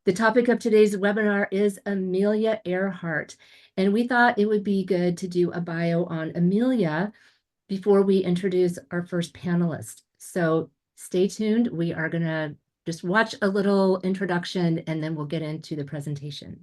The topic of today's webinar is Amelia Earhart, and we thought it would be good to do a bio on Amelia before we introduce our first panelist. So stay tuned. We are going to just watch a little introduction and then we'll get into the presentation.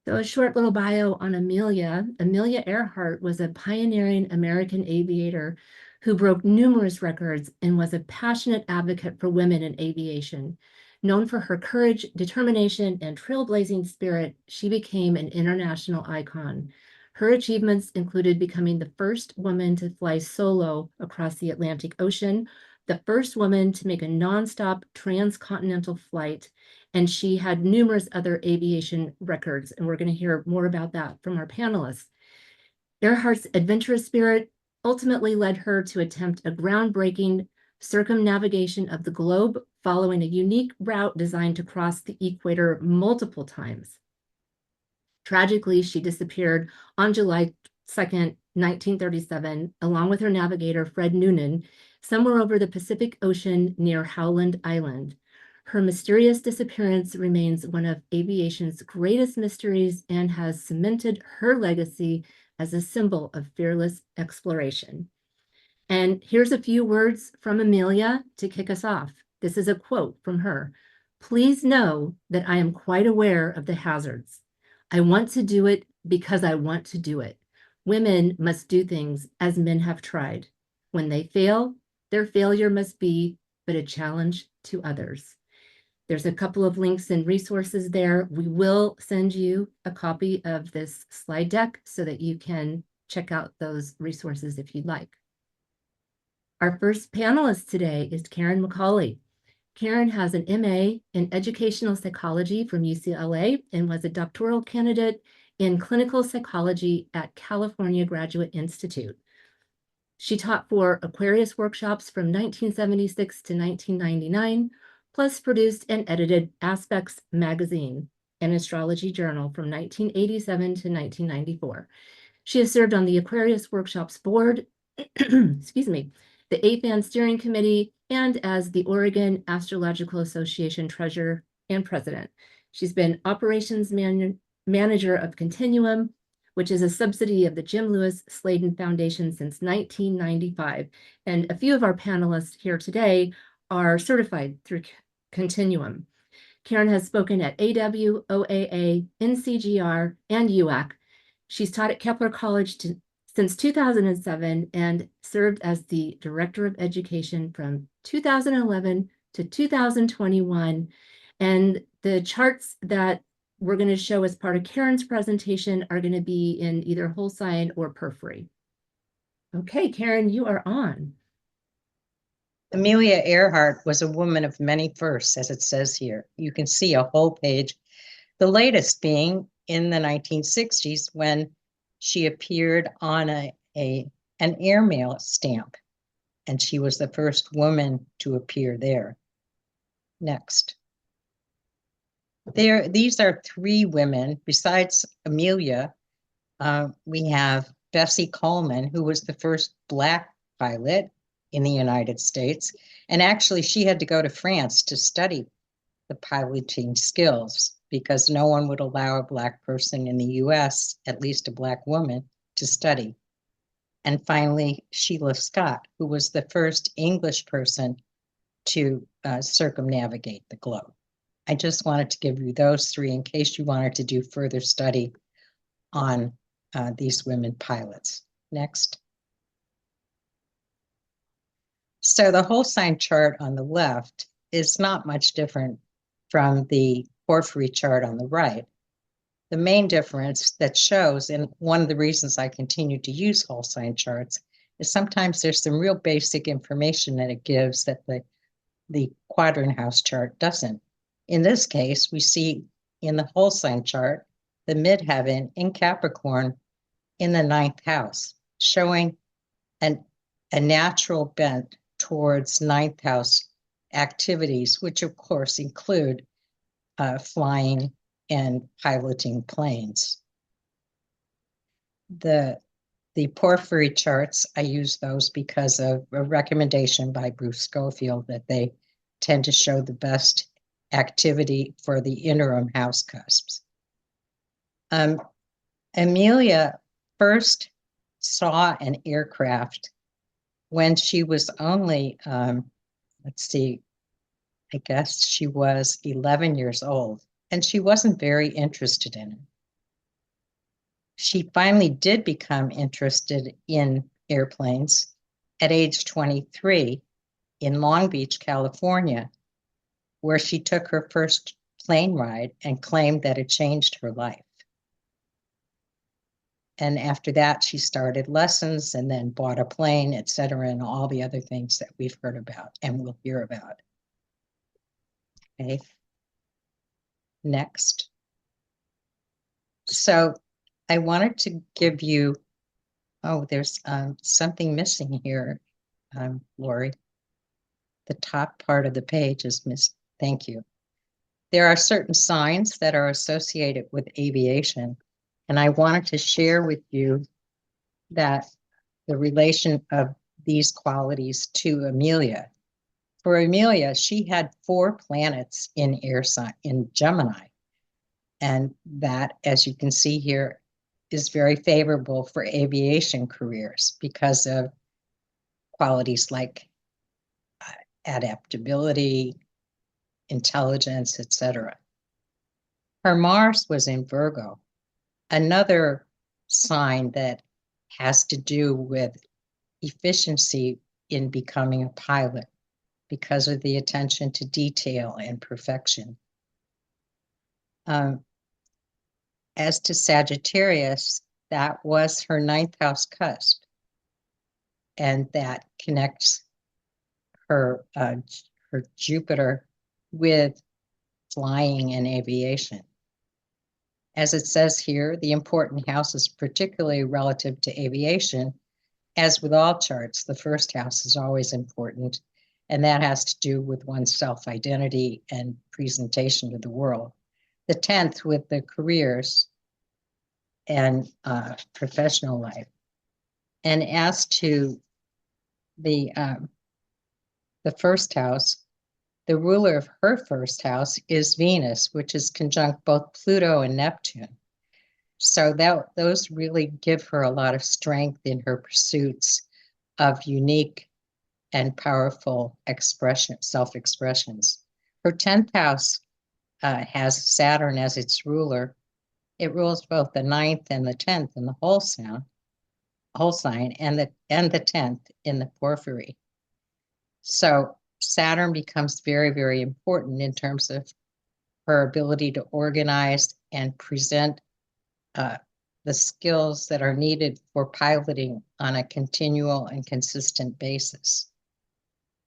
So a short little bio on Amelia. Amelia Earhart was a pioneering American aviator who broke numerous records and was a passionate advocate for women in aviation. Known for her courage, determination, and trailblazing spirit, she became an international icon. Her achievements included becoming the first woman to fly solo across the Atlantic Ocean, the first woman to make a nonstop transcontinental flight, and she had numerous other aviation records, and we're going to hear more about that from our panelists. Earhart's adventurous spirit ultimately led her to attempt a groundbreaking circumnavigation of the globe, following a unique route designed to cross the equator multiple times. Tragically, she disappeared on July 2nd, 1937, along with her navigator, Fred Noonan, somewhere over the Pacific Ocean near Howland Island. Her mysterious disappearance remains one of aviation's greatest mysteries and has cemented her legacy as a symbol of fearless exploration. And here's a few words from Amelia to kick us off. This is a quote from her. "Please know that I am quite aware of the hazards. I want to do it because I want to do it. Women must do things as men have tried. When they fail, their failure must be but a challenge to others." There's a couple of links and resources there. We will send you a copy of this slide deck so that you can check out those resources if you'd like. Our first panelist today is Karen McCauley. Karen has an MA in educational psychology from UCLA and was a doctoral candidate in clinical psychology at California Graduate Institute. She taught for Aquarius workshops from 1976 to 1999, plus produced and edited Aspects Magazine, an astrology journal from 1987 to 1994. She has served on the Aquarius Workshops Board, excuse me, the AFAN Steering Committee, and as the Oregon Astrological Association Treasurer and President. She's been Operations Manager of Continuum, which is a subsidiary of the Jim Lewis Sladen Foundation since 1995. And a few of our panelists here today are certified through Continuum. Karen has spoken at AW, OAA, NCGR, and UAC. She's taught at Kepler College since 2007 and served as the Director of Education from 2011 to 2021. And the charts that we're going to show as part of Karen's presentation are going to be in either whole sign or periphery. Okay, Karen, you are on. Amelia Earhart was a woman of many firsts, as it says here. You can see a whole page, the latest being in the 1960s when she appeared on an airmail stamp, and she was the first woman to appear there. Next. These are three women. Besides Amelia, we have Bessie Coleman, who was the first Black pilot in the United States. And actually, she had to go to France to study the piloting skills because no one would allow a Black person in the US, at least a Black woman, to study. And finally, Sheila Scott, who was the first English person to circumnavigate the globe. I just wanted to give you those three in case you wanted to do further study on these women pilots. Next. So the whole sign chart on the left is not much different from the porphyry chart on the right. The main difference that shows, and one of the reasons I continue to use whole sign charts, is sometimes there's some real basic information that it gives that the quadrant house chart doesn't. In this case, we see in the whole sign chart, the midheaven in Capricorn in the 9th house, showing a natural bent towards 9th house activities, which of course include flying and piloting planes. The porphyry charts, I use those because of a recommendation by Bruce Schofield that they tend to show the best activity for the interim house cusps. Amelia first saw an aircraft when she was only, let's see, I guess she was 11 years old, and she wasn't very interested in it. She finally did become interested in airplanes at age 23 in Long Beach, California, where she took her first plane ride and claimed that it changed her life. And after that, she started lessons and then bought a plane, et cetera, and all the other things that we've heard about and we'll hear about. Okay. Next. So I wanted to give you, oh, there's something missing here, Lori. The top part of the page is missing. Thank you. There are certain signs that are associated with aviation, and I wanted to share with you that the relation of these qualities to Amelia. For Amelia, she had 4 planets in air sign in Gemini, and that, as you can see here, is very favorable for aviation careers because of qualities like adaptability, intelligence, etc. Her Mars was in Virgo, another sign that has to do with efficiency in becoming a pilot because of the attention to detail and perfection. As to Sagittarius, that was her 9th house cusp, and that connects her Jupiter with flying and aviation. As it says here, the important house is particularly relative to aviation. As with all charts, the first house is always important, and that has to do with one's self-identity and presentation to the world. The 10th with the careers and professional life. And as to the first house, the ruler of her first house is Venus, which is conjunct both Pluto and Neptune. So those really give her a lot of strength in her pursuits of unique and powerful self-expressions. Her 10th house has Saturn as its ruler. It rules both the 9th and the 10th in the whole sign, and the 10th in the porphyry. So Saturn becomes very, very important in terms of her ability to organize and present the skills that are needed for piloting on a continual and consistent basis.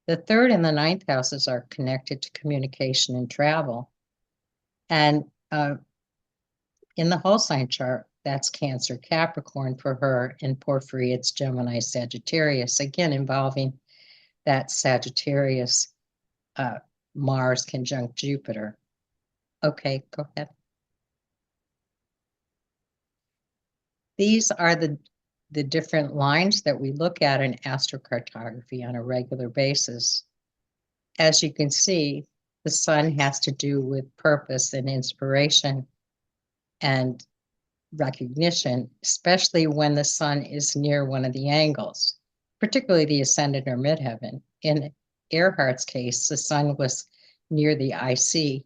The 3rd and the 9th houses are connected to communication and travel. And in the whole sign chart, that's Cancer Capricorn for her. In porphyry, it's Gemini Sagittarius, again involving that Sagittarius Mars conjunct Jupiter. Okay, go ahead. These are the different lines that we look at in astrocartography on a regular basis. As you can see, the sun has to do with purpose and inspiration and recognition, especially when the sun is near one of the angles, particularly the ascendant or midheaven. In Earhart's case, the sun was near the IC,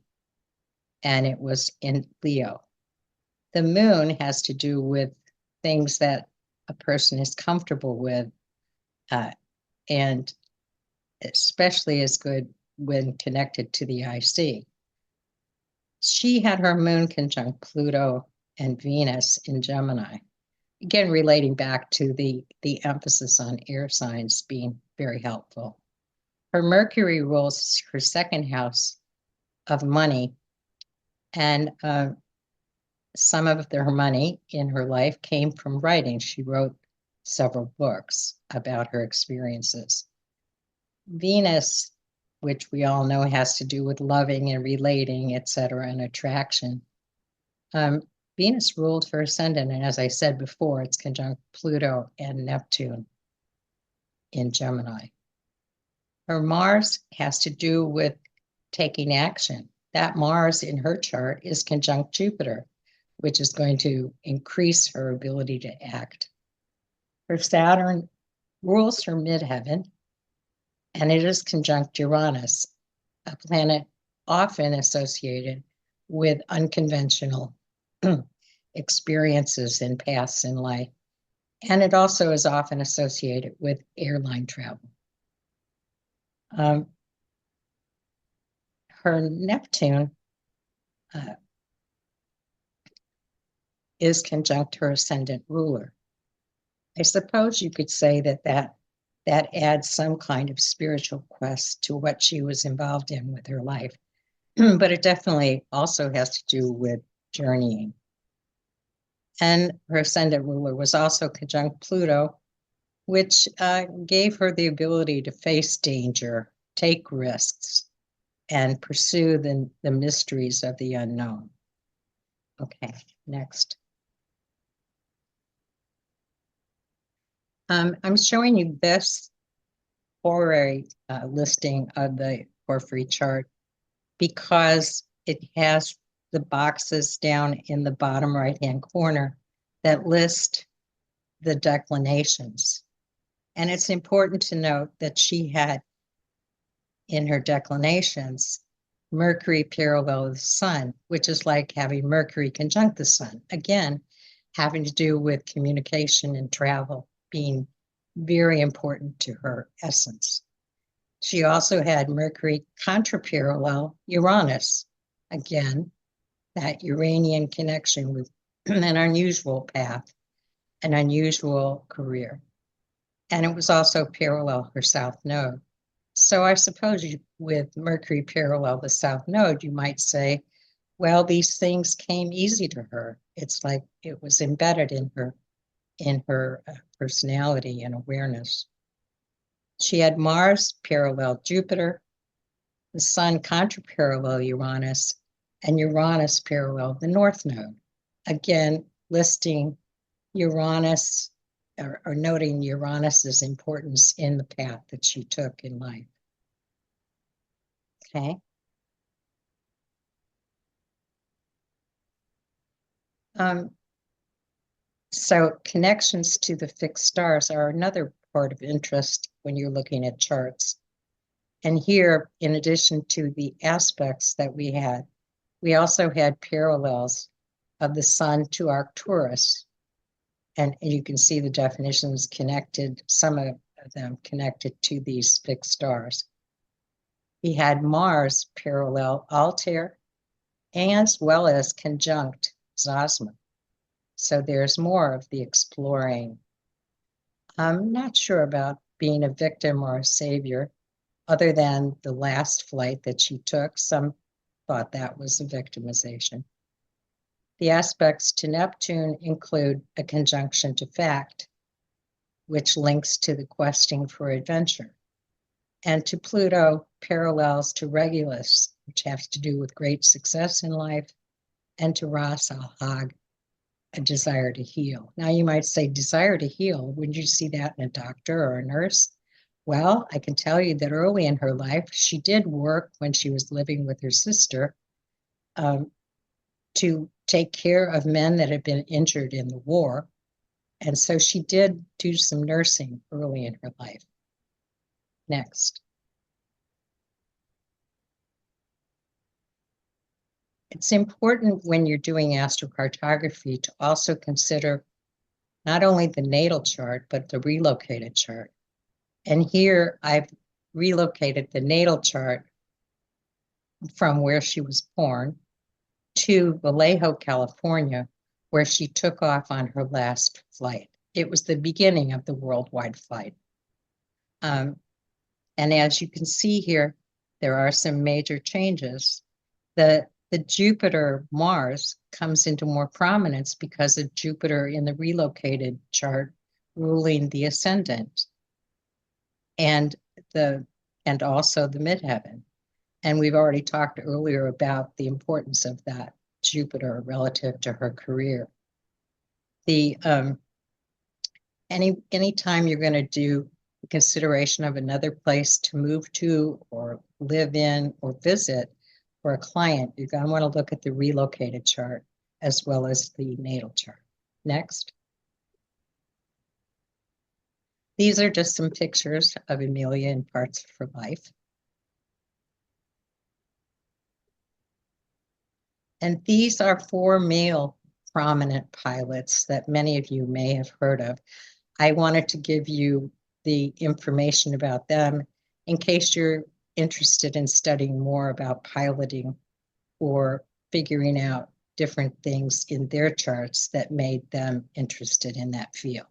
and it was in Leo. The moon has to do with things that a person is comfortable with, and especially is good when connected to the IC. She had her moon conjunct Pluto and Venus in Gemini. Again, relating back to the emphasis on air signs being very helpful. Her Mercury rules her second house of money, and some of her money in her life came from writing. She wrote several books about her experiences. Venus, which we all know has to do with loving and relating, etc., and attraction. Venus ruled her ascendant, and as I said before, it's conjunct Pluto and Neptune in Gemini. Her Mars has to do with taking action. That Mars in her chart is conjunct Jupiter, which is going to increase her ability to act. Her Saturn rules her midheaven, and it is conjunct Uranus, a planet often associated with unconventional experiences in paths in life. And it also is often associated with airline travel. Her Neptune is conjunct her ascendant ruler. I suppose you could say that adds some kind of spiritual quest to what she was involved in with her life. But it definitely also has to do with journeying. And her ascendant ruler was also conjunct Pluto, which gave her the ability to face danger, take risks, and pursue the mysteries of the unknown. Okay, next. I'm showing you this horary listing of the Porphyry chart because it has the boxes down in the bottom right-hand corner that list the declinations. And it's important to note that she had in her declinations Mercury parallel the sun, which is like having Mercury conjunct the sun. Again, having to do with communication and travel being very important to her essence. She also had Mercury contraparallel Uranus. Again, that Uranian connection with an unusual path, an unusual career. And it was also parallel her south node. So I suppose with Mercury parallel the south node, you might say, well, these things came easy to her. It's like it was embedded in her personality and awareness. She had Mars parallel Jupiter, the Sun contraparallel Uranus, and Uranus parallel the north node. Again, listing Uranus or noting Uranus's importance in the path that she took in life. Okay. So connections to the fixed stars are another part of interest when you're looking at charts. And here, in addition to the aspects that we had, we also had parallels of the sun to Arcturus. And you can see the definitions connected, some of them connected to these fixed stars. He had Mars parallel Altair, as well as conjunct Zosma. So there's more of the exploring. I'm not sure about being a victim or a savior, other than the last flight that she took. Some thought that was a victimization. The aspects to Neptune include a conjunction to fact, which links to the questing for adventure, and to Pluto, parallels to Regulus, which has to do with great success in life, and to Ras al-Hag, a desire to heal. Now you might say, desire to heal, would you see that in a doctor or a nurse? Well, I can tell you that early in her life, she did work when she was living with her sister to take care of men that had been injured in the war. And so she did do some nursing early in her life. Next. It's important when you're doing astrocartography to also consider not only the natal chart, but the relocated chart. And here I've relocated the natal chart from where she was born to Vallejo, California, where she took off on her last flight. It was the beginning of the worldwide flight. And as you can see here, there are some major changes. The Jupiter-Mars comes into more prominence because of Jupiter in the relocated chart ruling the ascendant and also the midheaven. And we've already talked earlier about the importance of that Jupiter relative to her career. Anytime you're going to do consideration of another place to move to or live in or visit for a client, you're going to want to look at the relocated chart as well as the natal chart. Next. These are just some pictures of Amelia in parts of her life. And these are 4 male prominent pilots that many of you may have heard of. I wanted to give you the information about them in case you're interested in studying more about piloting or figuring out different things in their charts that made them interested in that field.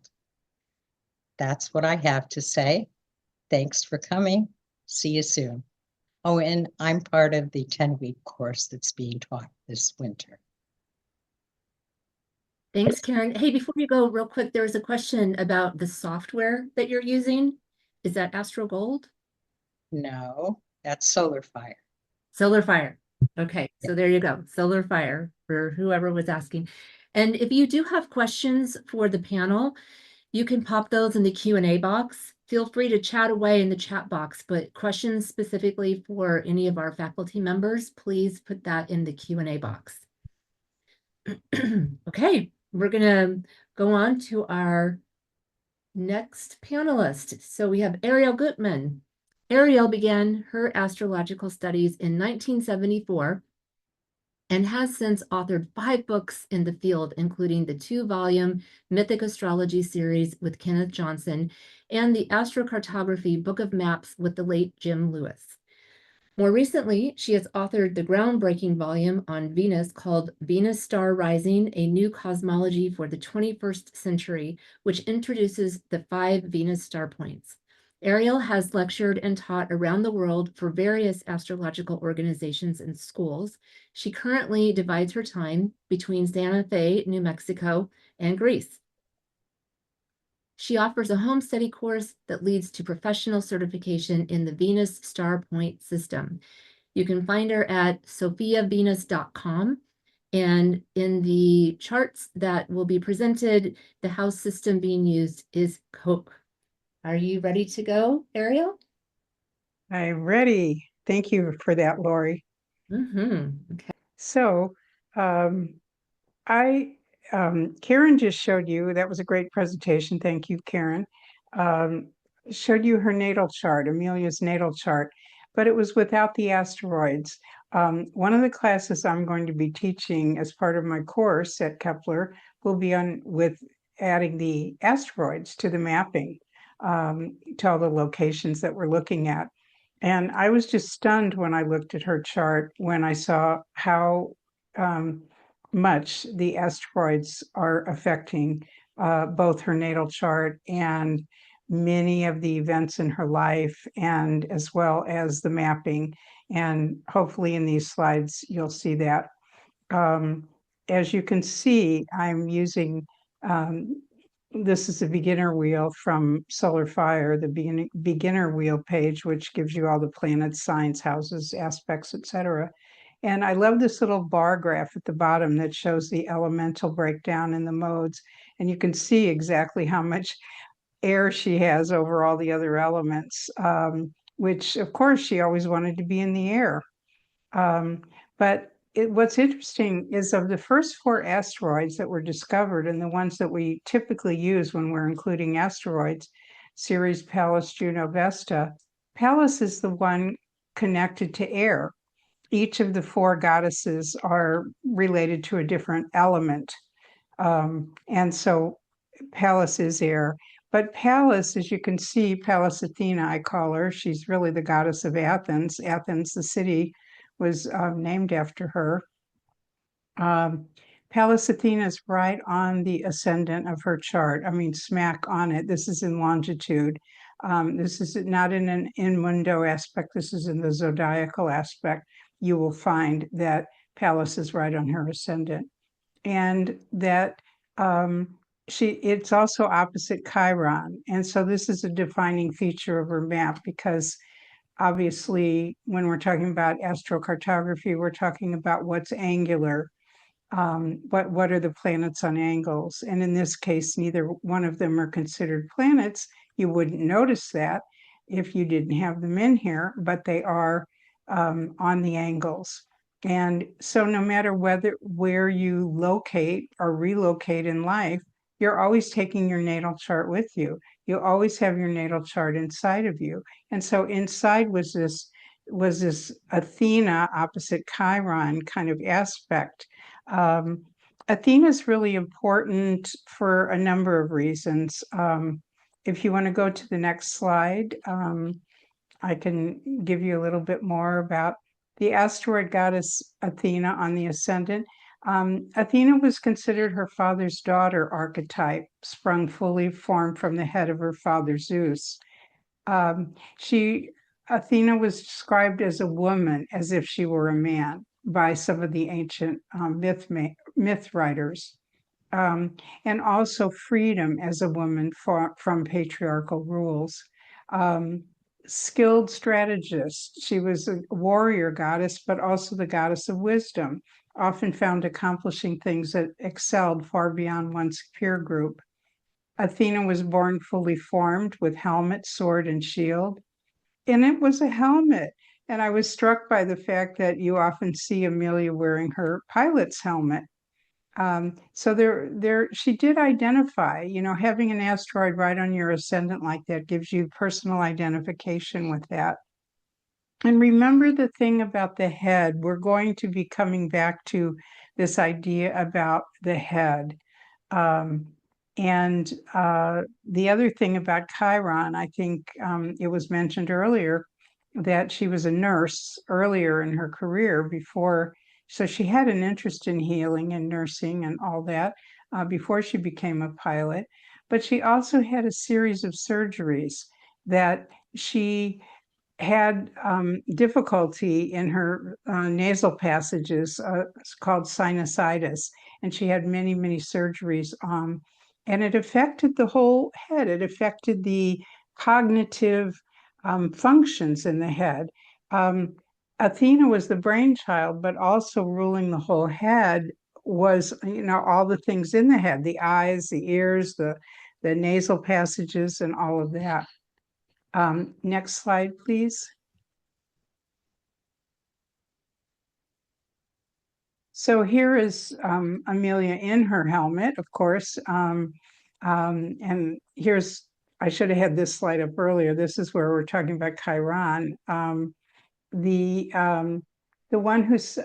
That's what I have to say. Thanks for coming. See you soon. Oh, and I'm part of the 10-week course that's being taught this winter. Thanks, Karen. Hey, before you go, real quick, there was a question about the software that you're using. Is that Astro Gold? No, that's Solar Fire. Solar Fire. Okay, so there you go. Solar Fire for whoever was asking. And if you do have questions for the panel, you can pop those in the Q&A box. Feel free to chat away in the chat box, but questions specifically for any of our faculty members, please put that in the Q&A box. Okay, we're gonna go on to our next panelist. So we have Arielle Guttman. Arielle began her astrological studies in 1974 and has since authored 5 books in the field, including the 2-volume Mythic Astrology series with Kenneth Johnson and the Astrocartography Book of Maps with the late Jim Lewis. More recently, she has authored the groundbreaking volume on Venus called Venus Star Rising, A New Cosmology for the 21st Century, which introduces the 5 Venus star points. Arielle has lectured and taught around the world for various astrological organizations and schools. She currently divides her time between Santa Fe, New Mexico, and Greece. She offers a home study course that leads to professional certification in the Venus Star Point system. You can find her at sophiavenus.com. And in the charts that will be presented, the house system being used is Cope. Are you ready to go, Arielle? I'm ready. Thank you for that, Lori. Okay. So Karen just showed you, that was a great presentation. Thank you, Karen. Showed you her natal chart, Amelia's natal chart, but it was without the asteroids. One of the classes I'm going to be teaching as part of my course at Kepler will be with adding the asteroids to the mapping, to all the locations that we're looking at. And I was just stunned when I looked at her chart, when I saw how much the asteroids are affecting both her natal chart and many of the events in her life, and as well as the mapping. And hopefully in these slides, you'll see that. As you can see, I'm using, this is a beginner wheel from Solar Fire, the beginner wheel page, which gives you all the planets, signs, houses, aspects, etc. And I love this little bar graph at the bottom that shows the elemental breakdown in the modes. And you can see exactly how much air she has over all the other elements, which of course she always wanted to be in the air. But what's interesting is, of the first 4 asteroids that were discovered and the ones that we typically use when we're including asteroids, Ceres, Pallas, Juno, Vesta, Pallas is the one connected to air. each of the four goddesses are related to a different element. And so Pallas is air. But Pallas, as you can see, Pallas Athena, I call her. She's really the goddess of Athens. Athens, the city, was named after her. Pallas Athena is right on the ascendant of her chart. I mean, smack on it. This is in longitude. This is not in an in-mundo aspect. This is in the zodiacal aspect. You will find that Pallas is right on her ascendant. And that it's also opposite Chiron. And so this is a defining feature of her map, because obviously when we're talking about astrocartography, we're talking about what's angular. What are the planets on angles? And in this case, neither one of them are considered planets. You wouldn't notice that if you didn't have them in here, but they are on the angles. And so no matter where you locate or relocate in life, you're always taking your natal chart with you. You always have your natal chart inside of you. And so inside was this Athena opposite Chiron kind of aspect. Athena is really important for a number of reasons. If you want to go to the next slide, I can give you a little bit more about the asteroid goddess Athena on the ascendant. Athena was considered her father's daughter archetype, sprung fully formed from the head of her father Zeus. Athena was described as a woman, as if she were a man, by some of the ancient myth writers. And also freedom as a woman from patriarchal rules. Skilled strategist. She was a warrior goddess, but also the goddess of wisdom, often found accomplishing things that excelled far beyond one's peer group. Athena was born fully formed with helmet, sword, and shield. And it was a helmet. And I was struck by the fact that you often see Amelia wearing her pilot's helmet. So she did identify, having an asteroid right on your ascendant like that gives you personal identification with that. And remember the thing about the head. We're going to be coming back to this idea about the head. And the other thing about Chiron, I think it was mentioned earlier that she was a nurse earlier in her career before. So she had an interest in healing and nursing and all that before she became a pilot. But she also had a series of surgeries that she had difficulty in her nasal passages. It's called sinusitis. And she had many, many surgeries. And it affected the whole head. It affected the cognitive functions in the head. Athena was the brainchild, but also ruling the whole head was, all the things in the head, the eyes, the ears, the nasal passages, and all of that. Next slide, please. So here is Amelia in her helmet, of course. And I should have had this slide up earlier. This is where we're talking about Chiron. The one who's,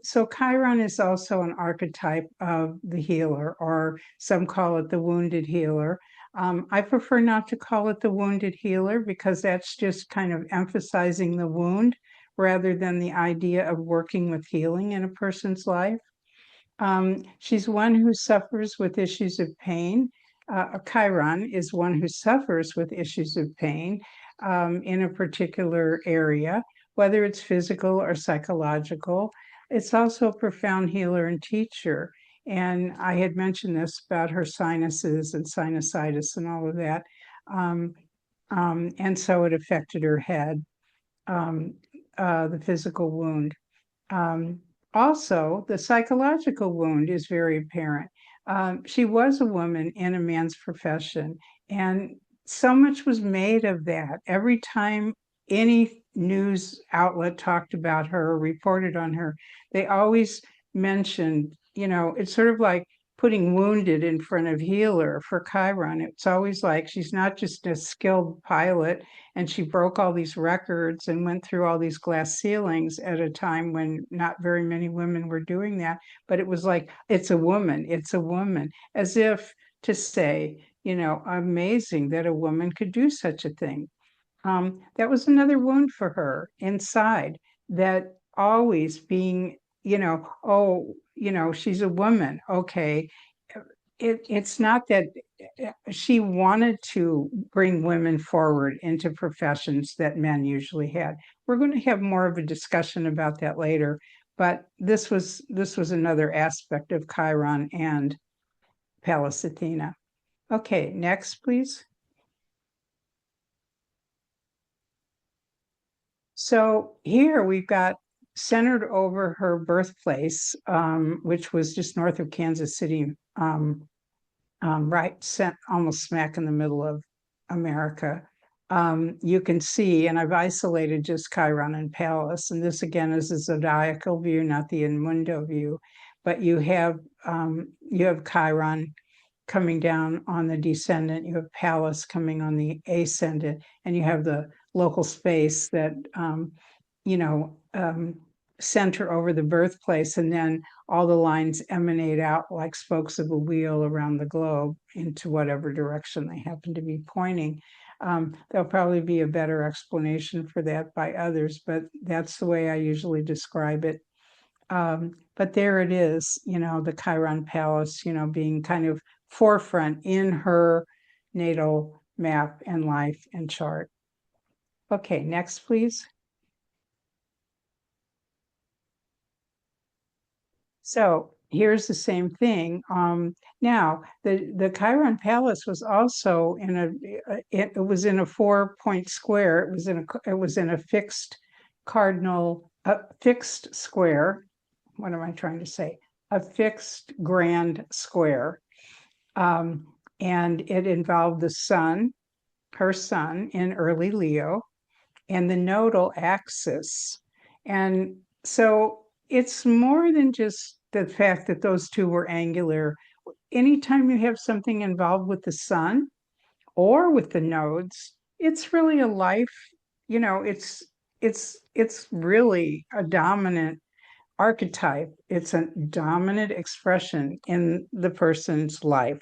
so Chiron is also an archetype of the healer, or some call it the wounded healer. I prefer not to call it the wounded healer because that's just kind of emphasizing the wound rather than the idea of working with healing in a person's life. She's one who suffers with issues of pain. Chiron is one who suffers with issues of pain in a particular area, whether it's physical or psychological. It's also a profound healer and teacher. And I had mentioned this about her sinuses and sinusitis and all of that. And so it affected her head, the physical wound. Also, the psychological wound is very apparent. She was a woman in a man's profession, and so much was made of that. Every time any news outlet talked about her or reported on her, they always mentioned, it's sort of like putting wounded in front of healer for Chiron. It's always like she's not just a skilled pilot, and she broke all these records and went through all these glass ceilings at a time when not very many women were doing that. But it was like, it's a woman, as if to say, amazing that a woman could do such a thing. That was another wound for her inside, that always being, oh, she's a woman. Okay. It's not that she wanted to bring women forward into professions that men usually had. We're going to have more of a discussion about that later, but this was another aspect of Chiron and Pallas Athena. Okay, next, please. So here we've got centered over her birthplace, which was just north of Kansas City, almost smack in the middle of America. You can see, and I've isolated just Chiron and Pallas, and this again is a zodiacal view, not the in mundo view, but you have Chiron coming down on the descendant, you have Pallas coming on the ascendant, and you have the local space that center over the birthplace, and then all the lines emanate out like spokes of a wheel around the globe into whatever direction they happen to be pointing. There'll probably be a better explanation for that by others, but that's the way I usually describe it. But there it is, the Chiron Pallas, being kind of forefront in her natal map and life and chart. Okay, next, please. So here's the same thing. Now the Chiron Palace was also it was in a 4-point square. It was in a fixed fixed square. What am I trying to say? A fixed grand square, and it involved the sun, her sun in early Leo, and the nodal axis, and so it's more than just the fact that those two were angular. Anytime you have something involved with the sun or with the nodes, it's really a life, it's really a dominant archetype. It's a dominant expression in the person's life.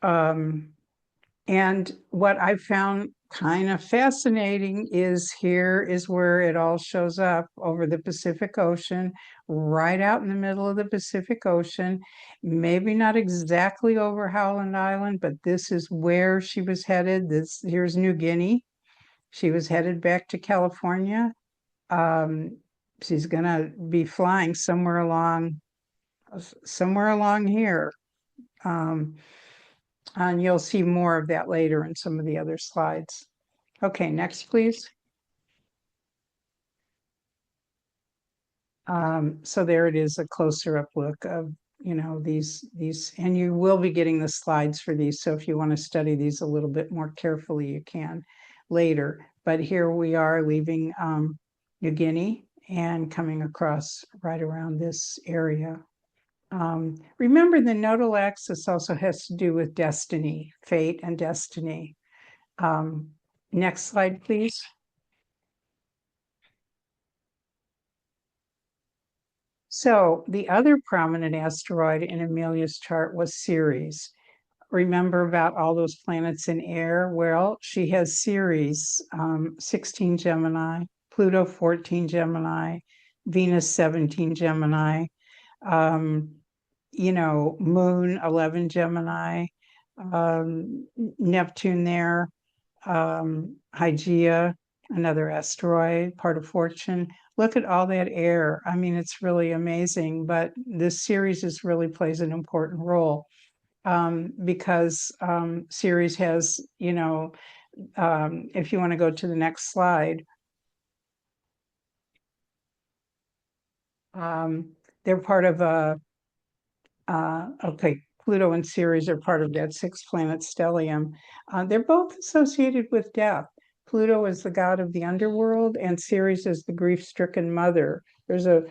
And what I found kind of fascinating is here is where it all shows up over the Pacific Ocean, right out in the middle of the Pacific Ocean, maybe not exactly over Howland Island, but this is where she was headed. Here's New Guinea. She was headed back to California. She's gonna be flying somewhere along here. And you'll see more of that later in some of the other slides. Okay, next, please. So there it is, a closer up look of, these, and you will be getting the slides for these. So if you want to study these a little bit more carefully, you can later. But here we are leaving New Guinea and coming across right around this area. Remember, the nodal axis also has to do with destiny, fate, and destiny. Next slide, please. So the other prominent asteroid in Amelia's chart was Ceres. Remember about all those planets in air? Well, she has Ceres, 16 Gemini, Pluto 14 Gemini, Venus 17 Gemini, Moon 11 Gemini, Neptune there, Hygeia, another asteroid, part of fortune. Look at all that air. I mean, it's really amazing, but this series really plays an important role because Ceres has, if you want to go to the next slide, they're part of okay, Pluto and Ceres are part of that 6-planet stellium. They're both associated with death. Pluto is the god of the underworld, and Ceres is the grief-stricken mother. There's a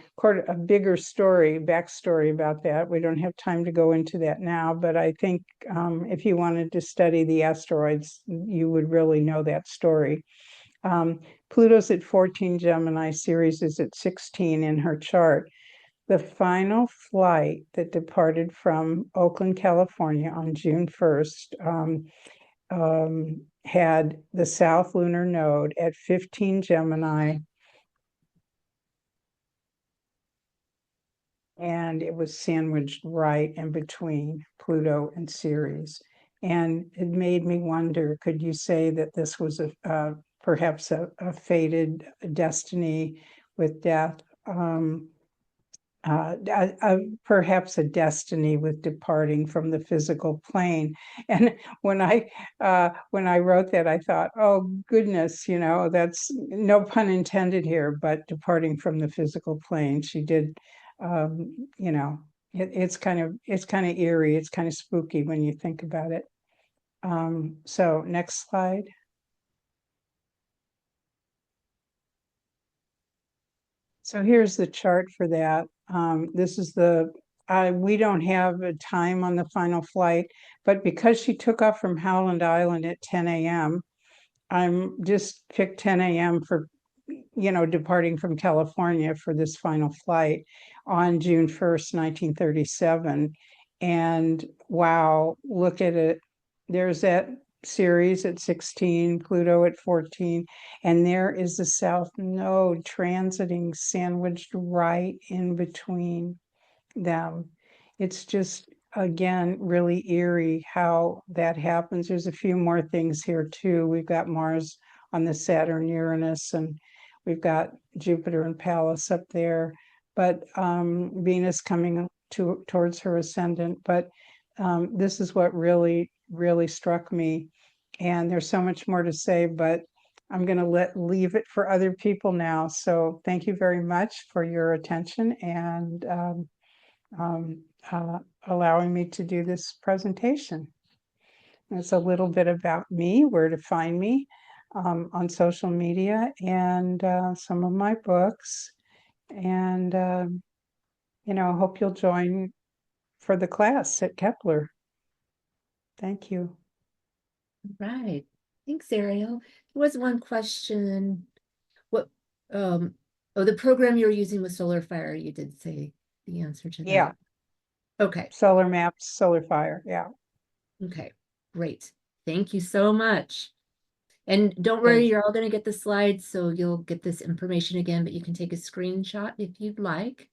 bigger backstory about that. We don't have time to go into that now, but I think if you wanted to study the asteroids, you would really know that story. Pluto's at 14 Gemini, Ceres is at 16 in her chart. The final flight that departed from Oakland, California on June 1st had the South Lunar Node at 15 Gemini, and it was sandwiched right in between Pluto and Ceres. And it made me wonder, could you say that this was perhaps a fated destiny with death? Perhaps a destiny with departing from the physical plane. And when I wrote that, I thought, oh goodness, that's no pun intended here, but departing from the physical plane. She did, it's kind of eerie. It's kind of spooky when you think about it. So next slide. So here's the chart for that. This is we don't have a time on the final flight, but because she took off from Howland Island at 10 a.m., I'm just picked 10 a.m. for, departing from California for this final flight on June 1st, 1937. And wow, look at it. There's that Ceres at 16, Pluto at 14, and there is the South Node transiting, sandwiched right in between them. It's just, again, really eerie how that happens. There's a few more things here too. We've got Mars on the Saturn, Uranus, and we've got Jupiter and Pallas up there, but Venus coming towards her ascendant. But this is what really struck me. And there's so much more to say, but I'm going to leave it for other people now. So thank you very much for your attention and allowing me to do this presentation. It's a little bit about me, where to find me on social media, and some of my books. And, hope you'll join for the class at Kepler. Thank you. Right. Thanks, Arielle. There was one question. What, the program you're using with Solar Fire, you did say the answer to that. Yeah. Okay. Solar Maps, Solar Fire. Yeah. Okay. Great. Thank you so much. And don't worry, Thanks. you're all going to get the slides, so you'll get this information again, but you can take a screenshot if you'd like.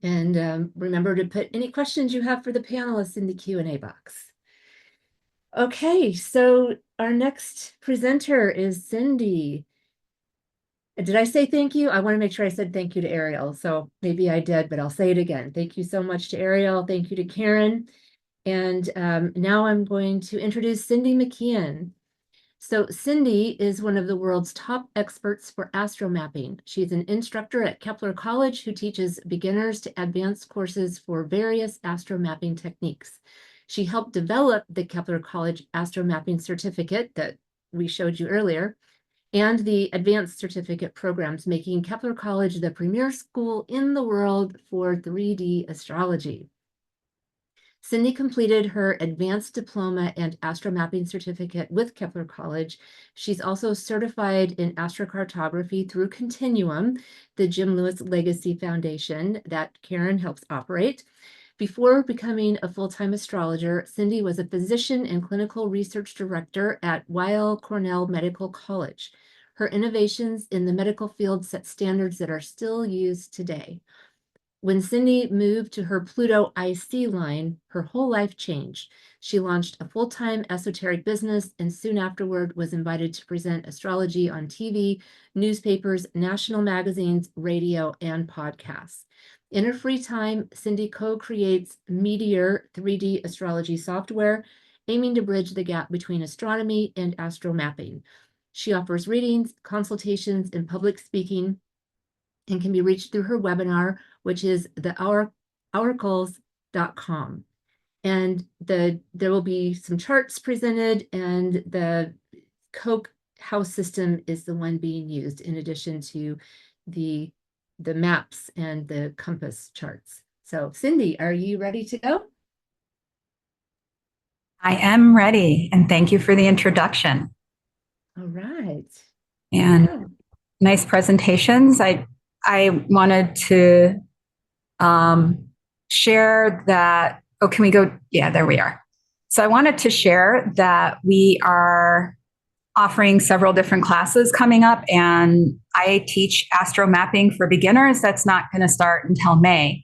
And remember to put any questions you have for the panelists in the Q&A box. Okay, so our next presenter is Cindy. Did I say thank you? I want to make sure I said thank you to Arielle. So maybe I did, but I'll say it again. Thank you so much to Arielle. Thank you to Karen. And now I'm going to introduce Cindy McKean. So Cindy is one of the world's top experts for astromapping. She's an instructor at Kepler College who teaches beginners to advanced courses for various astromapping techniques. She helped develop the Kepler College astromapping certificate that we showed you earlier, and the advanced certificate programs, making Kepler College the premier school in the world for 3D astrology. Cindy completed her advanced diploma and astromapping certificate with Kepler College. She's also certified in astrocartography through Continuum, the Jim Lewis Legacy Foundation that Karen helps operate. Before becoming a full-time astrologer, Cindy was a physician and clinical research director at Weill Cornell Medical College. Her innovations in the medical field set standards that are still used today. When Cindy moved to her Pluto IC line, her whole life changed. She launched a full-time esoteric business and soon afterward was invited to present astrology on TV, newspapers, national magazines, radio, and podcasts. In her free time, Cindy co-creates Meteor 3D astrology software, aiming to bridge the gap between astronomy and astromapping. She offers readings, consultations, and public speaking, and can be reached through her webinar, which is theoracles.com. And there will be some charts presented, and the Koch house system is the one being used in addition to the maps and the compass charts. So Cindy, are you ready to go? I am ready, and thank you for the introduction. All right. And Yeah. nice presentations. I wanted to share that. Oh, can we go? Yeah, there we are. So I wanted to share that we are offering several different classes coming up, and I teach AstroMapping for beginners. That's not going to start until May.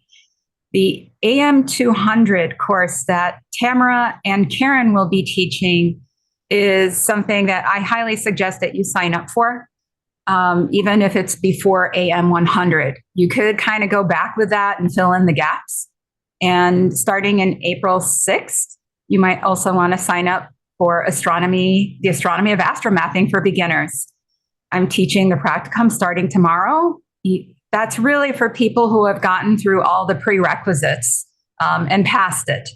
The AM 200 course that Tamira and Karen will be teaching is something that I highly suggest that you sign up for, even if it's before AM 100. You could kind of go back with that and fill in the gaps. And starting in April 6th, you might also want to sign up for Astronomy, the Astronomy of Astromapping for beginners. I'm teaching the Practicum starting tomorrow. That's really for people who have gotten through all the prerequisites and passed it.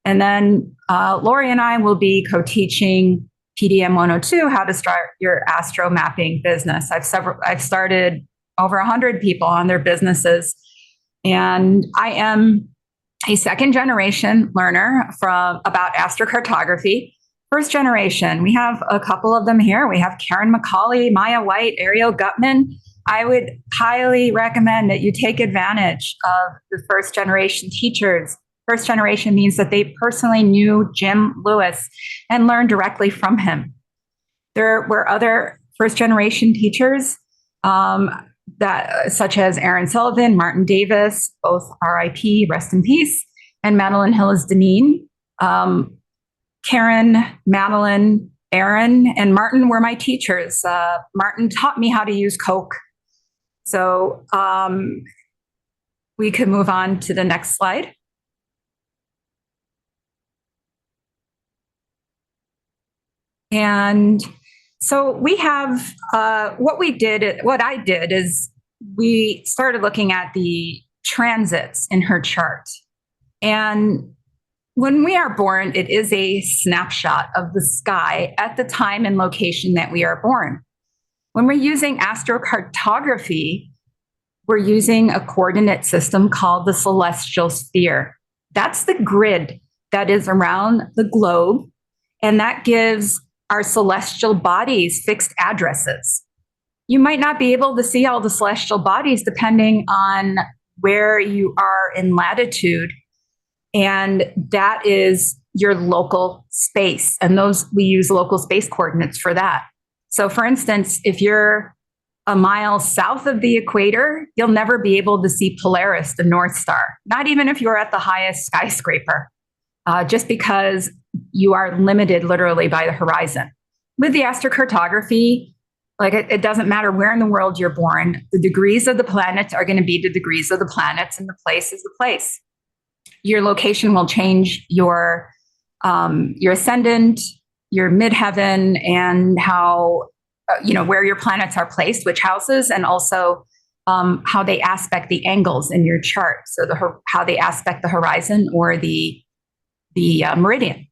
And then Lori and I will be co-teaching PDM 102, how to start your astro mapping business. I've started over 100 people on their businesses. And I am a second generation learner about astrocartography. First generation, we have a couple of them here. We have Karen McCauley, Maya White, Arielle Guttman. I would highly recommend that you take advantage of the first generation teachers. First generation means that they personally knew Jim Lewis and learned directly from him. There were other first generation teachers such as Aaron Sullivan, Martin Davis, both RIP, rest in peace, and Madeline Hillis-Deneen. Karen, Madeline, Aaron, and Martin were my teachers. Martin taught me how to use Koch. So we could move on to the next slide. And so we have what I did is we started looking at the transits in her chart. And when we are born, it is a snapshot of the sky at the time and location that we are born. When we're using astrocartography, we're using a coordinate system called the celestial sphere. That's the grid that is around the globe, and that gives our celestial bodies fixed addresses. You might not be able to see all the celestial bodies depending on where you are in latitude, and that is your local space. And we use local space coordinates for that. So for instance, if you're a mile south of the equator, you'll never be able to see Polaris, the North Star, not even if you're at the highest skyscraper, just because you are limited literally by the horizon. With the astrocartography, it doesn't matter where in the world you're born, the degrees of the planets are going to be the degrees of the planets, and the place is the place. Your location will change your ascendant, your midheaven, and how, where your planets are placed, which houses, and also how they aspect the angles in your chart. So how they aspect the horizon or the meridian.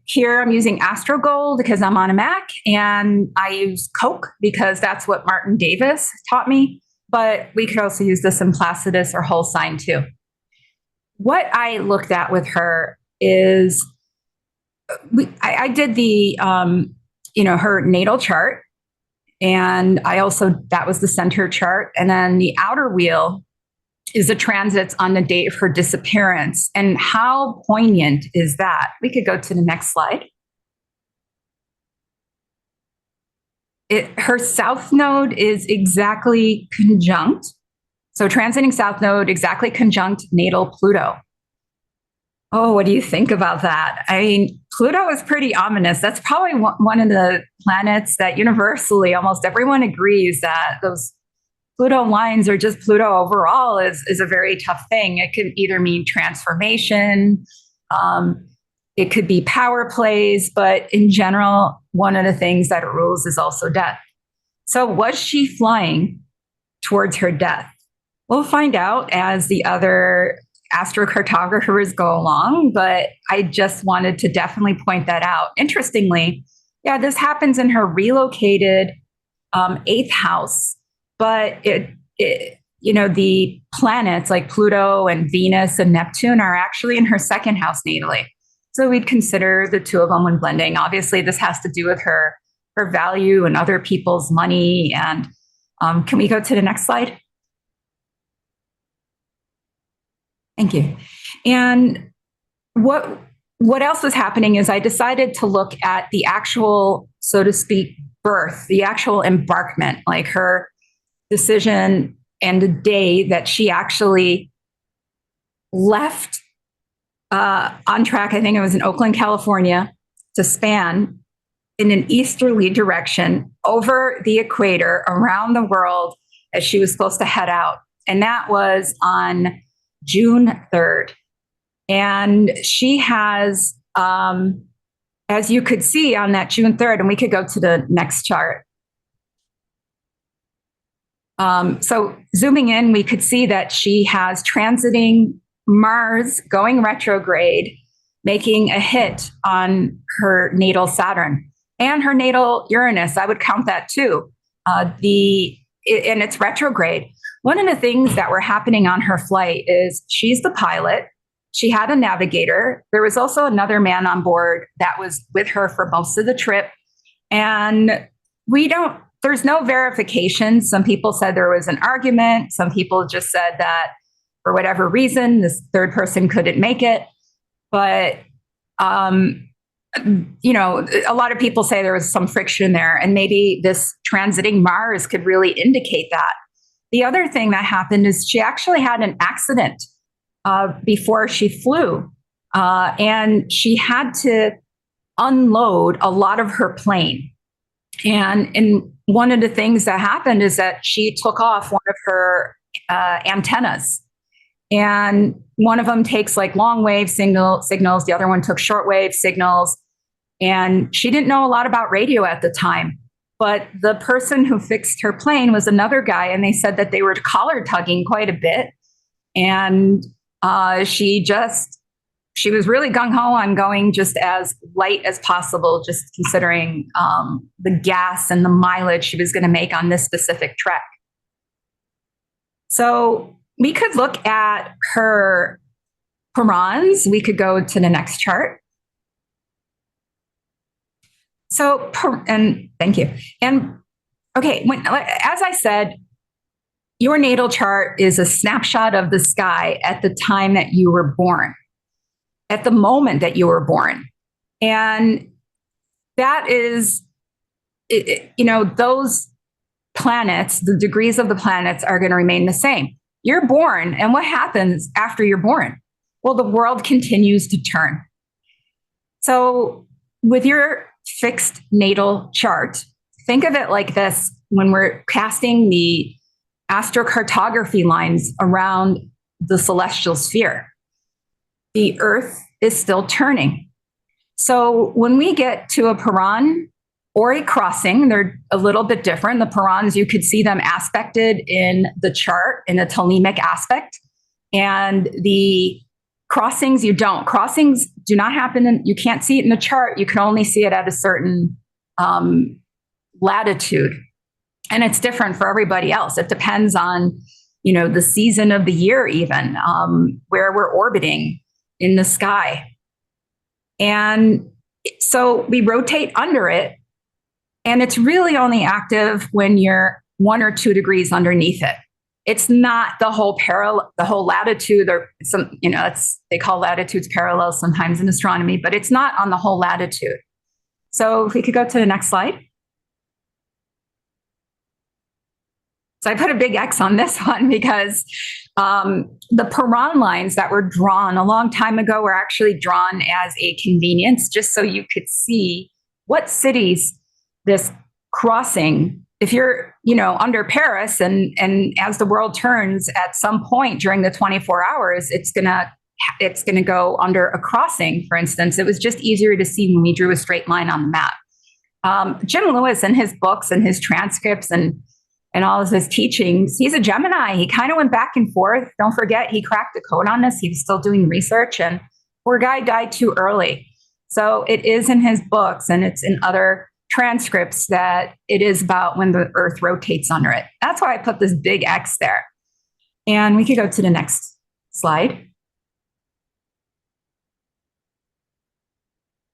Here I'm using Astro Gold because I'm on a Mac, and I use Koch because that's what Martin Davis taught me, but we could also use this in Placidus or whole sign too. What I looked at with her is I did the, her natal chart, and that was the center chart. And then the outer wheel is the transits on the date of her disappearance. And how poignant is that? We could go to the next slide. Her south node is exactly conjunct. So transiting south node exactly conjunct natal Pluto. Oh, what do you think about that? I mean, Pluto is pretty ominous. That's probably one of the planets that universally almost everyone agrees that those Pluto lines, or just Pluto overall, is a very tough thing. It could either mean transformation, it could be power plays, but in general, one of the things that it rules is also death. So was she flying towards her death? We'll find out as the other astrocartographers go along, but I just wanted to definitely point that out. Interestingly, yeah, this happens in her relocated eighth house, but the planets like Pluto and Venus and Neptune are actually in her second house natally. So we'd consider the two of them when blending. Obviously, this has to do with her value and other people's money. And can we go to the next slide? Thank you. And what else was happening is I decided to look at the actual, so to speak, birth, the actual embarkment, like her decision and the day that she actually left on track. I think it was in Oakland, California, to span in an easterly direction over the equator around the world as she was supposed to head out. And that was on June 3rd. And she has, as you could see on that June 3rd, and we could go to the next chart. So zooming in, we could see that she has transiting Mars going retrograde, making a hit on her natal Saturn and her natal Uranus. I would count that too. And it's retrograde. One of the things that were happening on her flight is she's the pilot. She had a navigator. There was also another man on board that was with her for most of the trip. And there's no verification. Some people said there was an argument. Some people just said that for whatever reason, this third person couldn't make it. But, a lot of people say there was some friction there, and maybe this transiting Mars could really indicate that. The other thing that happened is she actually had an accident before she flew, and she had to unload a lot of her plane. And one of the things that happened is that she took off one of her antennas. And one of them takes like long wave signals. The other one took short wave signals. And she didn't know a lot about radio at the time. But the person who fixed her plane was another guy. And they said that they were collar tugging quite a bit. And she was really gung-ho on going just as light as possible, just considering the gas and the mileage she was going to make on this specific trek. So we could look at her Purans. We could go to the next chart. So, and thank you. And okay, as I said, your natal chart is a snapshot of the sky at the time that you were born, at the moment that you were born. And that is, those planets, the degrees of the planets are going to remain the same. You're born, and what happens after you're born? Well, the world continues to turn. So with your fixed natal chart, think of it like this: when we're casting the astrocartography lines around the celestial sphere, the Earth is still turning. So when we get to a Puran or a crossing, they're a little bit different. The Purans, you could see them aspected in the chart in a Ptolemaic aspect. And the crossings, you don't. Crossings do not happen, you can't see it in the chart. You can only see it at a certain latitude. And it's different for everybody else. It depends on, the season of the year even, where we're orbiting in the sky. And so we rotate under it, and it's really only active when you're 1 or 2 degrees underneath it. It's not the whole latitude, or some, they call latitudes parallel sometimes in astronomy, but it's not on the whole latitude. So if we could go to the next slide. So I put a big X on this one because the Puran lines that were drawn a long time ago were actually drawn as a convenience, just so you could see what cities this crossing, if you're, under Paris and as the world turns at some point during the 24 hours, it's gonna go under a crossing, for instance. It was just easier to see when we drew a straight line on the map. Jim Lewis and his books and his transcripts and and all of his teachings. He's a Gemini. He kind of went back and forth. Don't forget, he cracked the code on this. He was still doing research, and poor guy died too early. So it is in his books, and it's in other transcripts that it is about when the Earth rotates under it. That's why I put this big X there. And we could go to the next slide.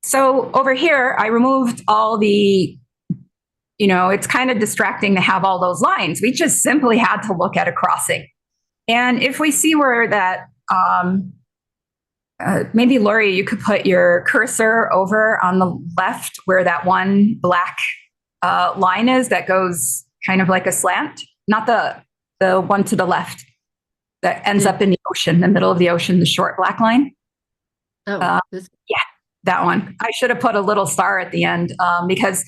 So over here, I removed all the, it's kind of distracting to have all those lines. We just simply had to look at a crossing. And if we see where that, maybe Lori, you could put your cursor over on the left where that one black line is that goes kind of like a slant, not the one to the left that ends up in the ocean, the middle of the ocean, the short black line. Oh, yeah, that one. I should have put a little star at the end because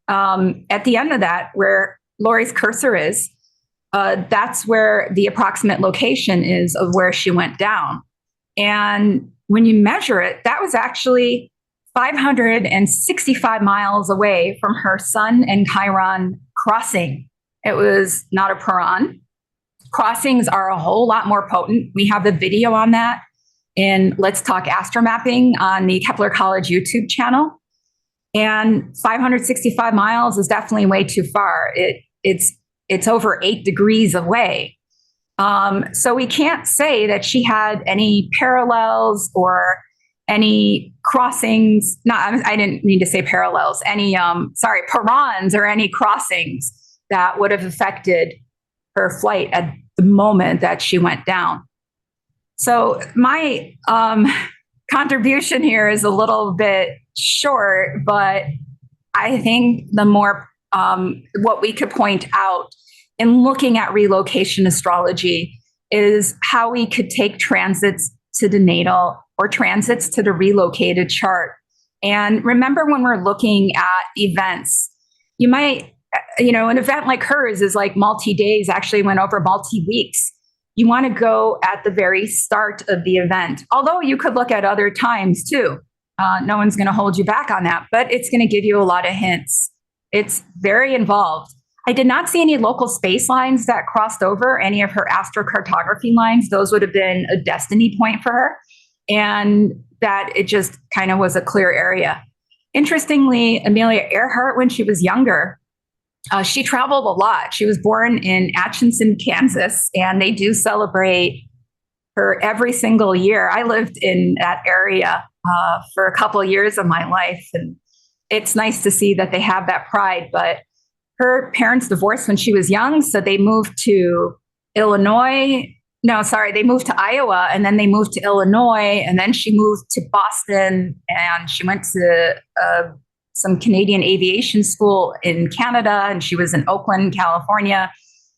at the end of that, where Lori's cursor is, that's where the approximate location is of where she went down. And when you measure it, that was actually 565 miles away from her Sun and Chiron crossing. It was not a Paran. Crossings are a whole lot more potent. We have the video on that in Let's Talk AstroMapping on the Kepler College YouTube channel. And 565 miles is definitely way too far. It's over 8 degrees away. So we can't say that she had any parallels or any crossings. I didn't mean to say parallels. Parans or any crossings that would have affected her flight at the moment that she went down. So my contribution here is a little bit short, but I think the more what we could point out in looking at relocation astrology is how we could take transits to the natal or transits to the relocated chart. And remember, when we're looking at events, you might, an event like hers is like multi-days, actually went over multi-weeks. You want to go at the very start of the event, although you could look at other times too. No one's going to hold you back on that, but it's going to give you a lot of hints. It's very involved. I did not see any local space lines that crossed over any of her astrocartography lines. Those would have been a destiny point for her. And that it just kind of was a clear area. Interestingly, Amelia Earhart, when she was younger, she traveled a lot. She was born in Atchison, Kansas, and they do celebrate her every single year. I lived in that area for a couple of years of my life, and it's nice to see that they have that pride. But her parents divorced when she was young, so they moved to Illinois. No, sorry, they moved to Iowa, and then they moved to Illinois, and then she moved to Boston, and she went to some Canadian aviation school in Canada, and she was in Oakland, California.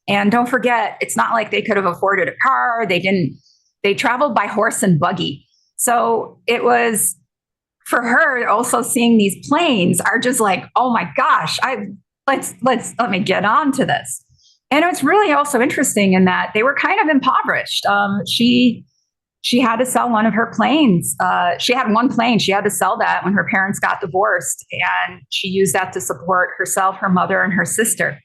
And don't forget, it's not like they could have afforded a car. They didn't. They traveled by horse and buggy. So it was, for her, also seeing these planes are just like, oh my gosh, let me get on to this. And it's really also interesting in that they were kind of impoverished. She had to sell one of her planes. She had one plane. She had to sell that when her parents got divorced. And she used that to support herself, her mother, and her sister.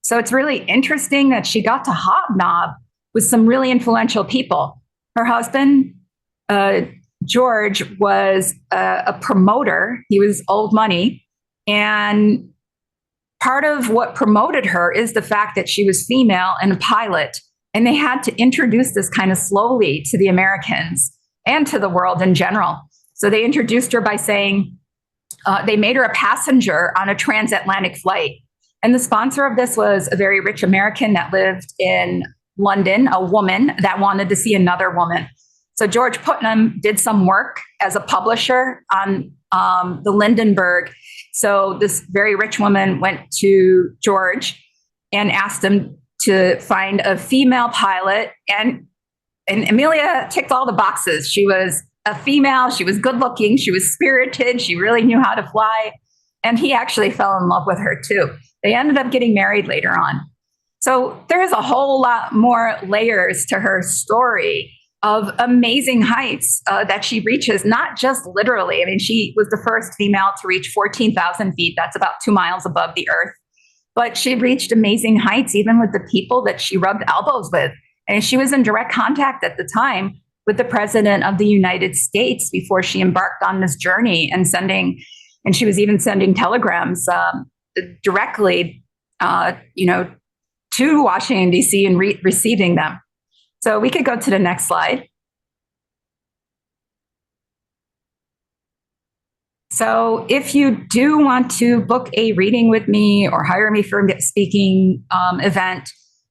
So it's really interesting that she got to hobnob with some really influential people. Her husband, George, was a promoter. He was old money. And part of what promoted her is the fact that she was female and a pilot. And they had to introduce this kind of slowly to the Americans and to the world in general. So they introduced her by saying they made her a passenger on a transatlantic flight. And the sponsor of this was a very rich American that lived in London, a woman that wanted to see another woman. So George Putnam did some work as a publisher on the Lindenberg. So this very rich woman went to George and asked him to find a female pilot. And Amelia ticked all the boxes. She was a female. She was good looking. She was spirited. She really knew how to fly. And he actually fell in love with her too. They ended up getting married later on. So there's a whole lot more layers to her story of amazing heights that she reaches, not just literally. I mean, she was the first female to reach 14,000 feet. That's about 2 miles above the earth. but she reached amazing heights, even with the people that she rubbed elbows with. And she was in direct contact at the time with the president of the United States before she embarked on this journey and she was even sending telegrams directly, to Washington, D.C. and receiving them. So we could go to the next slide. So if you do want to book a reading with me or hire me for a speaking event,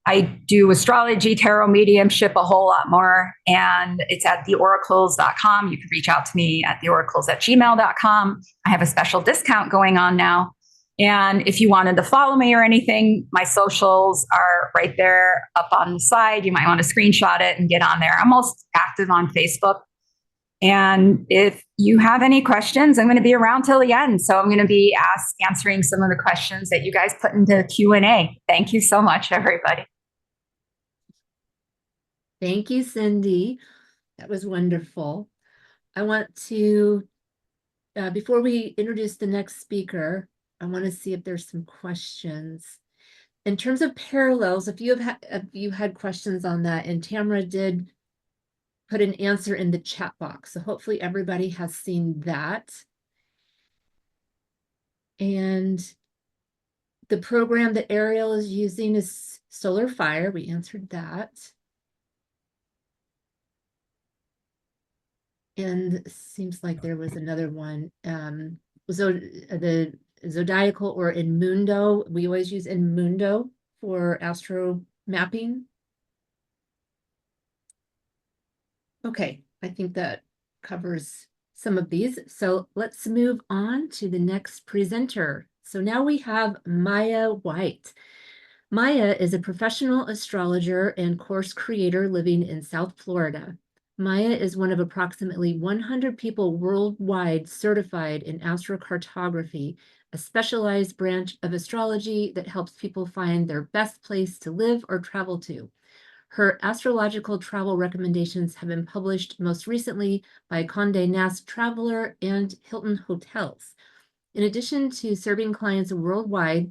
I do astrology, tarot, mediumship, a whole lot more. And it's at theoracles.com. You can reach out to me at theoracles@gmail.com. I have a special discount going on now. And if you wanted to follow me or anything, my socials are right there up on the side. You might want to screenshot it and get on there. I'm most active on Facebook. And if you have any questions, I'm going to be around till the end. So I'm going to be answering some of the questions that you guys put into Q&A. Thank you so much, everybody. Thank you, Cindy. That was wonderful. I want to, before we introduce the next speaker, I want to see if there's some questions. In terms of parallels, if you had questions on that, and Tamira did put an answer in the chat box, so hopefully everybody has seen that. And the program that Arielle is using is Solar Fire. We answered that. And it seems like there was another one. The Zodiacal or Inmundo. We always use Inmundo for astro mapping. Okay, I think that covers some of these. So let's move on to the next presenter. So now we have Maya White. Maya is a professional astrologer and course creator living in South Florida. Maya is one of approximately 100 people worldwide certified in astrocartography, a specialized branch of astrology that helps people find their best place to live or travel to. Her astrological travel recommendations have been published most recently by Condé Nast Traveler and Hilton Hotels. In addition to serving clients worldwide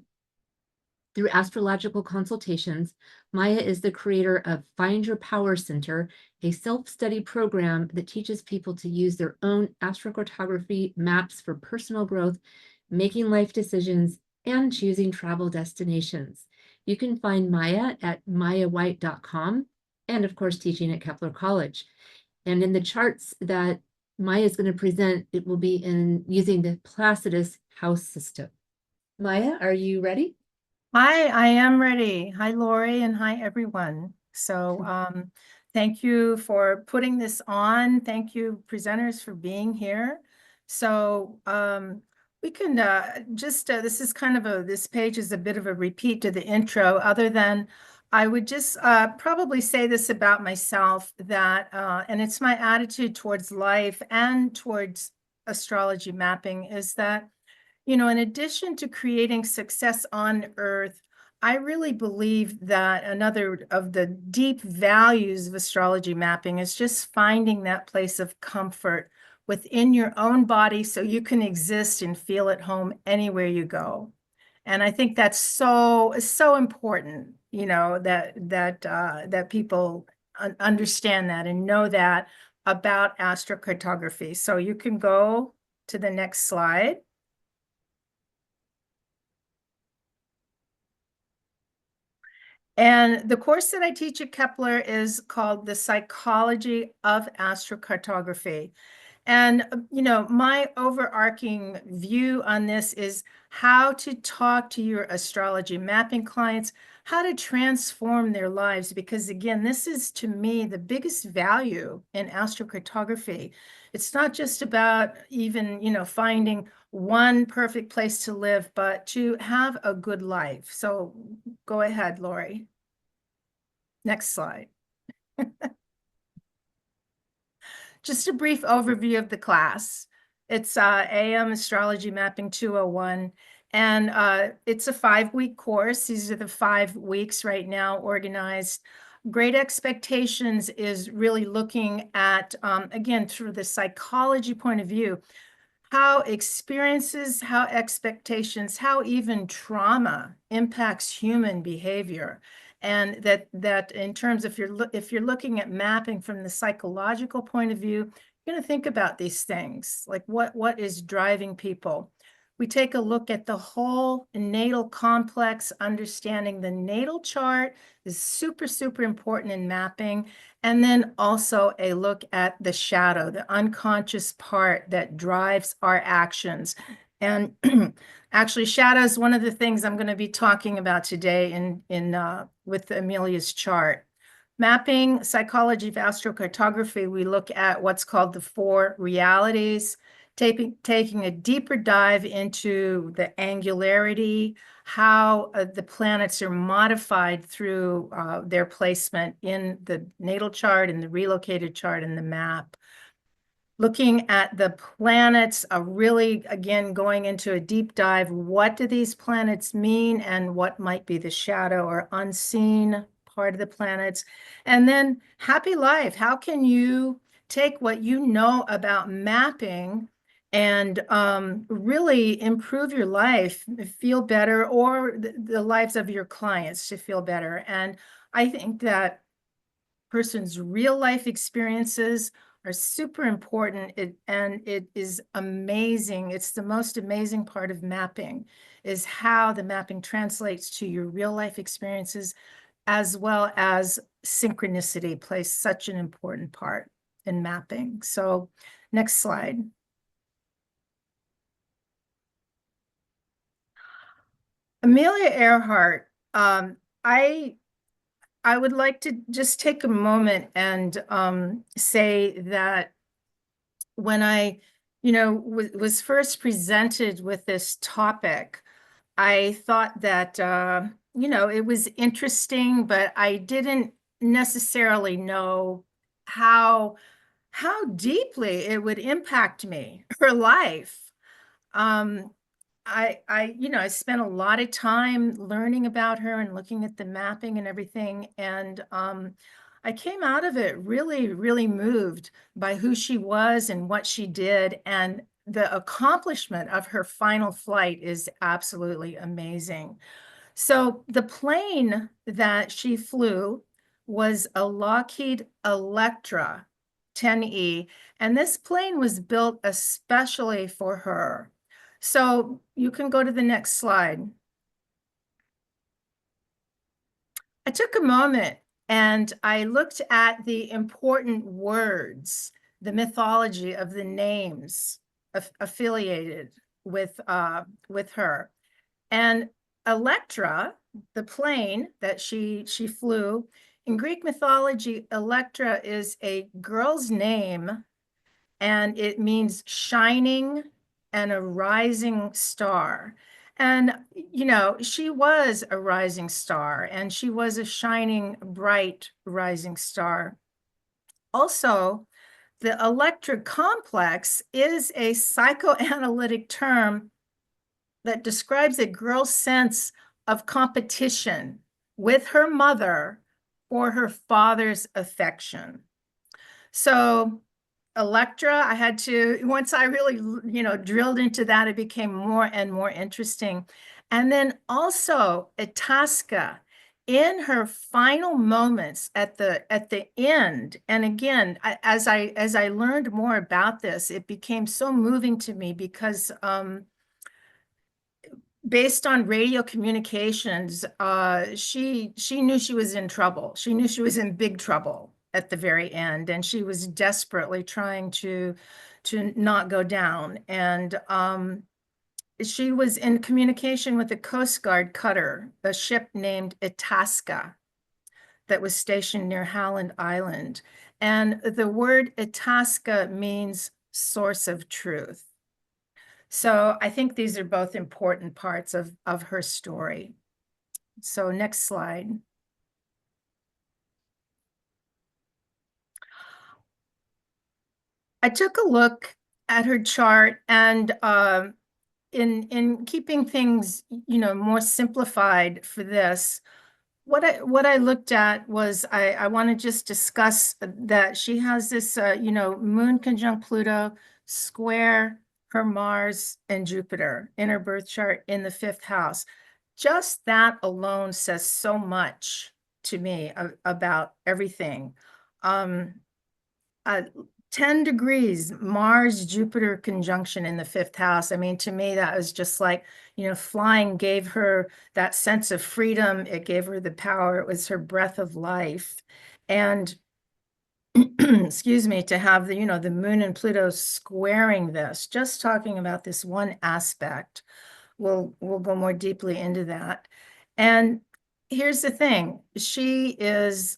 through astrological consultations, Maya is the creator of Find Your Power Center, a self-study program that teaches people to use their own astrocartography maps for personal growth, making life decisions, and choosing travel destinations. You can find Maya at mayawhite.com and, of course, teaching at Kepler College. And in the charts that Maya is going to present, it will be using the Placidus house system. Maya, are you ready? Hi, I am ready. Hi, Lori, and hi, everyone. So thank you for putting this on. Thank you, presenters, for being here. So we can this is kind of this page is a bit of a repeat to the intro, other than I would just probably say this about myself, that, and it's my attitude towards life and towards astrology mapping, is that, in addition to creating success on Earth, I really believe that another of the deep values of astrology mapping is just finding that place of comfort within your own body so you can exist and feel at home anywhere you go. And I think that's so important, that people understand that and know that about astrocartography. So you can go to the next slide. And the course that I teach at Kepler is called The Psychology of Astrocartography. And, my overarching view on this is how to talk to your astrology mapping clients, how to transform their lives. Because again, this is, to me, the biggest value in astrocartography. It's not just about even, finding one perfect place to live, but to have a good life. So go ahead, Lori. Next slide. Just a brief overview of the class. It's AM Astrology Mapping 201, and it's a 5-week course. These are the 5 weeks right now organized. Great Expectations is really looking at, again, through the psychology point of view, how experiences, how expectations, how even trauma impacts human behavior. And that in terms, if you're looking at mapping from the psychological point of view, you're going to think about these things, like what is driving people. We take a look at the whole natal complex. Understanding the natal chart is super, super important in mapping. And then also a look at the shadow, the unconscious part that drives our actions. And actually, shadow is one of the things I'm going to be talking about today with Amelia's chart. Mapping, psychology of astrocartography, we look at what's called the four realities, taking a deeper dive into the angularity, how the planets are modified through their placement in the natal chart, and the relocated chart, and the map. Looking at the planets, really, again, going into a deep dive. What do these planets mean, and what might be the shadow or unseen part of the planets? And then happy life. How can you take what you know about mapping and really improve your life, feel better, or the lives of your clients to feel better? And I think that person's real life experiences are super important, and it is amazing. It's the most amazing part of mapping, is how the mapping translates to your real life experiences, as well as synchronicity plays such an important part in mapping. So next slide. Amelia Earhart, I would like to just take a moment and say that when I, was first presented with this topic, I thought that, it was interesting, but I didn't necessarily know how deeply it would impact me, her life. I spent a lot of time learning about her and looking at the mapping and everything. And I came out of it really, really moved by who she was and what she did. And the accomplishment of her final flight is absolutely amazing. So the plane that she flew was a Lockheed Electra 10E, and this plane was built especially for her. So you can go to the next slide. I took a moment and I looked at the important words, the mythology of the names affiliated with her. And Electra, the plane that she flew, in Greek mythology, Electra is a girl's name, and it means shining and a rising star. And, she was a rising star, and she was a shining, bright rising star. Also, the Electra complex is a psychoanalytic term that describes a girl's sense of competition with her mother for her father's affection. So Electra, I had to, once I really, drilled into that, it became more and more interesting. And then also Itasca, in her final moments at the end. And again, as I learned more about this, it became so moving to me because based on radio communications, she knew she was in trouble. She knew she was in big trouble at the very end, and she was desperately trying to not go down. And she was in communication with a Coast Guard cutter, a ship named Itasca, that was stationed near Howland Island. And the word Itasca means source of truth. So I think these are both important parts of her story. So next slide. I took a look at her chart, and in keeping things, more simplified for this, what I looked at was I want to just discuss that she has this, moon conjunct Pluto, square her Mars and Jupiter in her birth chart in the 5th house. Just that alone says so much to me about everything. 10 degrees Mars Jupiter conjunction in the 5th house. I mean, to me, that was just like, flying gave her that sense of freedom. It gave her the power. It was her breath of life. And excuse me, to have the, the moon and Pluto squaring this, just talking about this one aspect, we'll go more deeply into that. And here's the thing, she is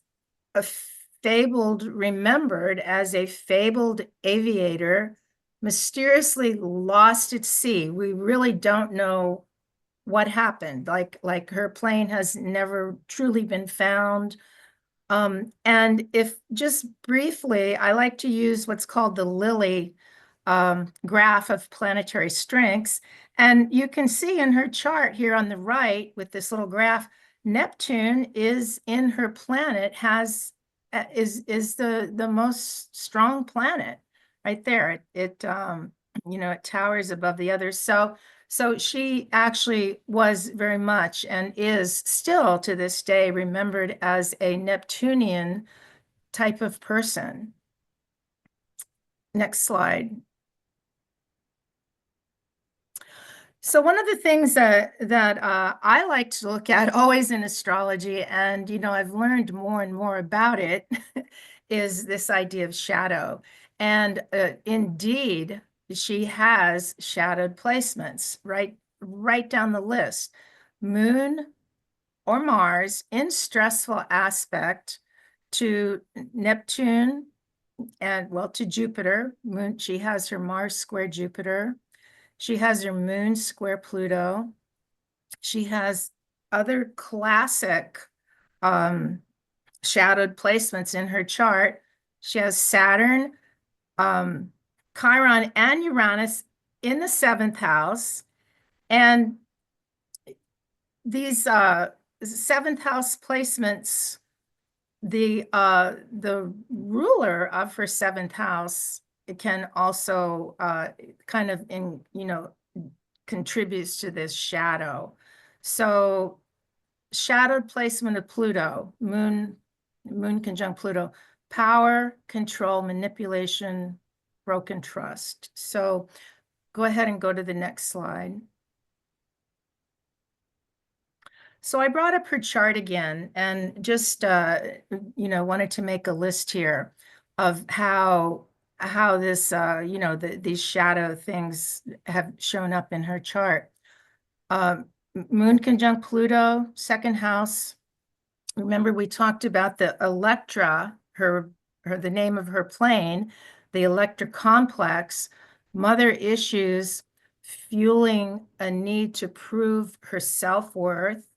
remembered as a fabled aviator, mysteriously lost at sea. We really don't know what happened. Like her plane has never truly been found. And if just briefly, I like to use what's called the Lilly graph of planetary strengths. And you can see in her chart here on the right with this little graph, Neptune is in her planet, is the most strong planet right there. It towers above the others. So she actually was very much and is still to this day remembered as a Neptunian type of person. Next slide. So one of the things that I like to look at always in astrology, and I've learned more and more about it, is this idea of shadow. And indeed, she has shadowed placements right down the list. Moon or Mars in stressful aspect to Neptune and, well, to Jupiter. Moon, she has her Mars square Jupiter. She has her moon square Pluto. She has other classic shadowed placements in her chart. She has Saturn, Chiron, and Uranus in the 7th house. And these 7th house placements, the ruler of her 7th house, it can also kind of contributes to this shadow. So shadowed placement of Pluto, moon conjunct Pluto, power, control, manipulation, broken trust. So go ahead and go to the next slide. So I brought up her chart again and just, wanted to make a list here of how this, these shadow things have shown up in her chart. Moon conjunct Pluto, 2nd house. Remember, we talked about the Electra, the name of her plane, the Electra complex, mother issues fueling a need to prove her self-worth.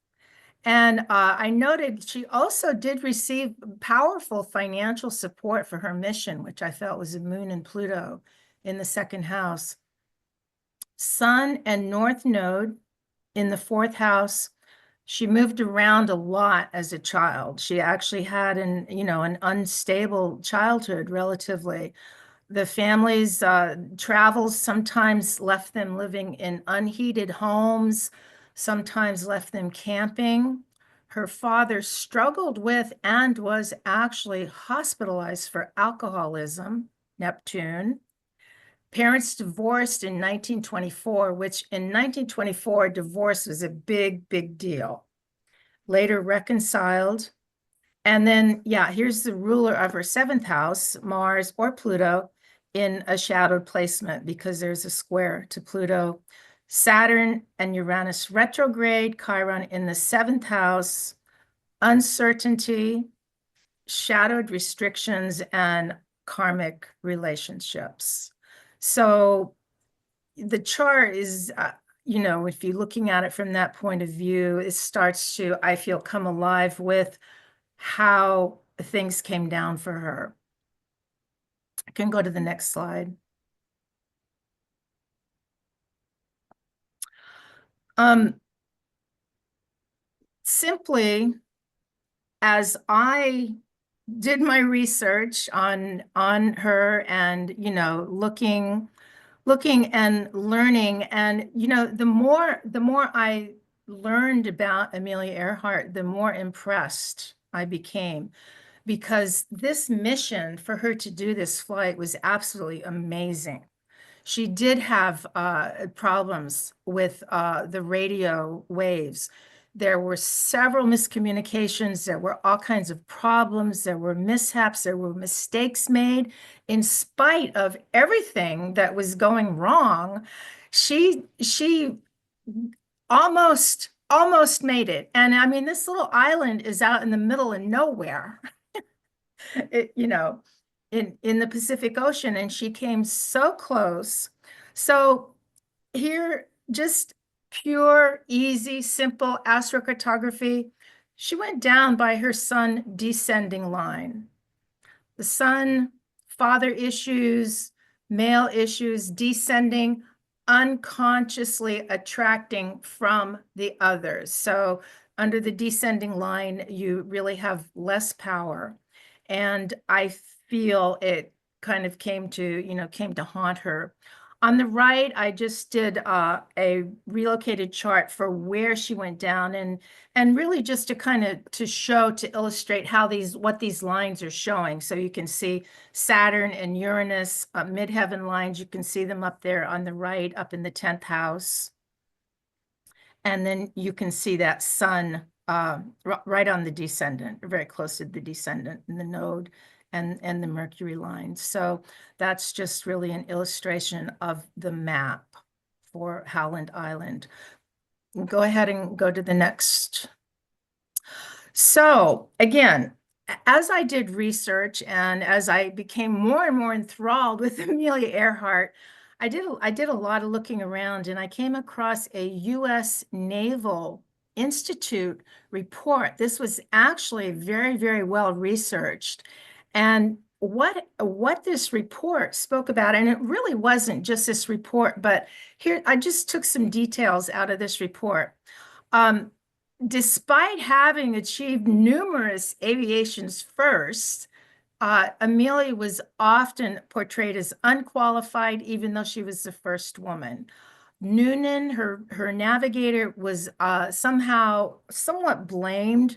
And I noted she also did receive powerful financial support for her mission, which I felt was a moon and Pluto in the 2nd house. Sun and North Node in the 4th house. She moved around a lot as a child. She actually had an unstable childhood relatively. The family's travels sometimes left them living in unheated homes, sometimes left them camping. Her father struggled with and was actually hospitalized for alcoholism, Neptune. Parents divorced in 1924, which in 1924, divorce was a big, big deal. Later reconciled. And then, here's the ruler of her 7th house, Mars or Pluto, in a shadowed placement because there's a square to Pluto. Saturn and Uranus retrograde, Chiron in the 7th house, uncertainty, shadowed restrictions, and karmic relationships. So the chart is, if you're looking at it from that point of view, it starts to, I feel, come alive with how things came down for her. I can go to the next slide. Simply, as I did my research on her and, looking looking and learning. And, you know, the more I learned about Amelia Earhart, the more impressed I became, because this mission for her to do this flight was absolutely amazing. She did have problems with the radio waves. There were several miscommunications. There were all kinds of problems. There were mishaps. There were mistakes made. In spite of everything that was going wrong, she almost made it. And I mean, this little island is out in the middle of nowhere. You know, in the Pacific Ocean, and she came so close. So here, just pure, easy, simple astrocartography. She went down by her sun descending line. The sun, father issues, male issues, descending, unconsciously attracting from the others. So under the descending line, you really have less power. And I feel it kind of came to haunt her. On the right, I just did a relocated chart for where she went down, and really just to kind of to illustrate how what these lines are showing. So you can see Saturn and Uranus, midheaven lines. You can see them up there on the right, up in the 10th house. And then you can see that sun right on the descendant, very close to the descendant in the node and the Mercury line. So that's just really an illustration of the map for Howland Island. Go ahead and go to the next. So again, as I did research and as I became more and more enthralled with Amelia Earhart, I did a lot of looking around, and I came across a U.S. Naval Institute report. This was actually very, very well researched. And what this report spoke about, and it really wasn't just this report, but here I just took some details out of this report. Despite having achieved numerous aviation's firsts, Amelia was often portrayed as unqualified, even though she was the first woman. Noonan, her navigator, was somewhat blamed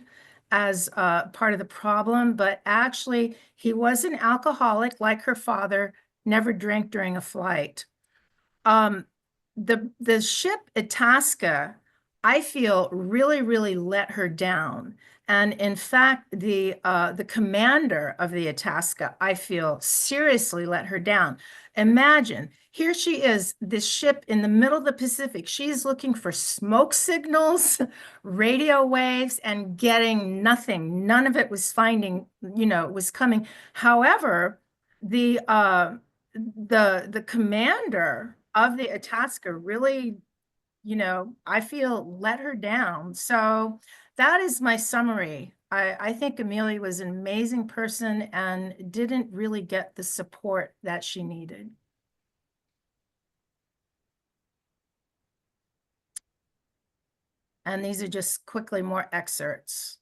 as part of the problem, but actually he was an alcoholic like her father, never drank during a flight. The ship Itasca, I feel, really let her down. And in fact, the commander of the Itasca, I feel, seriously let her down. Imagine, here she is, this ship in the middle of the Pacific. She's looking for smoke signals, radio waves, and getting nothing. None of it was was coming. However, the commander of the Itasca really, I feel, let her down. So that is my summary. I think Amelia was an amazing person and didn't really get the support that she needed. And these are just quickly more excerpts.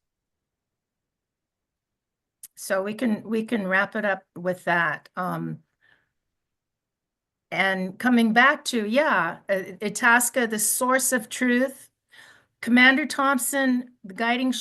So we can wrap it up with that. And coming back to, Itasca, the source of truth. Commander Thompson, the guiding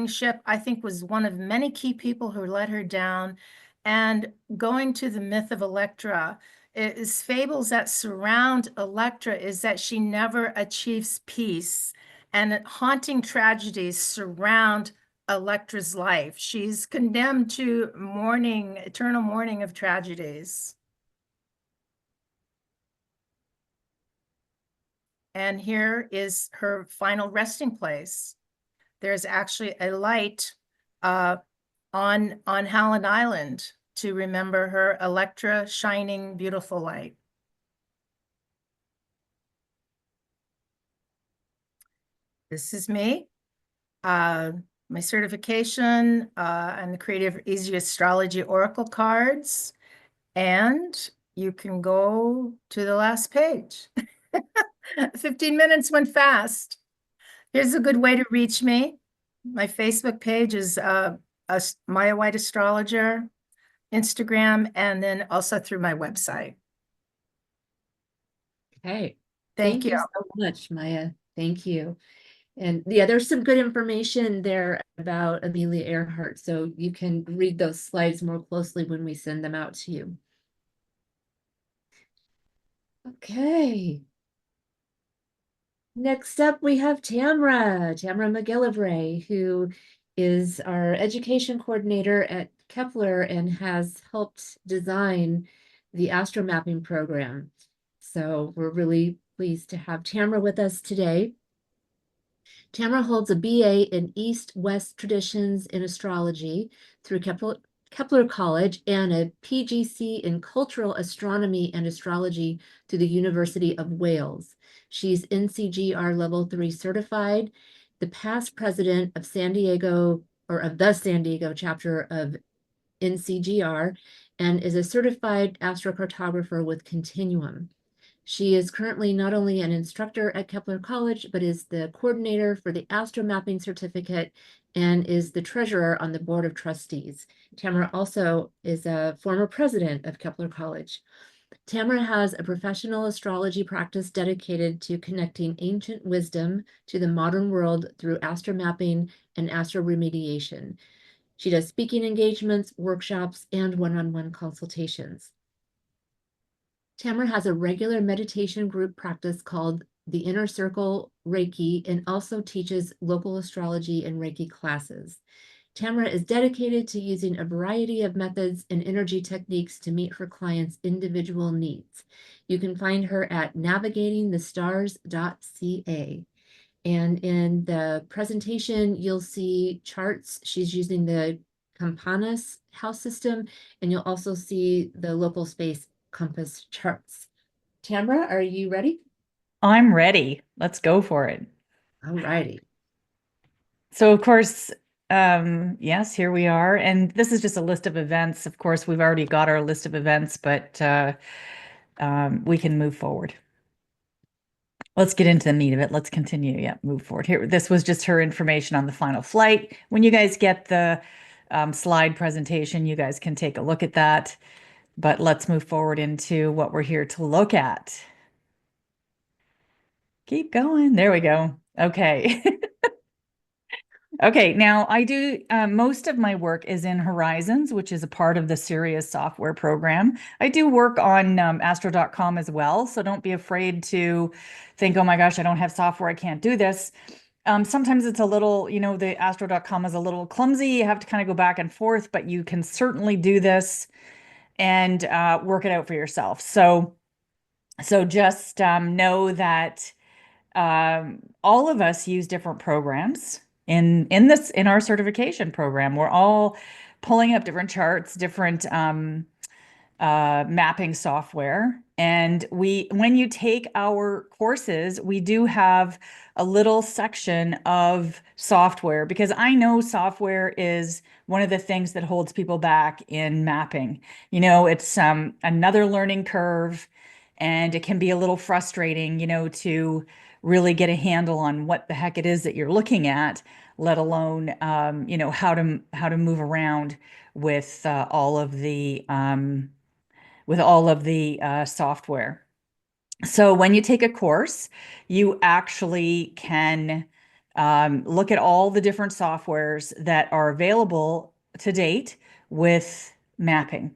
ship, I think, was one of many key people who let her down. And going to the myth of Electra, is fables that surround Electra is that she never achieves peace, and haunting tragedies surround Electra's life. She's condemned to mourning, eternal mourning of tragedies. And here is her final resting place. There's actually a light on Howland Island to remember her, Electra, shining, beautiful light. This is me. My certification, and the Creative Easy Astrology Oracle cards. And you can go to the last page. 15 minutes went fast. Here's a good way to reach me. My Facebook page is Maya White Astrologer, Instagram, and then also through my website. Okay. Thank you. So much, Maya. Thank you. And yeah, there's some good information there about Amelia Earhart, so you can read those slides more closely when we send them out to you. Okay. Next up, we have Tamira McGillivray, who is our education coordinator at Kepler and has helped design the AstroMapping program. So we're really pleased to have Tamira with us today. Tamara holds a BA in East-West Traditions in Astrology through Kepler College and a PGC in Cultural Astronomy and Astrology through the University of Wales. She's NCGR Level 3 certified, the past president of San Diego, or of the San Diego chapter of NCGR, and is a certified astrocartographer with Continuum. She is currently not only an instructor at Kepler College, but is the coordinator for the AstroMapping certificate and is the treasurer on the board of trustees. Tamara also is a former president of Kepler College. Tamara has a professional astrology practice dedicated to connecting ancient wisdom to the modern world through astromapping and astroremediation. She does speaking engagements, workshops, and one-on-one consultations. Tamara has a regular meditation group practice called the Inner Circle Reiki and also teaches local astrology and Reiki classes. Tamara is dedicated to using a variety of methods and energy techniques to meet her clients' individual needs. You can find her at navigatingthestars.ca. And in the presentation, you'll see charts. She's using the Campanas house system, and you'll also see the local space compass charts. Tamara, are you ready? I'm ready. Let's go for it. All righty. So, of course, yes, here we are. And this is just a list of events. Of course, we've already got our list of events, but we can move forward. Let's get into the meat of it. Let's continue. Yeah, move forward. Here, this was just her information on the final flight. When you guys get the slide presentation, you guys can take a look at that. But let's move forward into what we're here to look at. Keep going. There we go. Okay. Okay, now I do most of my work is in Horizons, which is a part of the Sirius software program. I do work on astro.com as well, so don't be afraid to think, oh my gosh, I don't have software, I can't do this. Sometimes it's a little, the astro.com is a little clumsy. You have to kind of go back and forth, but you can certainly do this and work it out for yourself. So just know that all of us use different programs in our certification program. We're all pulling up different charts, different mapping software. And when you take our courses, we do have a little section of software, because I know software is one of the things that holds people back in mapping. It's another learning curve, and it can be a little frustrating, to really get a handle on what the heck it is that you're looking at, let alone, how to move around with all of the software. So when you take a course, you actually can look at all the different softwares that are available to date with mapping.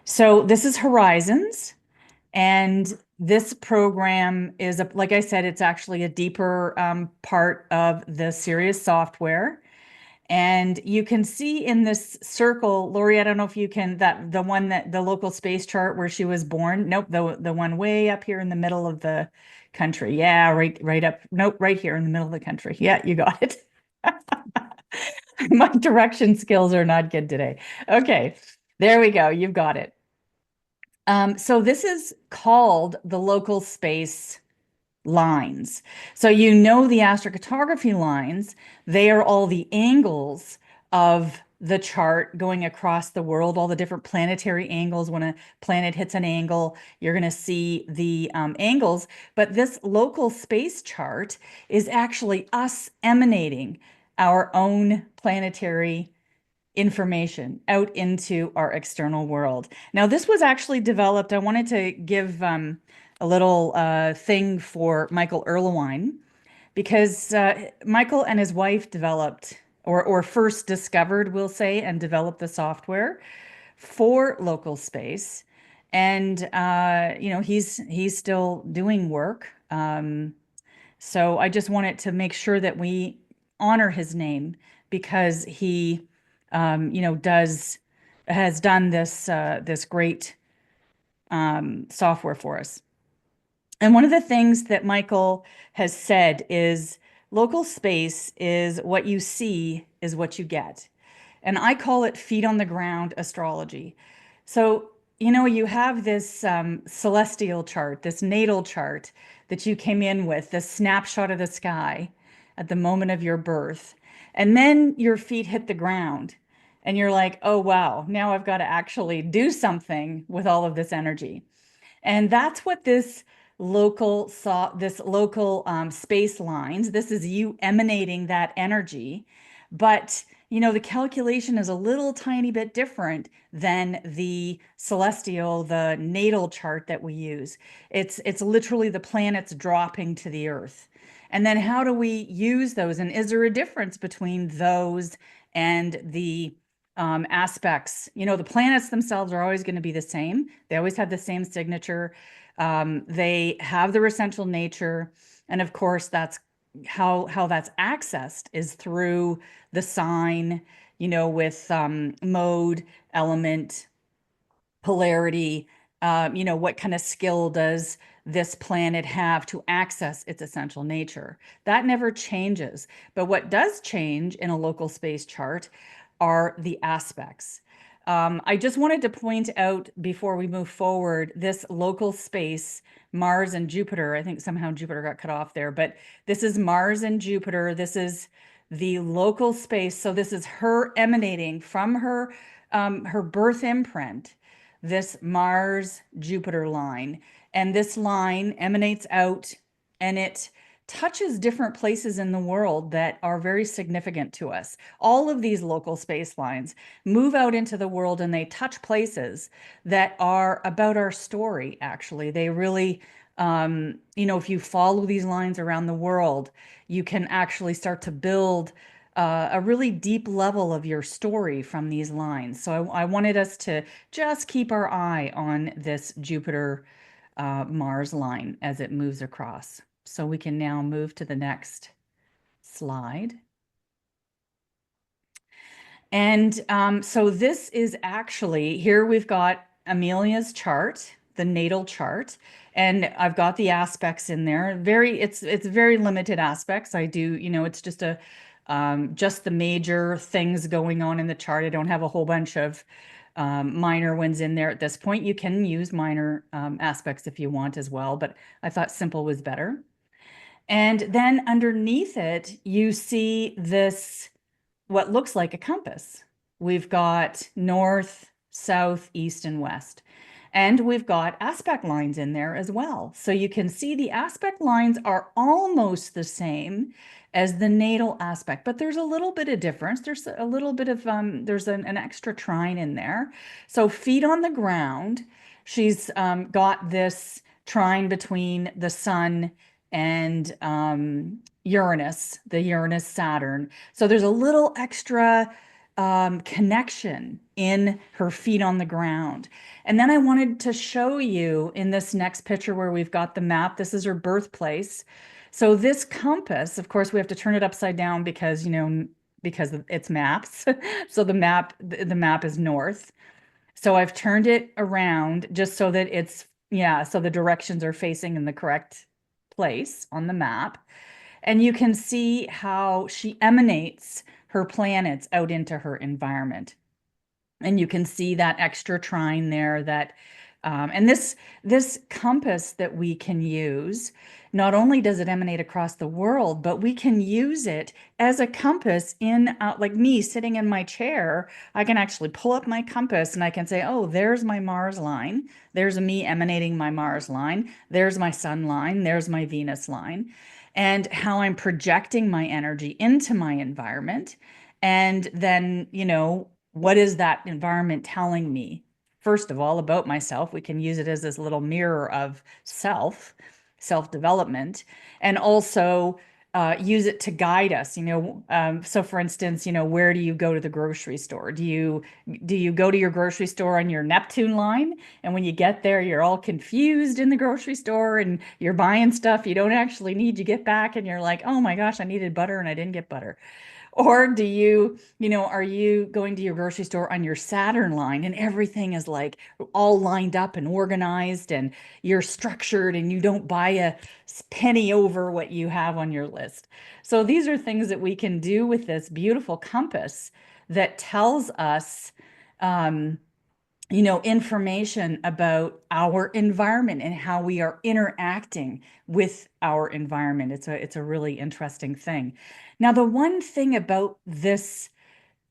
So this is Horizons. And this program is, like I said, it's actually a deeper part of the Sirius software. And you can see in this circle, Lori, I don't know if you can, the local space chart where she was born. Nope, the one way up here in the middle of the country. Yeah, right up. Nope, right here in the middle of the country. Yeah, you got it. My direction skills are not good today. Okay, there we go. You've got it. So this is called the local space lines. So the astrocartography lines, they are all the angles of the chart going across the world, all the different planetary angles. When a planet hits an angle, you're going to see the angles. But this local space chart is actually us emanating our own planetary information out into our external world. Now, this was actually developed. I wanted to give a little thing for Michael Erlewine, because Michael and his wife developed, or first discovered, we'll say, and developed the software for local space. And you know, he's still doing work. So I just wanted to make sure that we honor his name, because he, you know, has done this this great software for us. And one of the things that Michael has said is local space is what you see is what you get. And I call it feet on the ground astrology. So, you know, you have this celestial chart, this natal chart that you came in with, this snapshot of the sky at the moment of your birth. And then your feet hit the ground and you're like, oh, wow, now I've got to actually do something with all of this energy. And that's what this local space lines, this is you emanating that energy. But, you know, the calculation is a little tiny bit different than the celestial, the natal chart that we use. It's literally the planets dropping to the earth. And then how do we use those? And is there a difference between those and the aspects? You know, the planets themselves are always going to be the same. They always have the same signature. They have their essential nature. And of course, that's how that's accessed is through the sign, you know, with mode, element, polarity, you know, what kind of skill does this planet have to access its essential nature? That never changes. But what does change in a local space chart are the aspects. I just wanted to point out before we move forward, this local space, Mars and Jupiter. I think somehow Jupiter got cut off there, but this is Mars and Jupiter. This is the local space. So this is her emanating from her birth imprint, this Mars-Jupiter line. And this line emanates out and it touches different places in the world that are very significant to us. All of these local space lines move out into the world and they touch places that are about our story, actually. They really, you know, if you follow these lines around the world, you can actually start to build a really deep level of your story from these lines. So I wanted us to just keep our eye on this Jupiter Mars line as it moves across. So we can now move to the next slide. And so this is actually, here we've got Amelia's chart, the natal chart, and I've got the aspects in there. It's very limited aspects. I do, you know, it's just just the major things going on in the chart. I don't have a whole bunch of minor ones in there at this point. You can use minor aspects if you want as well, but I thought simple was better. And then underneath it, you see this, what looks like a compass. We've got north, south, east, and west. And we've got aspect lines in there as well. So you can see the aspect lines are almost the same as the natal aspect, but there's a little bit of difference. There's a little bit of, there's an extra trine in there. So feet on the ground, she's got this trine between the sun and Uranus, the Uranus-Saturn. So there's a little extra connection in her feet on the ground. And then I wanted to show you in this next picture where we've got the map. This is her birthplace. So this compass, of course, we have to turn it upside down because, you know, because it's maps. So the map is north. So I've turned it around just so that it's, yeah, so the directions are facing in the correct place on the map. And you can see how she emanates her planets out into her environment. And you can see that extra trine there that, and this compass that we can use, not only does it emanate across the world, but we can use it as a compass in, like me sitting in my chair, I can actually pull up my compass and I can say, oh, there's my Mars line. There's me emanating my Mars line. There's my Sun line. There's my Venus line. And how I'm projecting my energy into my environment. And then, you know, what is that environment telling me first of all, about myself. We can use it as this little mirror of self-development, and also use it to guide us. So for instance, where do you go to the grocery store? Do you go to your grocery store on your Neptune line, and when you get there, you're all confused in the grocery store and you're buying stuff you don't actually need? You get back and you're like, oh my gosh, I needed butter and I didn't get butter. Or do are you going to your grocery store on your Saturn line and everything is like all lined up and organized and you're structured and you don't buy a penny over what you have on your list? So these are things that we can do with this beautiful compass that tells us, information about our environment and how we are interacting with our environment. It's a really interesting thing. Now, the one thing about this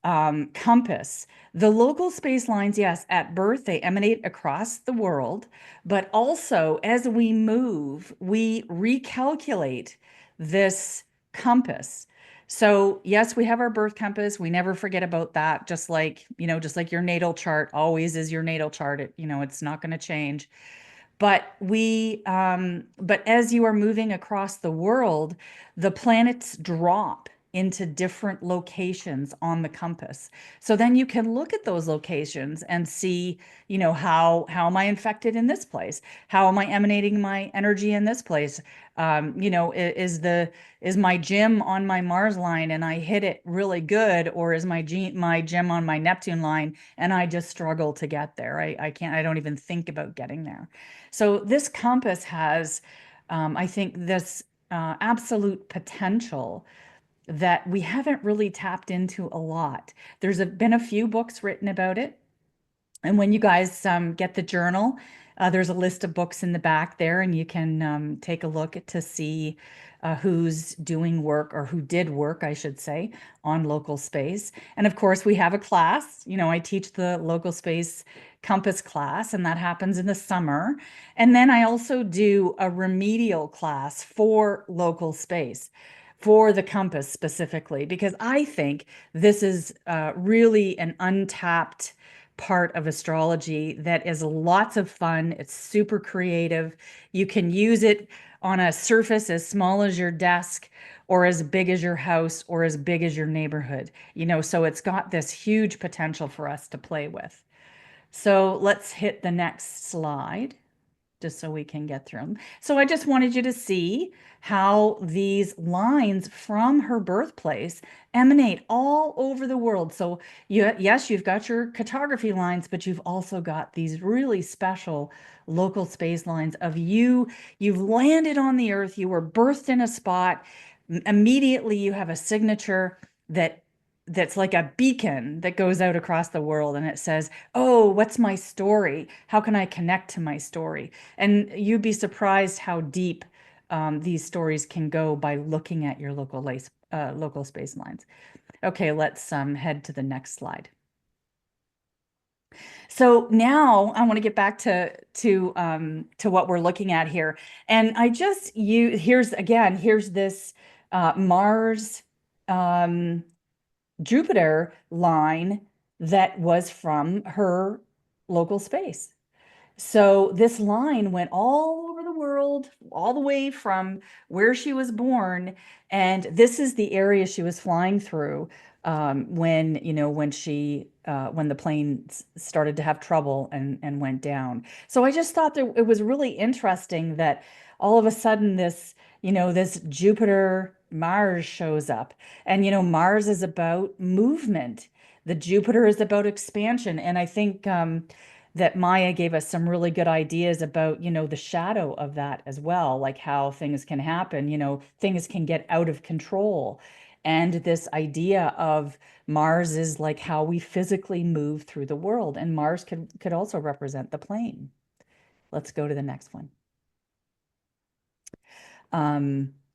compass, the local space lines, yes, at birth, they emanate across the world, but also as we move, we recalculate this compass. So yes, we have our birth compass. We never forget about that. Just like your natal chart always is your natal chart. It's not going to change. But as you are moving across the world, the planets drop into different locations on the compass. So then you can look at those locations and see, how am I infected in this place? How am I emanating my energy in this place? Is my gym on my Mars line and I hit it really good, or is my gym on my Neptune line and I just struggle to get there? I don't even think about getting there. So this compass has, I think, this absolute potential that we haven't really tapped into a lot. There's been a few books written about it. And when you guys get the journal, there's a list of books in the back there, and you can take a look to see who's doing work, or who did work, I should say, on local space. And of course, we have a class. I teach the local space compass class, and that happens in the summer. And then I also do a remedial class for local space, for the compass specifically, because I think this is really an untapped part of astrology that is lots of fun. It's super creative. You can use it on a surface as small as your desk, or as big as your house, or as big as your neighborhood. So it's got this huge potential for us to play with. So let's hit the next slide, just so we can get through them. So I just wanted you to see how these lines from her birthplace emanate all over the world. So yes, you've got your cartography lines, but you've also got these really special local space lines of you've landed on the Earth, you were birthed in a spot, immediately you have a signature that's like a beacon that goes out across the world, and it says, oh, what's my story? How can I connect to my story? And you'd be surprised how deep these stories can go by looking at your local space lines. Okay, let's head to the next slide. So now I want to get back to what we're looking at here. And here's this Mars Jupiter line that was from her local space. So this line went all over the world, all the way from where she was born. And this is the area she was flying through when the plane started to have trouble and went down. So I just thought that it was really interesting that all of a sudden this Jupiter Mars shows up. And Mars is about movement. The Jupiter is about expansion. And I think that Maya gave us some really good ideas about, the shadow of that as well, like how things can happen, things can get out of control. And this idea of Mars is like how we physically move through the world. And Mars could also represent the plane. Let's go to the next one.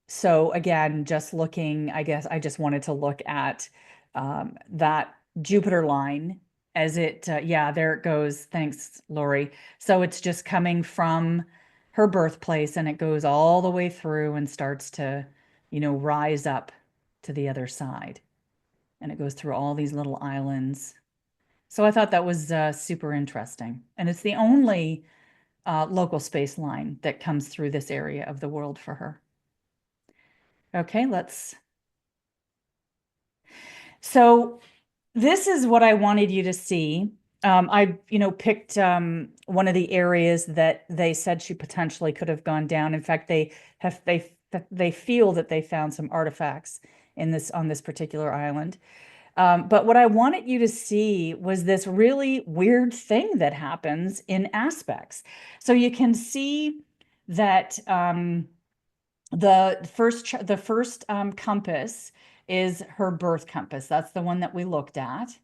So again, just looking, I guess I just wanted to look at that Jupiter line as it, yeah, there it goes. Thanks, Lori. So it's just coming from her birthplace, and it goes all the way through and starts to, rise up to the other side. And it goes through all these little islands. So I thought that was super interesting. And it's the only local space line that comes through this area of the world for her. Okay, so this is what I wanted you to see. I, picked one of the areas that they said she potentially could have gone down. In fact, they feel that they found some artifacts on this particular island. But what I wanted you to see was this really weird thing that happens in aspects. So you can see that the first compass is her birth compass. That's the one that we looked at.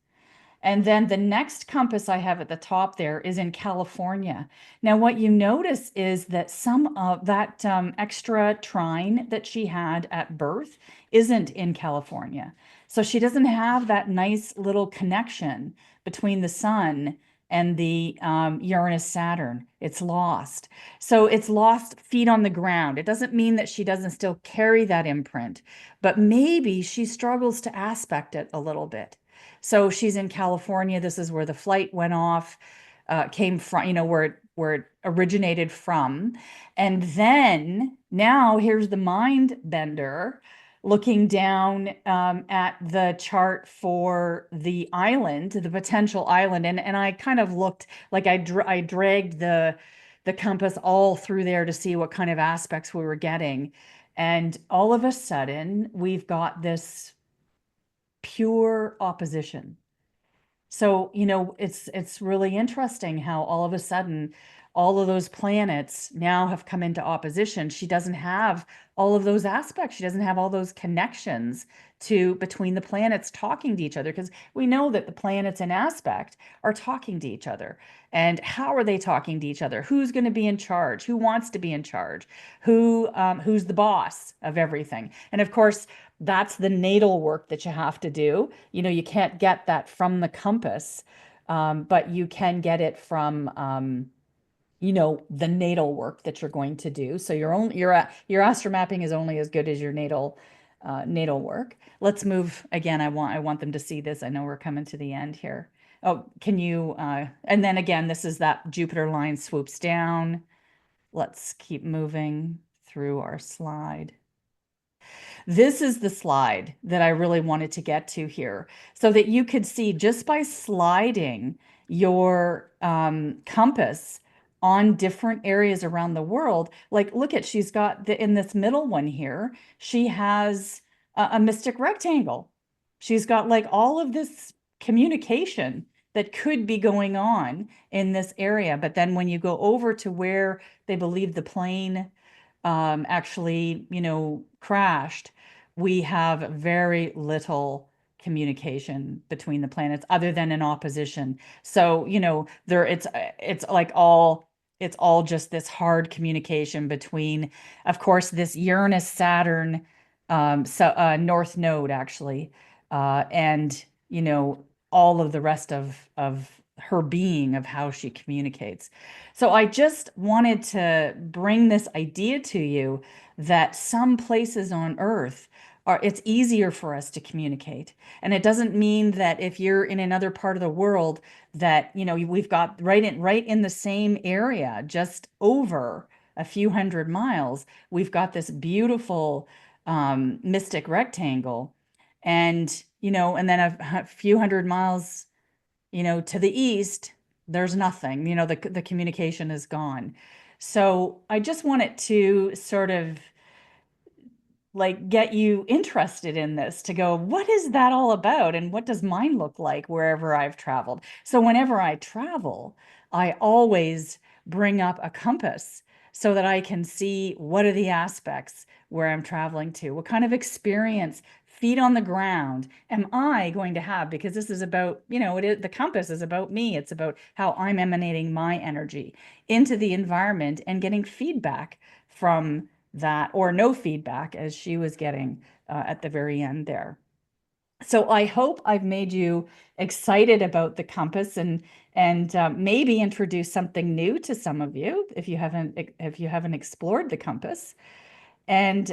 And then the next compass I have at the top there is in California. Now, what you notice is that some of that extra trine that she had at birth isn't in California. So she doesn't have that nice little connection between the sun and the Uranus Saturn. It's lost. So it's lost feet on the ground. It doesn't mean that she doesn't still carry that imprint, but maybe she struggles to aspect it a little bit. So she's in California. This is where the flight went off, came from, where it originated from. And then now here's the mind bender looking down at the chart for the island, the potential island. And I kind of looked like I dragged the compass all through there to see what kind of aspects we were getting. And all of a sudden, we've got this pure opposition. So, it's really interesting how all of a sudden all of those planets now have come into opposition. She doesn't have all of those aspects. She doesn't have all those connections between the planets talking to each other, because we know that the planets in aspect are talking to each other. And how are they talking to each other? Who's going to be in charge? Who wants to be in charge? Who's the boss of everything? And of course, that's the natal work that you have to do. You can't get that from the compass, but you can get it from, the natal work that you're going to do. So your astromapping is only as good as your natal work. Let's move again. I want them to see this. I know we're coming to the end here. Oh, can you, and then again, this is that Jupiter line swoops down. Let's keep moving through our slide. This is the slide that I really wanted to get to here, so that you could see just by sliding your compass on different areas around the world. Like, look at, she's got in this middle one here, she has a mystic rectangle. She's got like all of this communication that could be going on in this area. But then when you go over to where they believe the plane actually, crashed, we have very little communication between the planets other than in opposition. So, it's just this hard communication between, of course, this Uranus Saturn north node actually, and all of the rest of her being, of how she communicates. So I just wanted to bring this idea to you that some places on Earth it's easier for us to communicate. And it doesn't mean that if you're in another part of the world that, we've got right in the same area, just over a few hundred miles, we've got this beautiful mystic rectangle. And, and then a few hundred miles, to the east, there's nothing, the communication is gone. So I just wanted to sort of like get you interested in this, to go, what is that all about? And what does mine look like wherever I've traveled? So whenever I travel, I always bring up a compass so that I can see what are the aspects where I'm traveling to, what kind of experience, feet on the ground, am I going to have? Because this is about, the compass is about me. It's about how I'm emanating my energy into the environment and getting feedback from that, or no feedback, as she was getting at the very end there. So I hope I've made you excited about the compass, and maybe introduce something new to some of you if you haven't explored the compass. and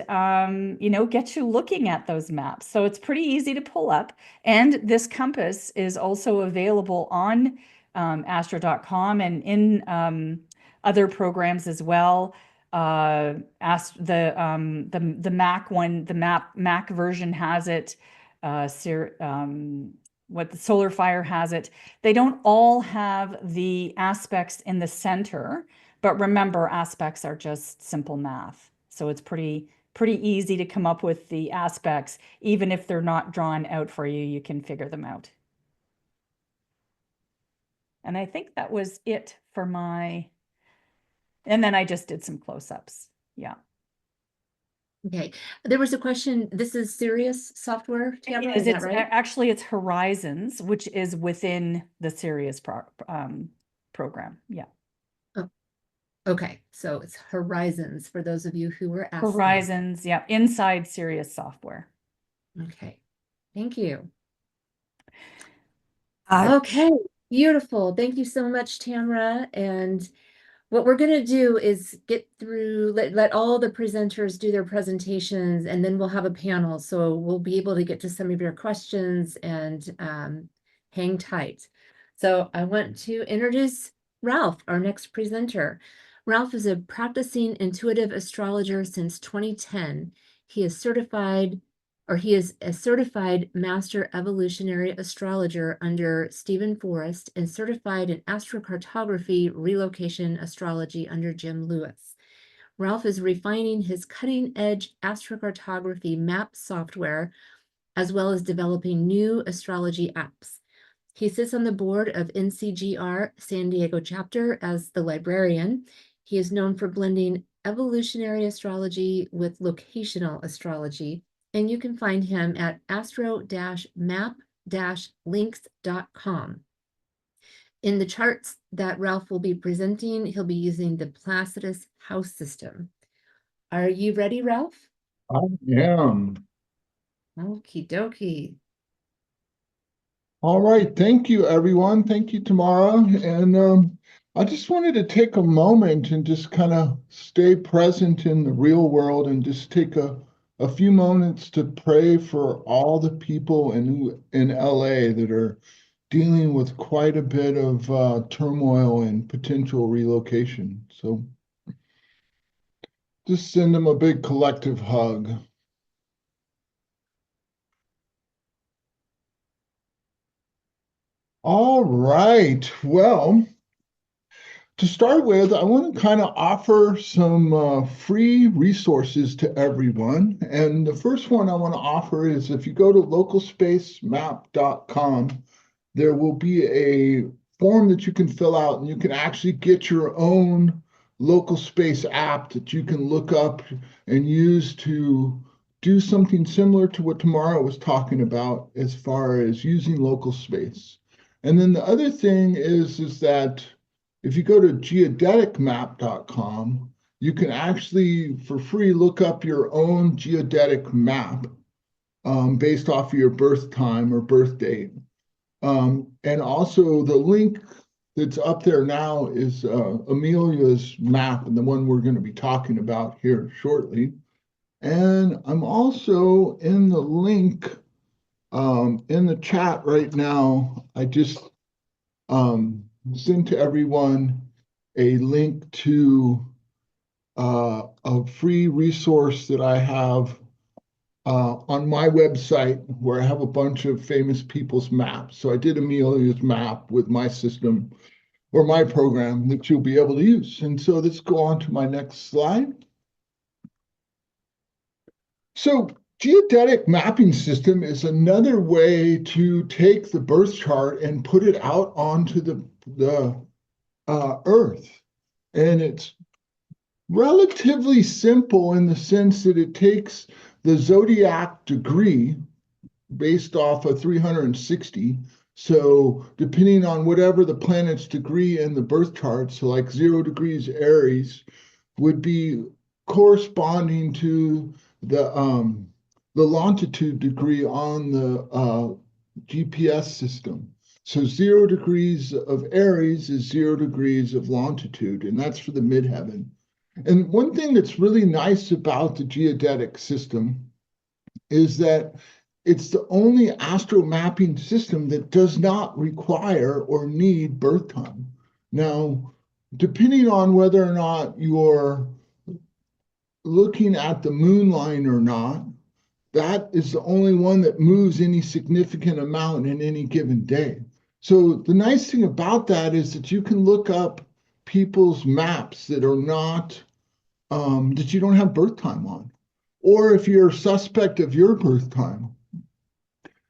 get you looking at those maps. So it's pretty easy to pull up. And this compass is also available on astro.com and in other programs as well. The Mac one, the Mac version has it. What the Solar Fire has it. They don't all have the aspects in the center, but remember, aspects are just simple math. So it's pretty easy to come up with the aspects. Even if they're not drawn out for you, you can figure them out. And I think that was it for and then I just did some close-ups. Yeah. Okay. There was a question. This is Sirius software, Tamara, is that right? Actually, it's Horizons, which is within the Sirius program. Yeah. Oh, okay. So it's Horizons for those of you who were asking. Horizons, yeah, inside Sirius software. Okay. Thank you. Okay. Beautiful. Thank you so much, Tamara. And what we're going to do is get through, let all the presenters do their presentations, and then we'll have a panel. So we'll be able to get to some of your questions and hang tight. So I want to introduce Ralph, our next presenter. Ralph is a practicing intuitive astrologer since 2010. He is a certified master evolutionary astrologer under Stephen Forrest and certified in astrocartography relocation astrology under Jim Lewis. Ralph is refining his cutting-edge astrocartography map software, as well as developing new astrology apps. He sits on the board of NCGR San Diego chapter as the librarian. He is known for blending evolutionary astrology with locational astrology, and you can find him at astro-map-links.com. In the charts that Ralph will be presenting, he'll be using the Placidus house system. Are you ready, Ralph? I am. Okie dokie. All right. Thank you, everyone. Thank you, Tamara. And I just wanted to take a moment and just kind of stay present in the real world and just take a few moments to pray for all the people in LA that are dealing with quite a bit of turmoil and potential relocation. So just send them a big collective hug. All right. Well, to start with, I want to kind of offer some free resources to everyone. And the first one I want to offer is if you go to localspacemap.com, there will be a form that you can fill out, and you can actually get your own local space app that you can look up and use to do something similar to what Tamara was talking about as far as using local space. And then the other thing is that if you go to geodeticmap.com, you can actually, for free, look up your own geodetic map based off of your birth time or birth date. And also the link that's up there now is Amelia's map, and the one we're going to be talking about here shortly. And I'm also in the link in the chat right now. I just sent to everyone a link to a free resource that I have on my website, where I have a bunch of famous people's maps. So I did Amelia's map with my system or my program that you'll be able to use. And so let's go on to my next slide. So geodetic mapping system is another way to take the birth chart and put it out onto the Earth. And it's relatively simple in the sense that it takes the zodiac degree based off of 360. So depending on whatever the planet's degree in the birth chart, so like 0 degrees Aries would be corresponding to the longitude degree on the GPS system. So 0 degrees of Aries is 0 degrees of longitude, and that's for the midheaven. And one thing that's really nice about the geodetic system is that it's the only astromapping system that does not require or need birth time. Now, depending on whether or not you're looking at the moon line or not, that is the only one that moves any significant amount in any given day. So the nice thing about that is that you can look up people's maps that are not, that you don't have birth time on, or if you're suspect of your birth time.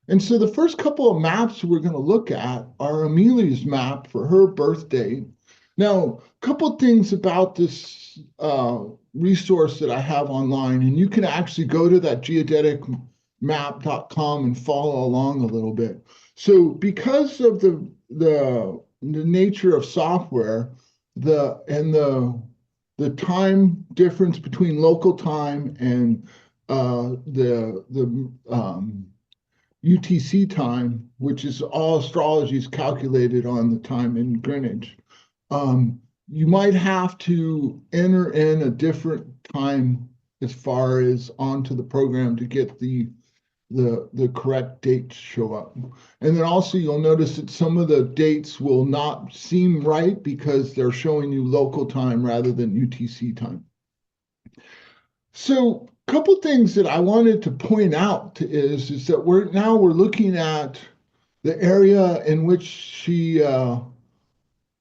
And so the first couple of maps we're going to look at are Amelia's map for her birth date. Now, a couple things about this resource that I have online, and you can actually go to that geodeticmap.com and follow along a little bit. So because of the nature of software, the time difference between local time and the UTC time, which is all astrology is calculated on the time in Greenwich, you might have to enter in a different time as far as onto the program to get the correct dates show up. And then also you'll notice that some of the dates will not seem right because they're showing you local time rather than UTC time. So a couple things that I wanted to point out is that we're looking at the area in which she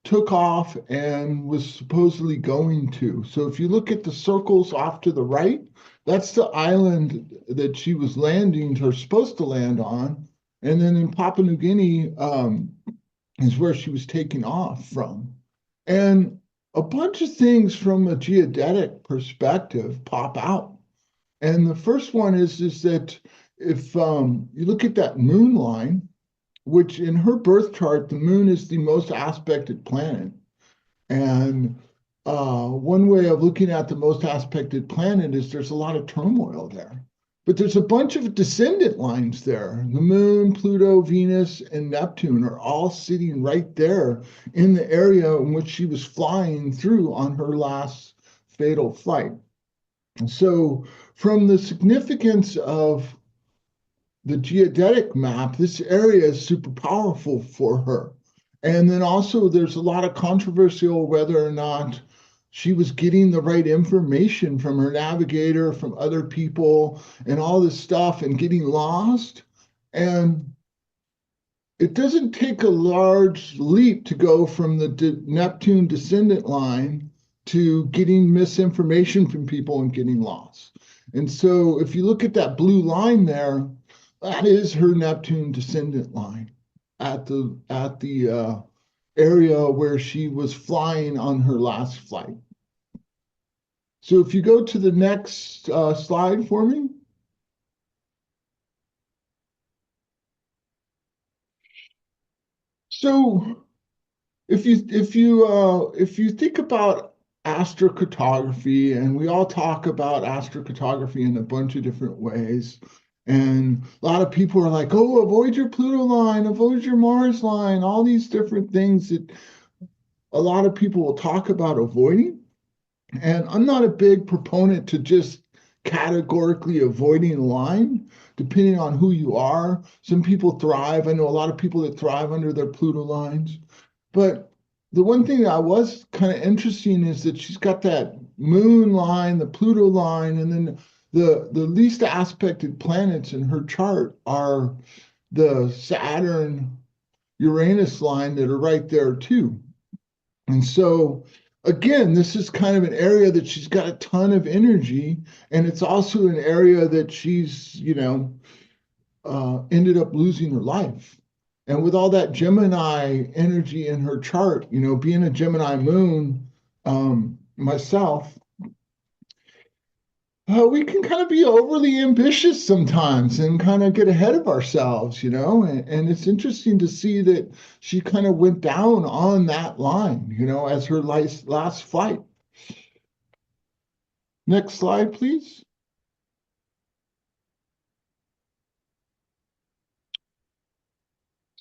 took off and was supposedly going to. So if you look at the circles off to the right, that's the island that she was landing or supposed to land on. And then in Papua New Guinea is where she was taking off from. And a bunch of things from a geodetic perspective pop out. And the first one is that if you look at that moon line, which in her birth chart, the moon is the most aspected planet. And one way of looking at the most aspected planet is there's a lot of turmoil there. But there's a bunch of descendant lines there. The moon, Pluto, Venus, and Neptune are all sitting right there in the area in which she was flying through on her last fatal flight. And so from the significance of the geodetic map, this area is super powerful for her. And then also there's a lot of controversial whether or not she was getting the right information from her navigator, from other people, and all this stuff, and getting lost. And it doesn't take a large leap to go from the Neptune descendant line to getting misinformation from people and getting lost. And so if you look at that blue line there, that is her Neptune descendant line at the area where she was flying on her last flight. So if you go to the next slide for me. So if you think about astrocartography, and we all talk about astrocartography in a bunch of different ways, and a lot of people are like, oh, avoid your Pluto line, avoid your Mars line, all these different things that a lot of people will talk about avoiding. And I'm not a big proponent to just categorically avoiding a line, depending on who you are. Some people thrive. I know a lot of people that thrive under their Pluto lines. But the one thing that was kind of interesting is that she's got that moon line, the Pluto line, and then the least aspected planets in her chart are the Saturn Uranus line that are right there too. And so again, this is kind of an area that she's got a ton of energy, and it's also an area that she's, ended up losing her life. And with all that Gemini energy in her chart, being a Gemini moon, myself, we can kind of be overly ambitious sometimes and kind of get ahead of ourselves, and it's interesting to see that she kind of went down on that line, as her last flight. Next slide, please.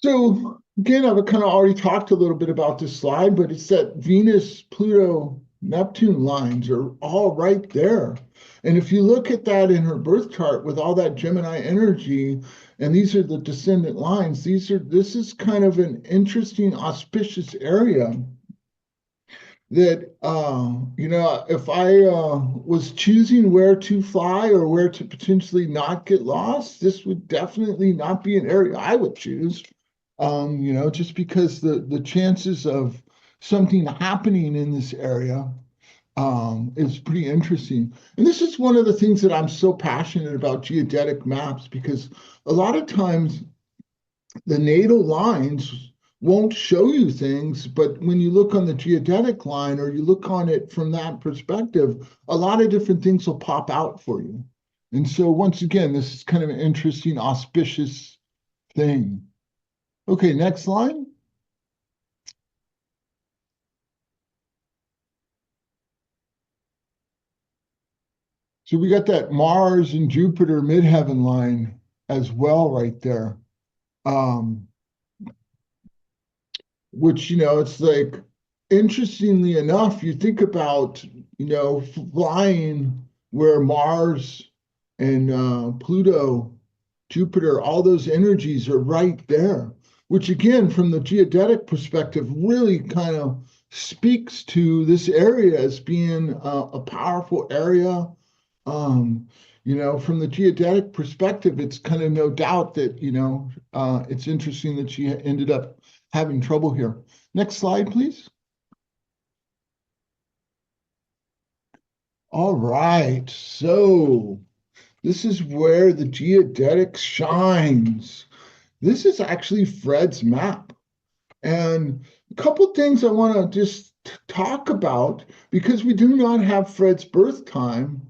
So again, I've kind of already talked a little bit about this slide, but it's that Venus-Pluto Neptune lines are all right there. And if you look at that in her birth chart with all that Gemini energy, and these are the descendant lines, this is kind of an interesting, auspicious area that, if I was choosing where to fly or where to potentially not get lost, this would definitely not be an area I would choose. Just because the chances of something happening in this area is pretty interesting. And this is one of the things that I'm so passionate about geodetic maps, because a lot of times the natal lines won't show you things, but when you look on the geodetic line or you look on it from that perspective, a lot of different things will pop out for you. And so once again, this is kind of an interesting, auspicious thing. Okay, next line. So we got that Mars and Jupiter midheaven line as well right there. Which, it's like, interestingly enough, you think about, flying where Mars and Pluto, Jupiter, all those energies are right there, which again, from the geodetic perspective, really kind of speaks to this area as being a powerful area. From the geodetic perspective, it's kind of no doubt that, it's interesting that she ended up having trouble here. Next slide, please. All right, so this is where the geodetics shines. This is actually Fred's map. And a couple things I want to just talk about, because we do not have Fred's birth time.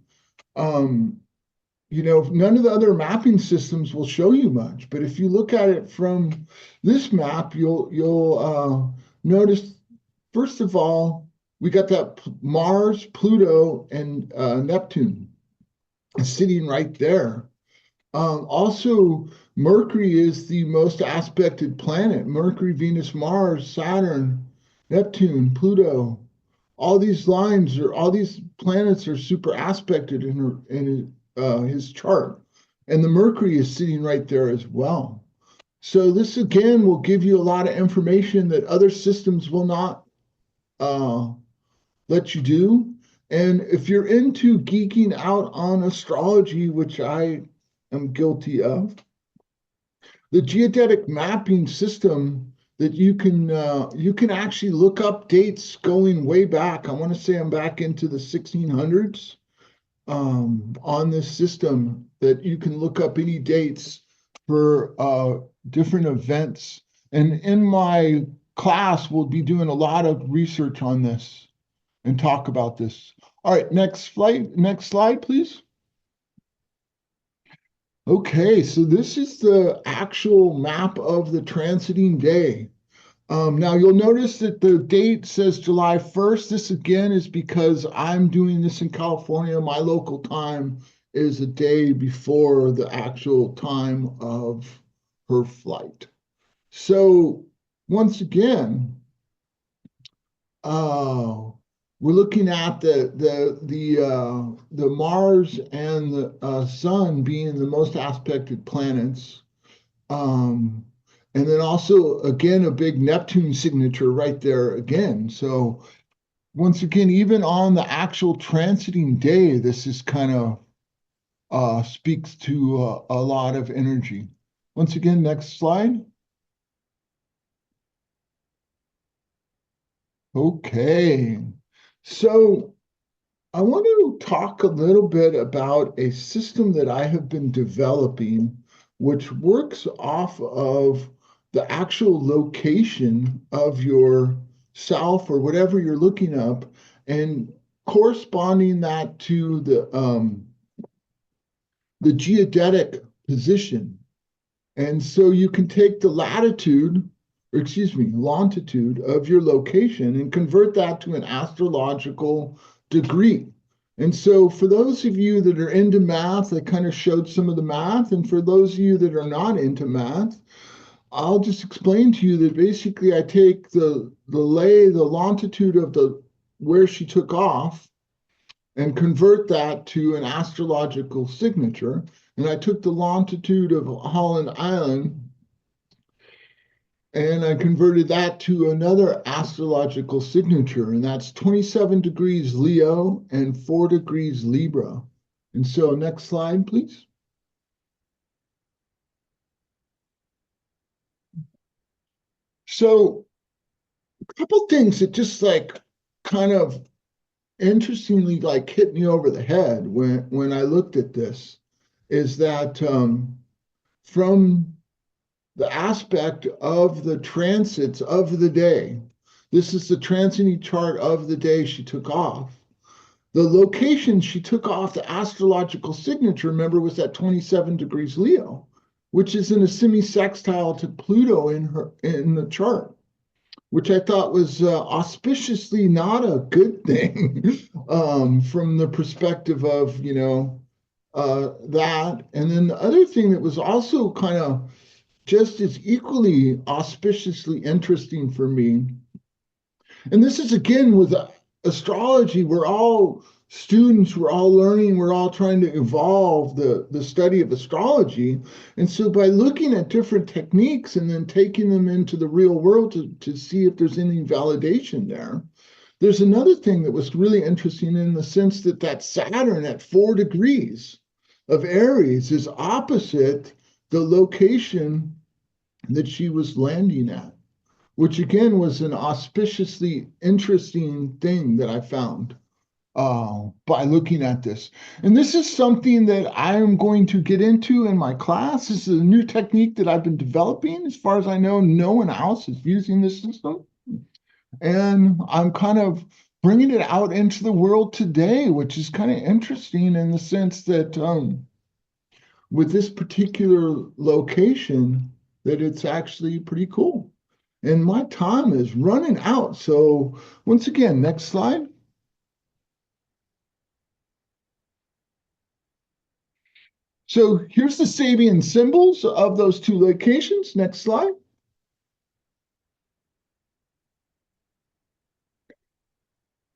None of the other mapping systems will show you much, but if you look at it from this map, you'll notice, first of all, we got that Mars, Pluto, and Neptune sitting right there. Also, Mercury is the most aspected planet. Mercury, Venus, Mars, Saturn, Neptune, Pluto. All these planets are super aspected in his chart. And the Mercury is sitting right there as well. So this, again, will give you a lot of information that other systems will not let you do. And if you're into geeking out on astrology, which I am guilty of, the geodetic mapping system that you can actually look up dates going way back. I want to say I'm back into the 1600s on this system, that you can look up any dates for different events. And in my class, we'll be doing a lot of research on this and talk about this. All right, next slide, please. Okay, so this is the actual map of the transiting day. Now you'll notice that the date says July 1st. This again is because I'm doing this in California. My local time is a day before the actual time of her flight. So once again, we're looking at the Mars and the Sun being the most aspected planets. And then also, again, a big Neptune signature right there again. So once again, even on the actual transiting day, this is kind of speaks to a lot of energy. Once again, next slide. Okay, so I want to talk a little bit about a system that I have been developing, which works off of the actual location of your self or whatever you're looking up, and corresponding that to the geodetic position. And so you can take the longitude of your location and convert that to an astrological degree. And so for those of you that are into math, I kind of showed some of the math. And for those of you that are not into math, I'll just explain to you that basically I take the longitude of the where she took off and convert that to an astrological signature. And I took the longitude of Holland Island and I converted that to another astrological signature, and that's 27 degrees Leo and 4 degrees Libra. And so next slide, please. So a couple things that just like kind of interestingly like hit me over the head when I looked at this is that from the aspect of the transits of the day, this is the transiting chart of the day she took off. The location she took off the astrological signature, remember, was at 27 degrees Leo, which is in a semi-sextile to Pluto in the chart, which I thought was auspiciously not a good thing from the perspective of, that. And then the other thing that was also kind of just as equally auspiciously interesting for me, and this is again with astrology, we're all students, we're all learning, we're all trying to evolve the study of astrology. And so by looking at different techniques and then taking them into the real world to see if there's any validation there, there's another thing that was really interesting in the sense that Saturn at 4 degrees of Aries is opposite the location that she was landing at, which again was an auspiciously interesting thing that I found by looking at this. And this is something that I am going to get into in my class. This is a new technique that I've been developing. As far as I know, no one else is using this system. And I'm kind of bringing it out into the world today, which is kind of interesting in the sense that with this particular location, that it's actually pretty cool. And my time is running out. So once again, next slide. So here's the Sabian symbols of those two locations. Next slide.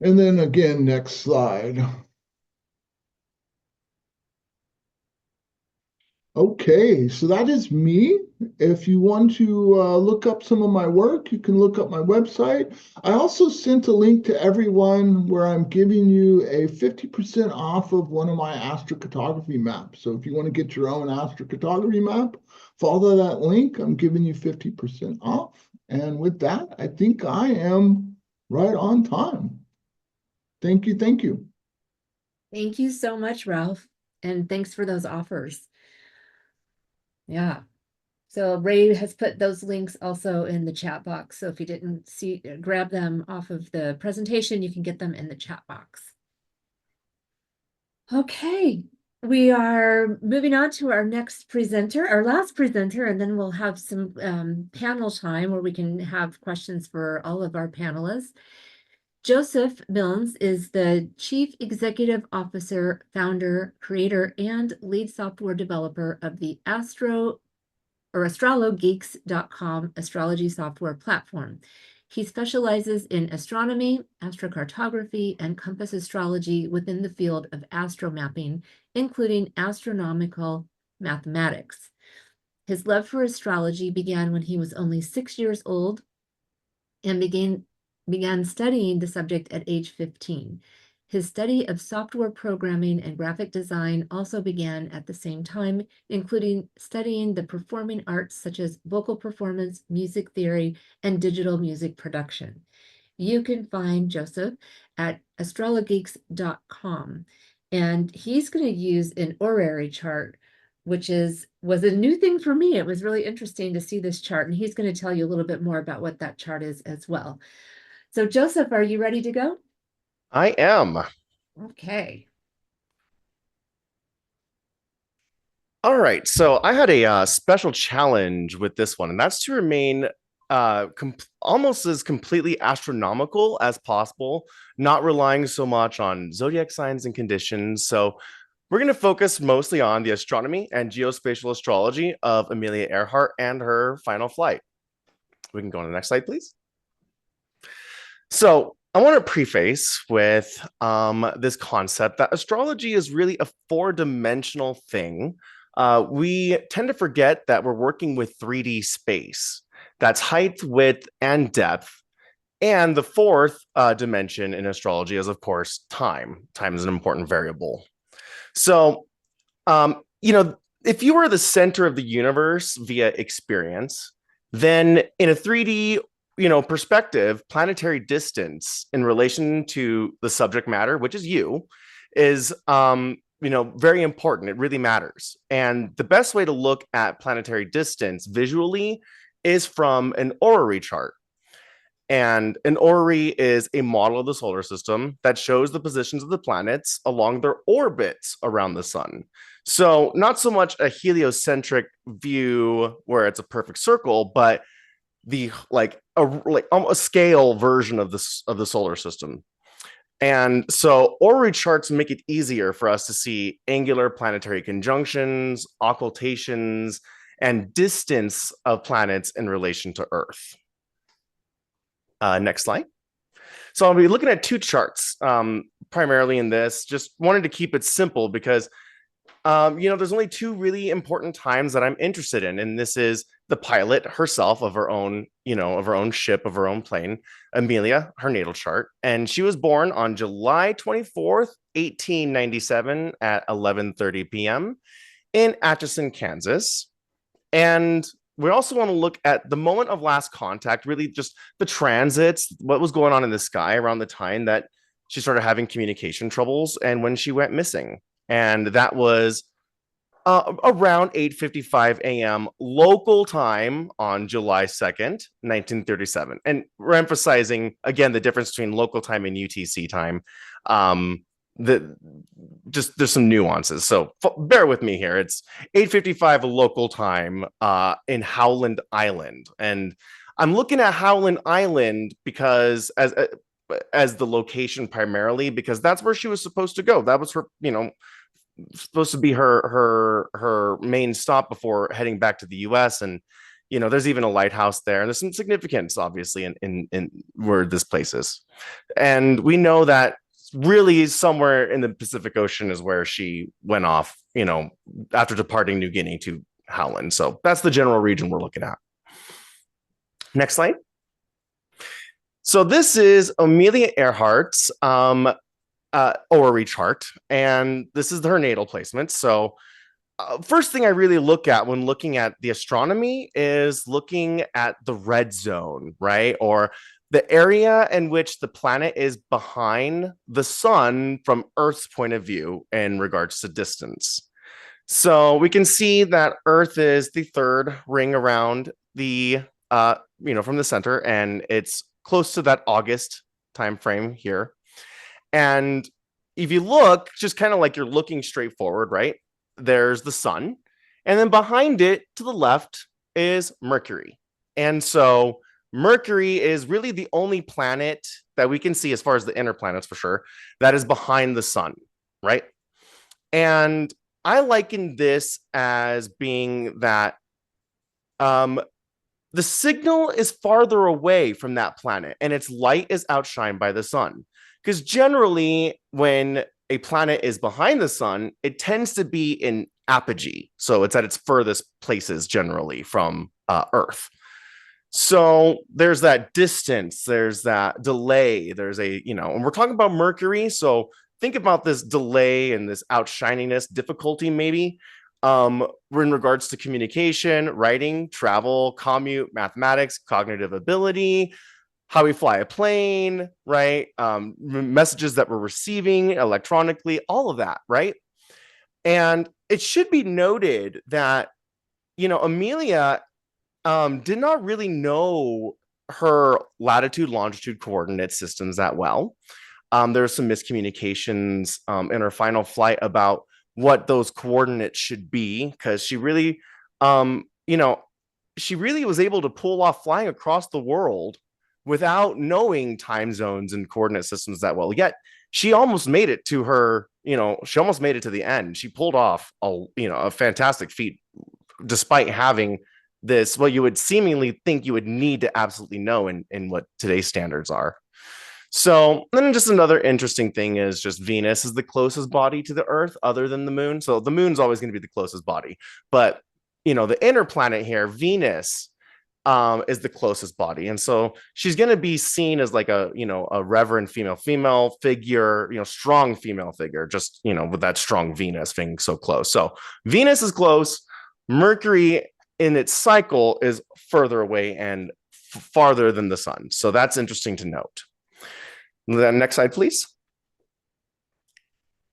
And then again, next slide. Okay, so that is me. If you want to look up some of my work, you can look up my website. I also sent a link to everyone where I'm giving you a 50% off of one of my astrocartography maps. So if you want to get your own astrocartography map, follow that link. I'm giving you 50% off. And with that, I think I am right on time. Thank you. Thank you. Thank you so much, Ralph. And thanks for those offers. Yeah. So Ray has put those links also in the chat box. So if you didn't grab them off of the presentation, you can get them in the chat box. Okay, we are moving on to our next presenter, our last presenter, and then we'll have some panel time where we can have questions for all of our panelists. Joseph Milnes is the Chief Executive Officer, founder, creator, and lead software developer of the astrologeeks.com astrology software platform. He specializes in astronomy, astrocartography, and compass astrology within the field of astromapping, including astronomical mathematics. His love for astrology began when he was only 6 years old and began studying the subject at age 15. His study of software programming and graphic design also began at the same time, including studying the performing arts such as vocal performance, music theory, and digital music production. You can find Joseph at astrologeeks.com, and he's going to use an horary chart, which was a new thing for me. It was really interesting to see this chart, and he's going to tell you a little bit more about what that chart is as well. So Joseph, are you ready to go? I am. Okay. All right. So I had a special challenge with this one, and that's to remain almost as completely astronomical as possible, not relying so much on zodiac signs and conditions. So we're going to focus mostly on the astronomy and geospatial astrology of Amelia Earhart and her final flight. We can go on to the next slide, please. So I want to preface with this concept that astrology is really a four-dimensional thing. We tend to forget that we're working with 3D space. That's height, width, and depth. And the fourth dimension in astrology is, of course, time. Time is an important variable. So, if you were the center of the universe via experience, then in a 3D perspective, planetary distance in relation to the subject matter, which is you, is very important. It really matters. And the best way to look at planetary distance visually is from an orrery chart. And an orrery is a model of the solar system that shows the positions of the planets along their orbits around the sun. So not so much a heliocentric view where it's a perfect circle, but the a scale version of the solar system. And so orrery charts make it easier for us to see angular planetary conjunctions, occultations, and distance of planets in relation to Earth. Next slide. So I'll be looking at two charts primarily in this. Just wanted to keep it simple because there's only two really important times that I'm interested in, and this is the pilot herself of her own, of her own ship, of her own plane, Amelia, her natal chart, and she was born on July 24th, 1897 at 11:30 p.m. in Atchison, Kansas. And we also want to look at the moment of last contact, really just the transits, what was going on in the sky around the time that she started having communication troubles and when she went missing. And that was around 8:55 a.m. local time on July 2nd, 1937. And we're emphasizing, again, the difference between local time and UTC time. There's some nuances, so bear with me here. It's 8:55 local time in Howland Island, and I'm looking at Howland Island because as the location primarily because that's where she was supposed to go. That was her, supposed to be her main stop before heading back to the U.S. And there's even a lighthouse there, and there's some significance obviously in where this place is, and we know that really somewhere in the Pacific Ocean is where she went off, after departing New Guinea to Howland. So that's the general region we're looking at. Next slide. So this is Amelia Earhart's orrery chart, and this is her natal placement. So first thing I really look at when looking at the astronomy is looking at the red zone, right? Or the area in which the planet is behind the sun from Earth's point of view in regards to distance. So we can see that Earth is the third ring around the, from the center, and it's close to that August time frame here. And if you look, just kind of like you're looking straight forward, right? There's the sun, and then behind it to the left is Mercury. And so Mercury is really the only planet that we can see, as far as the inner planets for sure, that is behind the sun, right? And I liken this as being that the signal is farther away from that planet and its light is outshined by the sun. Because generally, when a planet is behind the sun, it tends to be in apogee. So it's at its furthest places generally from Earth. So there's that distance, there's that delay, there's and we're talking about Mercury. So think about this delay and this outshininess, difficulty maybe, in regards to communication, writing, travel, commute, mathematics, cognitive ability, how we fly a plane, right? Messages that we're receiving electronically, all of that, right? And it should be noted that, Amelia did not really know her latitude, longitude coordinate systems that well. There were some miscommunications in her final flight about what those coordinates should be, because she really, she really was able to pull off flying across the world without knowing time zones and coordinate systems that well. Yet she almost made it to her, she almost made it to the end. She pulled off a fantastic feat despite having this, what you would seemingly think you would need to absolutely know in what today's standards are. So then just another interesting thing is just Venus is the closest body to the Earth other than the moon. So the moon's always going to be the closest body. But, the inner planet here, Venus, is the closest body. And so she's going to be seen as like a reverend female figure, strong female figure, just, with that strong Venus being so close. So Venus is close. Mercury in its cycle is further away and farther than the sun. So that's interesting to note. Then next slide, please.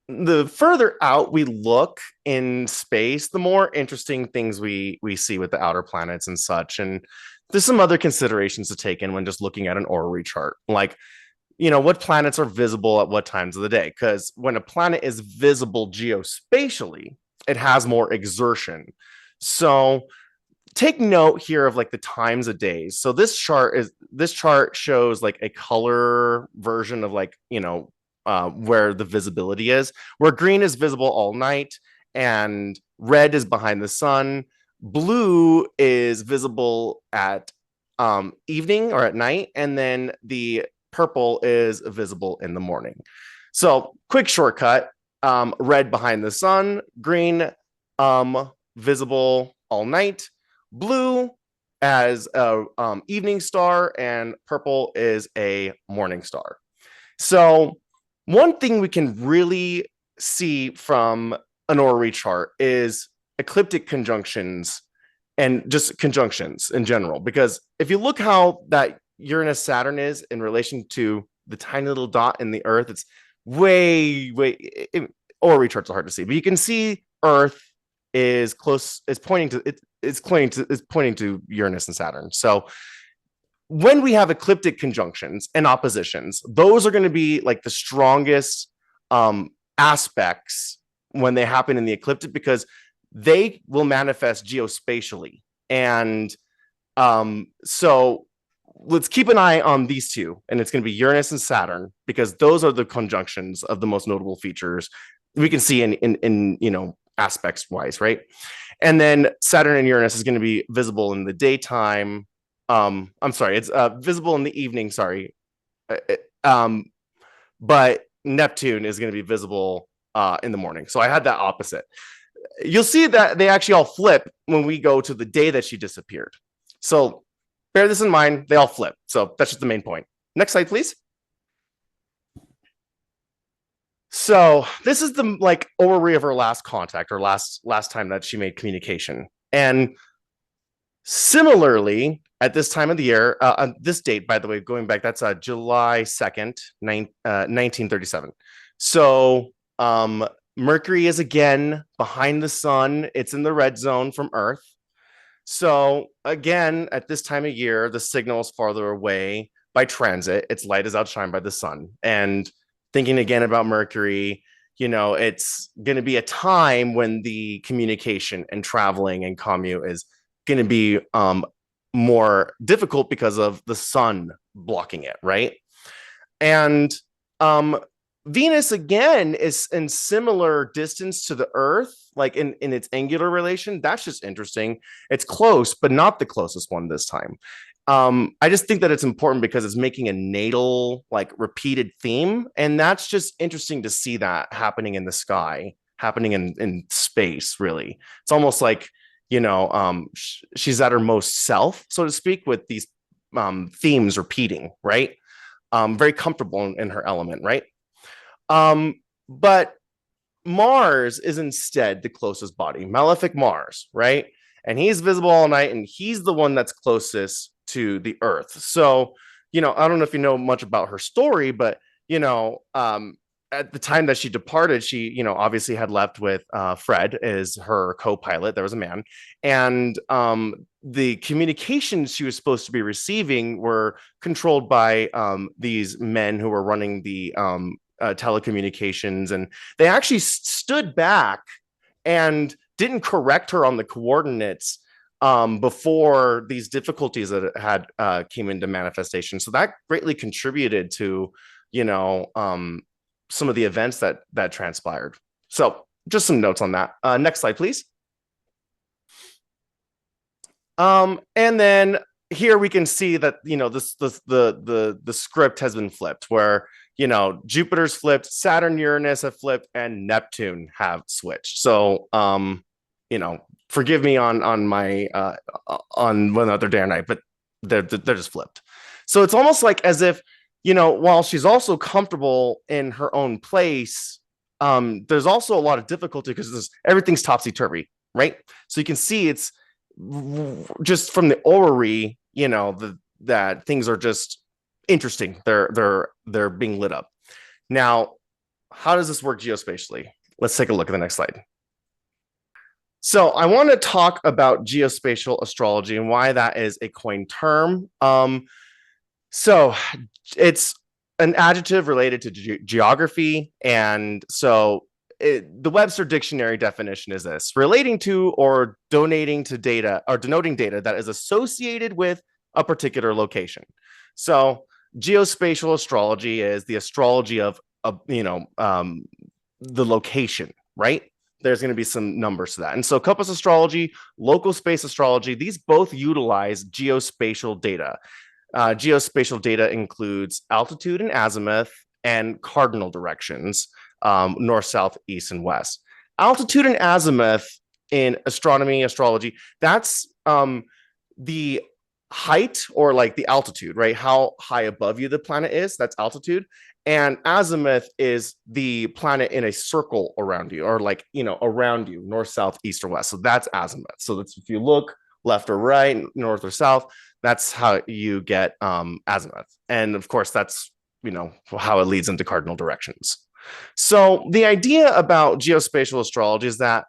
The further out we look in space, the more interesting things we see with the outer planets and such. And there's some other considerations to take in when just looking at an orrery chart, like, what planets are visible at what times of the day. Because when a planet is visible geospatially, it has more exertion. So take note here of like the times of days. So this chart shows like a color version of like, where the visibility is, where green is visible all night and red is behind the sun. Blue is visible at evening or at night, and then the purple is visible in the morning. So quick shortcut, red behind the sun, green visible all night, blue as a evening star, and purple is a morning star. So one thing we can really see from an orrery chart is ecliptic conjunctions and just conjunctions in general. Because if you look how that Uranus-Saturn is in relation to the tiny little dot in the Earth, it's orrery charts are hard to see, but you can see Earth is close, is pointing to Uranus and Saturn. So when we have ecliptic conjunctions and oppositions, those are going to be like the strongest aspects when they happen in the ecliptic, because they will manifest geospatially. And so let's keep an eye on these two, and it's going to be Uranus and Saturn, because those are the conjunctions of the most notable features we can see in aspects wise, right? And then Saturn and Uranus is going to be visible in the daytime. I'm sorry, it's visible in the evening, sorry. But Neptune is going to be visible in the morning. So I had that opposite. You'll see that they actually all flip when we go to the day that she disappeared. So bear this in mind, they all flip. So that's just the main point. Next slide, please. So this is the like orrery of her last contact, or last time that she made communication. And similarly, at this time of the year, on this date, by the way, going back, that's July 2nd, 1937. So Mercury is again behind the sun. It's in the red zone from Earth. So again, at this time of year, the signal is farther away by transit. Its light is outshined by the sun. And thinking again about Mercury, it's going to be a time when the communication and traveling and commute is going to be more difficult because of the sun blocking it, right? And Venus again is in similar distance to the Earth, like in its angular relation. That's just interesting. It's close, but not the closest one this time. I just think that it's important because it's making a natal, like, repeated theme, and that's just interesting to see that happening in the sky, happening in space. Really, it's almost like she's at her most self, so to speak, with these themes repeating, right? Very comfortable in her element, right? But Mars is instead the closest body, malefic Mars, right? And he's visible all night, and he's the one that's closest to the Earth. So, I don't know if you know much about her story, but, at the time that she departed, she, obviously had left with Fred as her co-pilot. There was a man. And the communications she was supposed to be receiving were controlled by these men who were running the telecommunications. And they actually stood back and didn't correct her on the coordinates before these difficulties that had came into manifestation. So that greatly contributed to, some of the events that transpired. So just some notes on that. Next slide, please. And then here we can see that, the script has been flipped, where, Jupiter's flipped, Saturn, Uranus have flipped, and Neptune have switched. So, forgive me on my on one other day or night, but they're just flipped. So it's almost like as if, while she's also comfortable in her own place, there's also a lot of difficulty because everything's topsy-turvy, right? So you can see it's just from the orrery, that things are just interesting. They're being lit up. Now, how does this work geospatially? Let's take a look at the next slide. So I want to talk about geospatial astrology and why that is a coined term. So it's an adjective related to geography. And so the Webster Dictionary definition is this: relating to or donating to data, or denoting data that is associated with a particular location. So geospatial astrology is the astrology of the location, right? There's going to be some numbers to that. And so compass astrology, local space astrology, these both utilize geospatial data. Geospatial data includes altitude and azimuth and cardinal directions, north, south, east, and west. Altitude and azimuth in astronomy, astrology, that's the height, or like the altitude, right? How high above you the planet is, that's altitude. And azimuth is the planet in a circle around you, or like, around you, north, south, east, or west. So that's azimuth. So that's, if you look left or right, north or south, that's how you get azimuth. And of course, that's, how it leads into cardinal directions. So the idea about geospatial astrology is that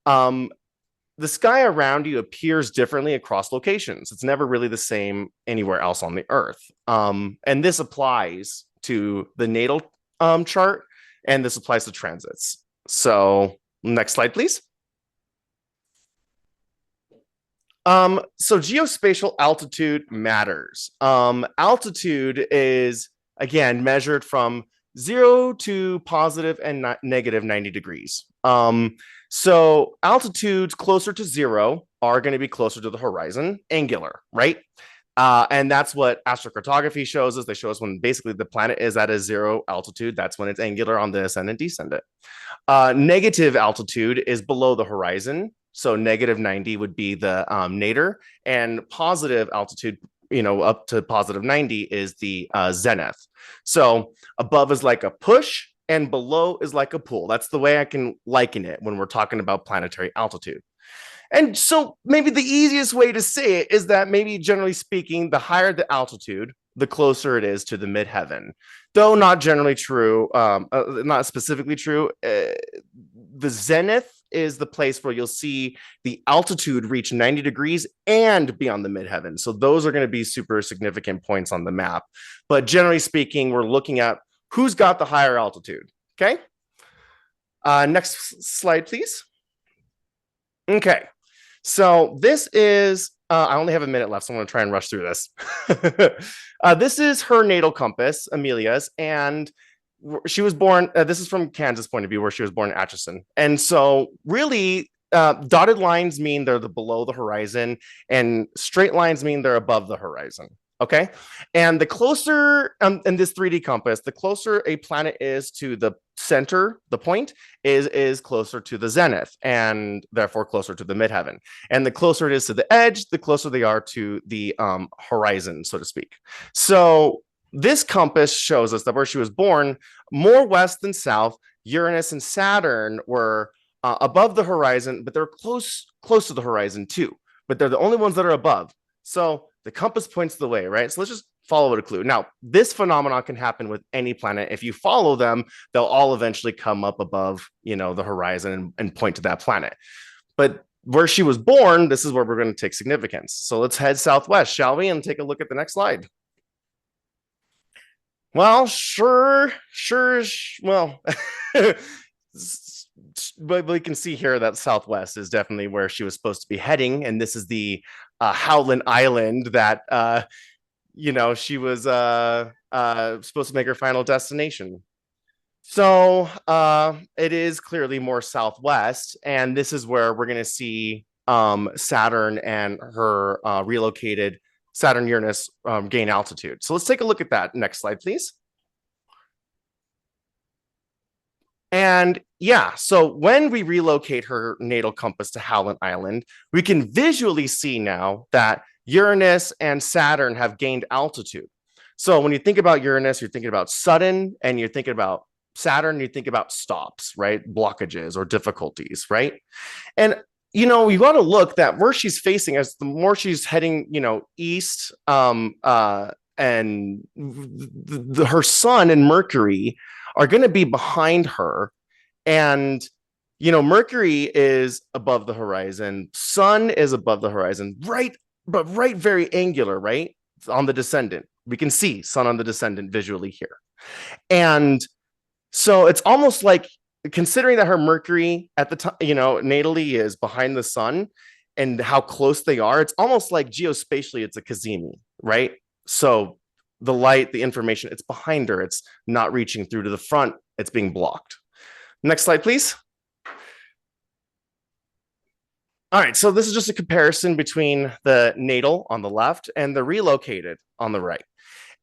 the sky around you appears differently across locations. It's never really the same anywhere else on the Earth. And this applies to the natal chart, and this applies to transits. So next slide, please. So geospatial altitude matters. Altitude is, again, measured from 0 to positive and negative 90 degrees. So altitudes closer to 0 are going to be closer to the horizon, angular, right? And that's what astrocartography shows us. They show us when basically the planet is at a 0 altitude. That's when it's angular on the ascendant descendant. Negative altitude is below the horizon. So negative 90 would be the nadir, and positive altitude, up to positive 90 is the zenith. So above is like a push and below is like a pull. That's the way I can liken it when we're talking about planetary altitude. And so maybe the easiest way to say it is that maybe generally speaking, the higher the altitude, the closer it is to the midheaven. Though not generally true, not specifically true. The zenith is the place where you'll see the altitude reach 90 degrees and be on the midheaven. So those are going to be super significant points on the map. But generally speaking, we're looking at who's got the higher altitude. Okay. Next slide, please. Okay. So this is, I only have a minute left, so I'm going to try and rush through this. This is her natal compass, Amelia's, and she was born, this is from Kansas' point of view, where she was born in Atchison. And so really, dotted lines mean they're below the horizon, and straight lines mean they're above the horizon. Okay. And the closer, in this 3D compass, the closer a planet is to the center, the point is closer to the zenith, and therefore closer to the midheaven. And the closer it is to the edge, the closer they are to the horizon, so to speak. So this compass shows us that where she was born, more west than south, Uranus and Saturn were above the horizon, but they're close to the horizon too. But they're the only ones that are above. So the compass points the way, right? So let's just follow a clue. Now, this phenomenon can happen with any planet. If you follow them, they'll all eventually come up above, the horizon and point to that planet. But where she was born, this is where we're going to take significance. So let's head southwest, shall we? And take a look at the next slide. Well, well, but we can see here that southwest is definitely where she was supposed to be heading. And this is the Howland Island that, she was supposed to make her final destination. So it is clearly more southwest. And this is where we're going to see Saturn and her relocated Saturn, Uranus gain altitude. So let's take a look at that. Next slide, please. And yeah, so when we relocate her natal compass to Howland Island, we can visually see now that Uranus and Saturn have gained altitude. So when you think about Uranus, you're thinking about sudden, and you're thinking about Saturn, you think about stops, right? Blockages or difficulties, right? And you know, you got to look that where she's facing, as the more she's heading, you know, east, and her Sun and Mercury are going to be behind her. And, you know, Mercury is above the horizon, Sun is above the horizon, right? But right, very angular, right? On the descendant. We can see Sun on the descendant visually here. And so it's almost like, considering that her Mercury at the time, you know, natally is behind the Sun and how close they are, it's almost like geospatially, it's a cazimi, right? So the light, the information, it's behind her. It's not reaching through to the front. It's being blocked. Next slide, please. All right, so this is just a comparison between the natal on the left and the relocated on the right.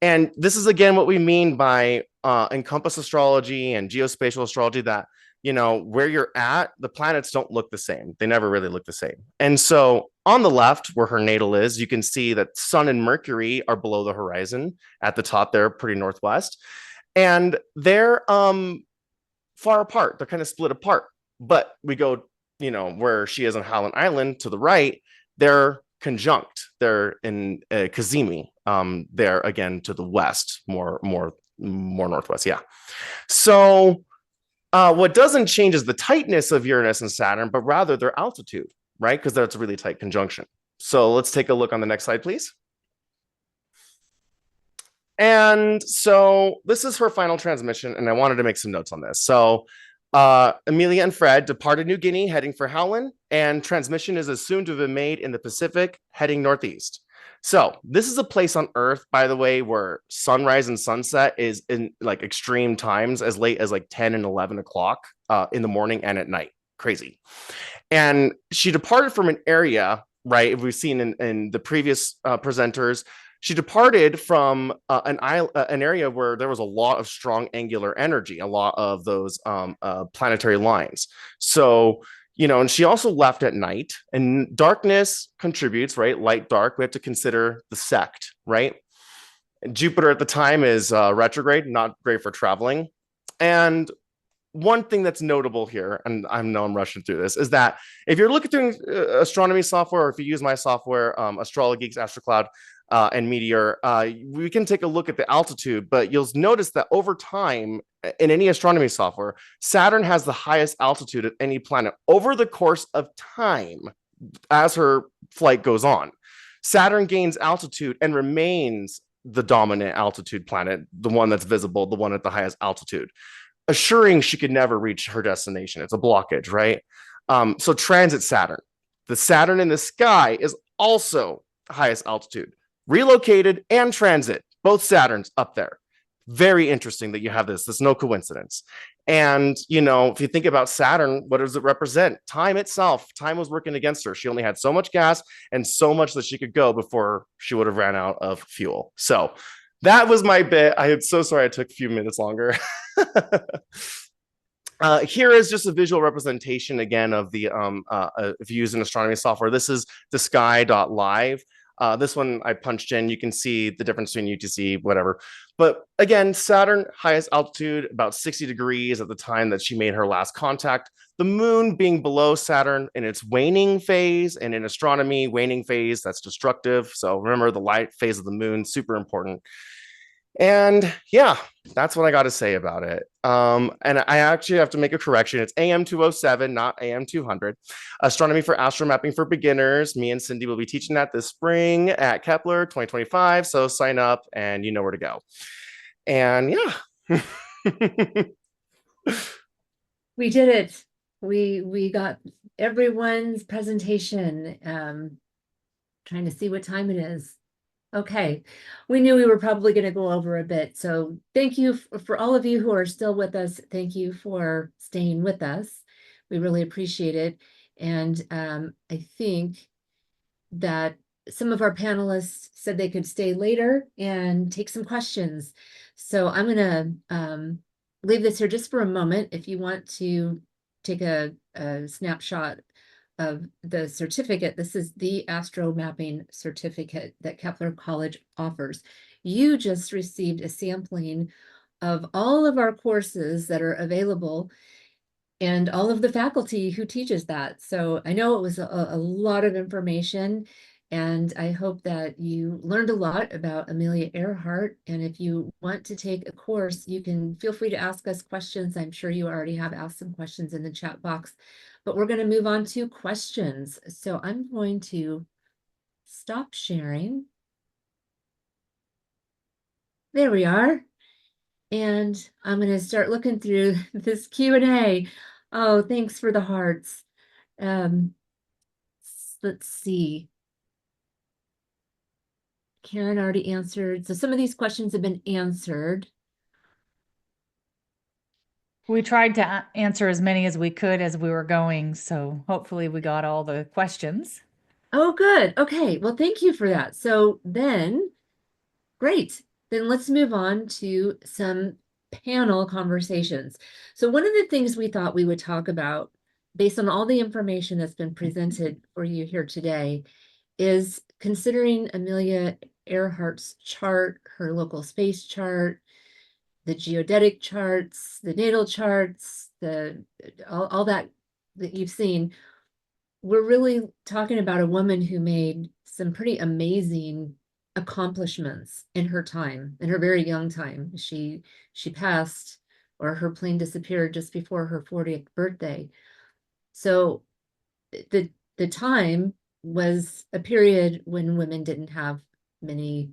And this is, again, what we mean by encompass astrology and geospatial astrology, that, you know, where you're at, the planets don't look the same. They never really look the same. And so on the left, where her natal is, you can see that Sun and Mercury are below the horizon. At the top, they're pretty northwest. And they're far apart. They're kind of split apart. But we go, you know, where she is on Howland Island to the right, they're conjunct. They're in cazimi. They're again to the west, more northwest. Yeah. So what doesn't change is the tightness of Uranus and Saturn, but rather their altitude, right? Because that's a really tight conjunction. So let's take a look on the next slide, please. And so this is her final transmission, and I wanted to make some notes on this. So Amelia and Fred departed New Guinea heading for Howland, and transmission is assumed to have been made in the Pacific heading northeast. So this is a place on Earth, by the way, where sunrise and sunset is in like extreme times, as late as like 10 and 11 o'clock in the morning and at night. Crazy. And she departed from an area, right? We've seen in the previous presenters, she departed from an area where there was a lot of strong angular energy, a lot of those planetary lines. So, you know, and she also left at night, and darkness contributes, right? Light, dark. We have to consider the sect, right? Jupiter at the time is retrograde, not great for traveling. And one thing that's notable here, and I know I'm rushing through this, is that if you're looking through astronomy software, or if you use my software, Astrologeeks, AstroCloud, and Meteor, we can take a look at the altitude, but you'll notice that over time in any astronomy software, Saturn has the highest altitude of any planet over the course of time as her flight goes on. Saturn gains altitude and remains the dominant altitude planet, the one that's visible, the one at the highest altitude, assuring she could never reach her destination. It's a blockage, right? So transit Saturn. The Saturn in the sky is also highest altitude. Relocated and transit, both Saturns up there. Very interesting that you have this. There's no coincidence. And, you know, if you think about Saturn, what does it represent? Time itself. Time was working against her. She only had so much gas and so much that she could go before she would have ran out of fuel. So that was my bit. I am so sorry I took a few minutes longer. Here is just a visual representation again of the, if you use an astronomy software, this is the sky.live. This one I punched in, you can see the difference between UTC, whatever. But again, Saturn, highest altitude, about 60 degrees at the time that she made her last contact. The moon being below Saturn in its waning phase, and in astronomy, waning phase, that's destructive. So remember the light phase of the moon, super important. And yeah, that's what I got to say about it. And I actually have to make a correction. It's AM 207, not AM 200. Astronomy for AstroMapping for beginners. Me and Cindy will be teaching that this spring at Kepler 2025. So sign up and you know where to go. And yeah. We did it. We got everyone's presentation. Trying to see what time it is. Okay, we knew we were probably going to go over a bit. So thank you for all of you who are still with us. Thank you for staying with us. We really appreciate it. And I think that some of our panelists said they could stay later and take some questions. So I'm going to leave this here just for a moment. If you want to take a snapshot of the certificate, this is the AstroMapping certificate that Kepler College offers. You just received a sampling of all of our courses that are available and all of the faculty who teaches that. So I know it was a lot of information, and I hope that you learned a lot about Amelia Earhart. And if you want to take a course, you can feel free to ask us questions. I'm sure you already have asked some questions in the chat box, but we're going to move on to questions. So I'm going to stop sharing. There we are. And I'm going to start looking through this Q&A. Oh, thanks for the hearts. Let's see. Karen already answered. So some of these questions have been answered. We tried to answer as many as we could as we were going, so hopefully we got all the questions. Oh, good. Okay. Well, thank you for that. So then, great. Then let's move on to some panel conversations. So one of the things we thought we would talk about, based on all the information that's been presented for you here today, is considering Amelia Earhart's chart, her local space chart, the geodetic charts, the natal charts, all that you've seen. We're really talking about a woman who made some pretty amazing accomplishments in her time, in her very young time. She passed, or her plane disappeared just before her 40th birthday. So the time was a period when women didn't have many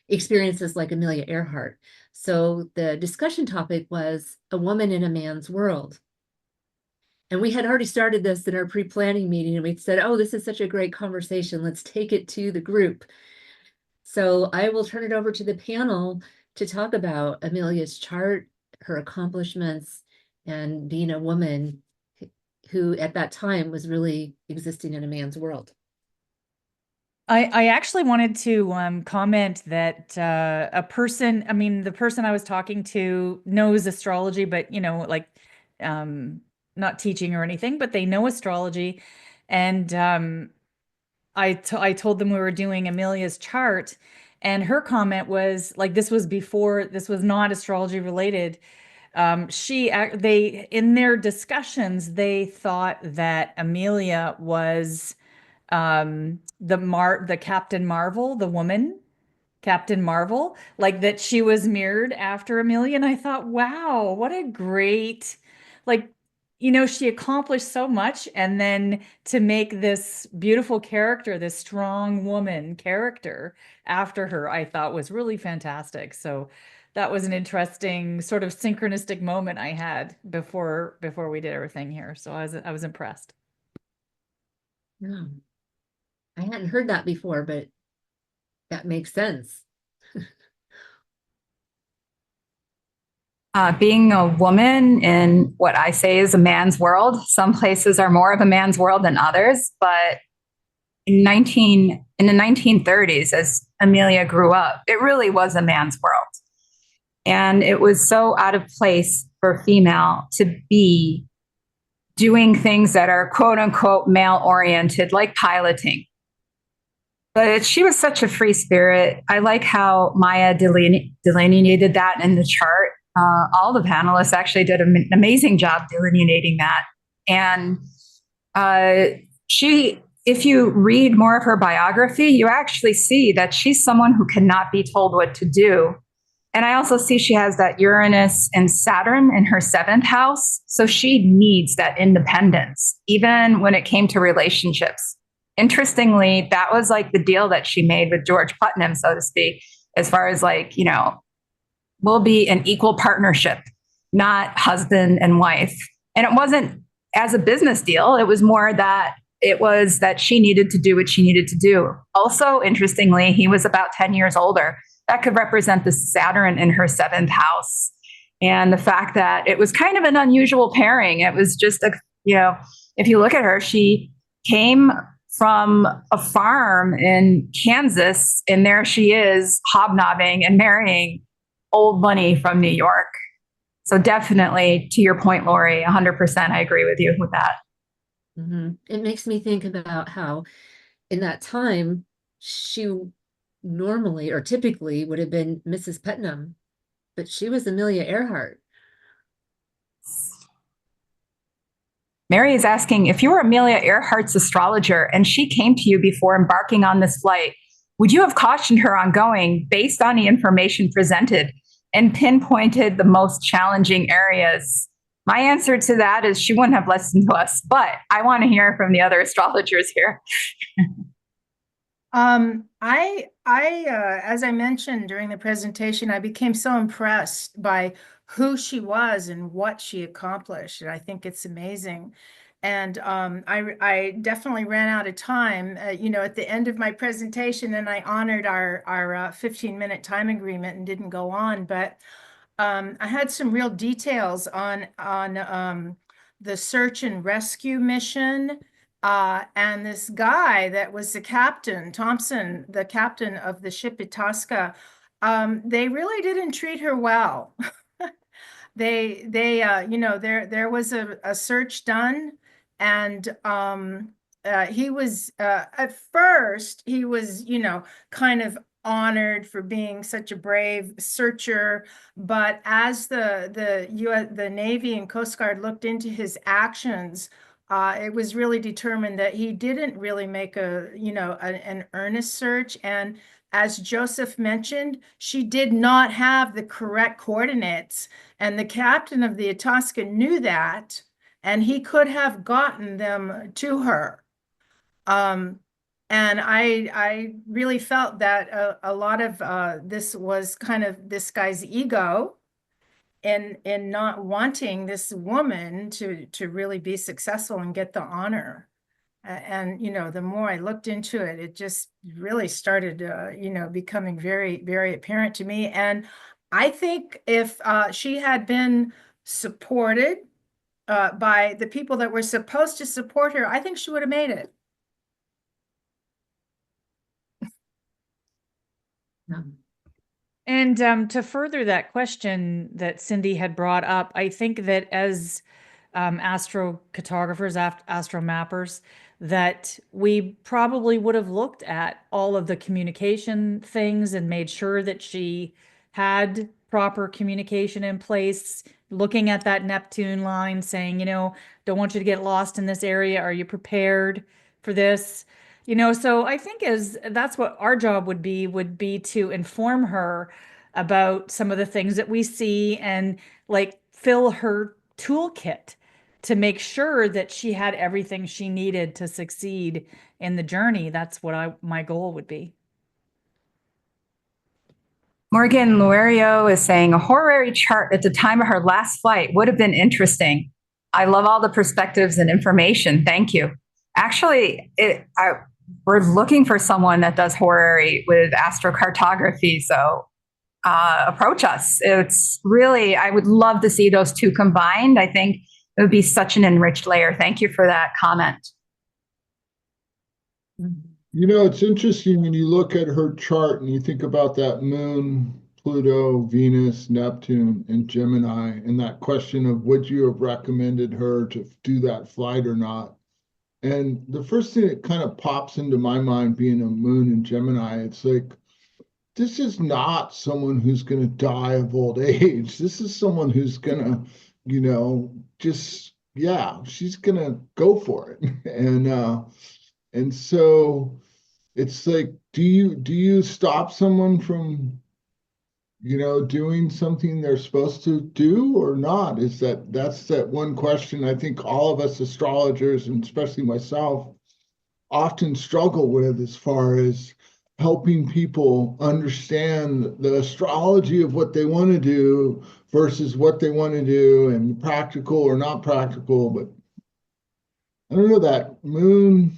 experiences like Amelia Earhart. So the discussion topic was a woman in a man's world. And we had already started this in our pre-planning meeting, and we said, oh, this is such a great conversation. Let's take it to the group. So I will turn it over to the panel to talk about Amelia's chart, her accomplishments, and being a woman who at that time was really existing in a man's world. I actually wanted to comment that the person I was talking to knows astrology, but, like not teaching or anything, but they know astrology. And I told them we were doing Amelia's chart, and her comment was like, this was not astrology related. They in their discussions, they thought that Amelia was the Captain Marvel, the woman, Captain Marvel, like that she was mirrored after Amelia. And I thought, wow, what a great, she accomplished so much. And then to make this beautiful character, this strong woman character after her, I thought was really fantastic. So that was an interesting sort of synchronistic moment I had before we did everything here. So I was impressed. Yeah. I hadn't heard that before, but that makes sense. Being a woman in what I say is a man's world, some places are more of a man's world than others, but in the 1930s, as Amelia grew up, it really was a man's world. And it was so out of place for a female to be doing things that are quote unquote male oriented, like piloting. But she was such a free spirit. I like how Maya delineated that in the chart. All the panelists actually did an amazing job delineating that. And if you read more of her biography, you actually see that she's someone who cannot be told what to do. And I also see she has that Uranus and Saturn in her 7th house. So she needs that independence, even when it came to relationships. Interestingly, that was like the deal that she made with George Putnam, so to speak, as far as we'll be an equal partnership, not husband and wife. And it wasn't as a business deal. It was more that she needed to do what she needed to do. Also, interestingly, he was about 10 years older. That could represent the Saturn in her 7th house. And the fact that it was kind of an unusual pairing. It was just if you look at her, she came from a farm in Kansas, and there she is hobnobbing and marrying old money from New York. So definitely, to your point, Lori, 100%, I agree with you with that. It makes me think about how in that time she normally or typically would have been Mrs. Putnam, but she was Amelia Earhart. Mary is asking, if you were Amelia Earhart's astrologer and she came to you before embarking on this flight, would you have cautioned her on going based on the information presented and pinpointed the most challenging areas? My answer to that is she wouldn't have listened to us, but I want to hear from the other astrologers here. As I mentioned during the presentation, I became so impressed by who she was and what she accomplished. And I think it's amazing. And I definitely ran out of time, at the end of my presentation, and I honored our 15-minute time agreement and didn't go on. But I had some real details on the search and rescue mission. And this guy that was the captain, Thompson, the captain of the ship Itasca, they really didn't treat her well. There was a search done, and he was at first he was kind of honored for being such a brave searcher, but as the Navy and Coast Guard looked into his actions, it was really determined that he didn't really make an earnest search. And as Joseph mentioned, she did not have the correct coordinates, and the captain of the Itasca knew that, and he could have gotten them to her. And I really felt that a lot of this was kind of this guy's ego in not wanting this woman to really be successful and get the honor. And the more I looked into it, it just really started becoming very, very apparent to me. And I think if she had been supported by the people that were supposed to support her, I think she would have made it. And to further that question that Cindy had brought up, I think that as astrocartographers, astromappers, that we probably would have looked at all of the communication things and made sure that she had proper communication in place, looking at that Neptune line, saying, don't want you to get lost in this area. Are you prepared for this? So I think that's what our job would be to inform her about some of the things that we see and like fill her toolkit to make sure that she had everything she needed to succeed in the journey. That's what my goal would be. Morgan Luerio is saying a horary chart at the time of her last flight would have been interesting. I love all the perspectives and information. Thank you. Actually, we're looking for someone that does horary with astrocartography. So approach us. It's really, I would love to see those two combined. I think it would be such an enriched layer. Thank you for that comment. It's interesting when you look at her chart and you think about that moon, Pluto, Venus, Neptune, and Gemini, and that question of would you have recommended her to do that flight or not? And the first thing that kind of pops into my mind being a moon in Gemini, it's like, this is not someone who's going to die of old age. This is someone who's going to, she's going to go for it. And so it's like, do you stop someone from, doing something they're supposed to do or not? That's that one question I think all of us astrologers, and especially myself, often struggle with as far as helping people understand the astrology of what they want to do versus what they want to do and practical or not practical. But I don't know, that moon,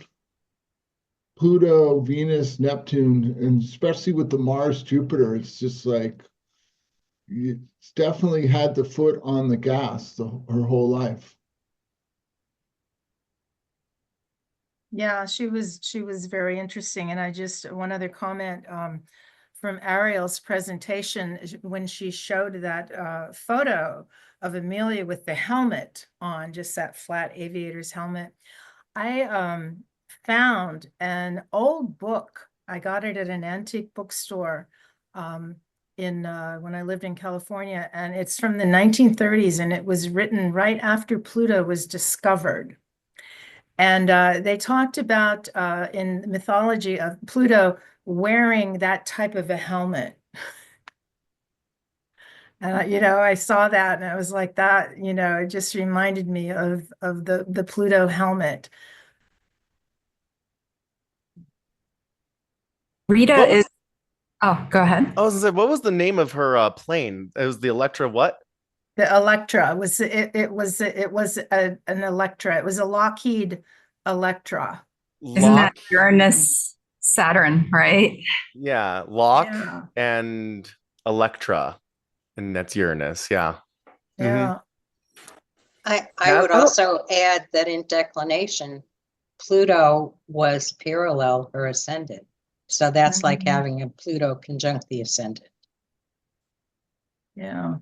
Pluto, Venus, Neptune, and especially with the Mars, Jupiter, it's just like, it's definitely had the foot on the gas her whole life. Yeah, she was very interesting. And I just, one other comment from Arielle's presentation, when she showed that photo of Amelia with the helmet on, just that flat aviator's helmet. I found an old book. I got it at an antique bookstore in when I lived in California, and it's from the 1930s, and it was written right after Pluto was discovered. And they talked about in the mythology of Pluto wearing that type of a helmet. And you know, I saw that and I was like, that, you know, it just reminded me of the Pluto helmet. Rita What was- is, oh, go ahead. I was gonna say, what was the name of her plane? It was the Electra what? The Electra was an Electra. It was a Lockheed Electra. Isn't that Lock, Uranus, Saturn, right? yeah, Lock Yeah. and Electra, and that's Uranus. Yeah. Yeah. I That- would also add that in declination, Pluto was parallel her ascendant. So that's like Mhm. having a Pluto conjunct the ascendant. Yeah.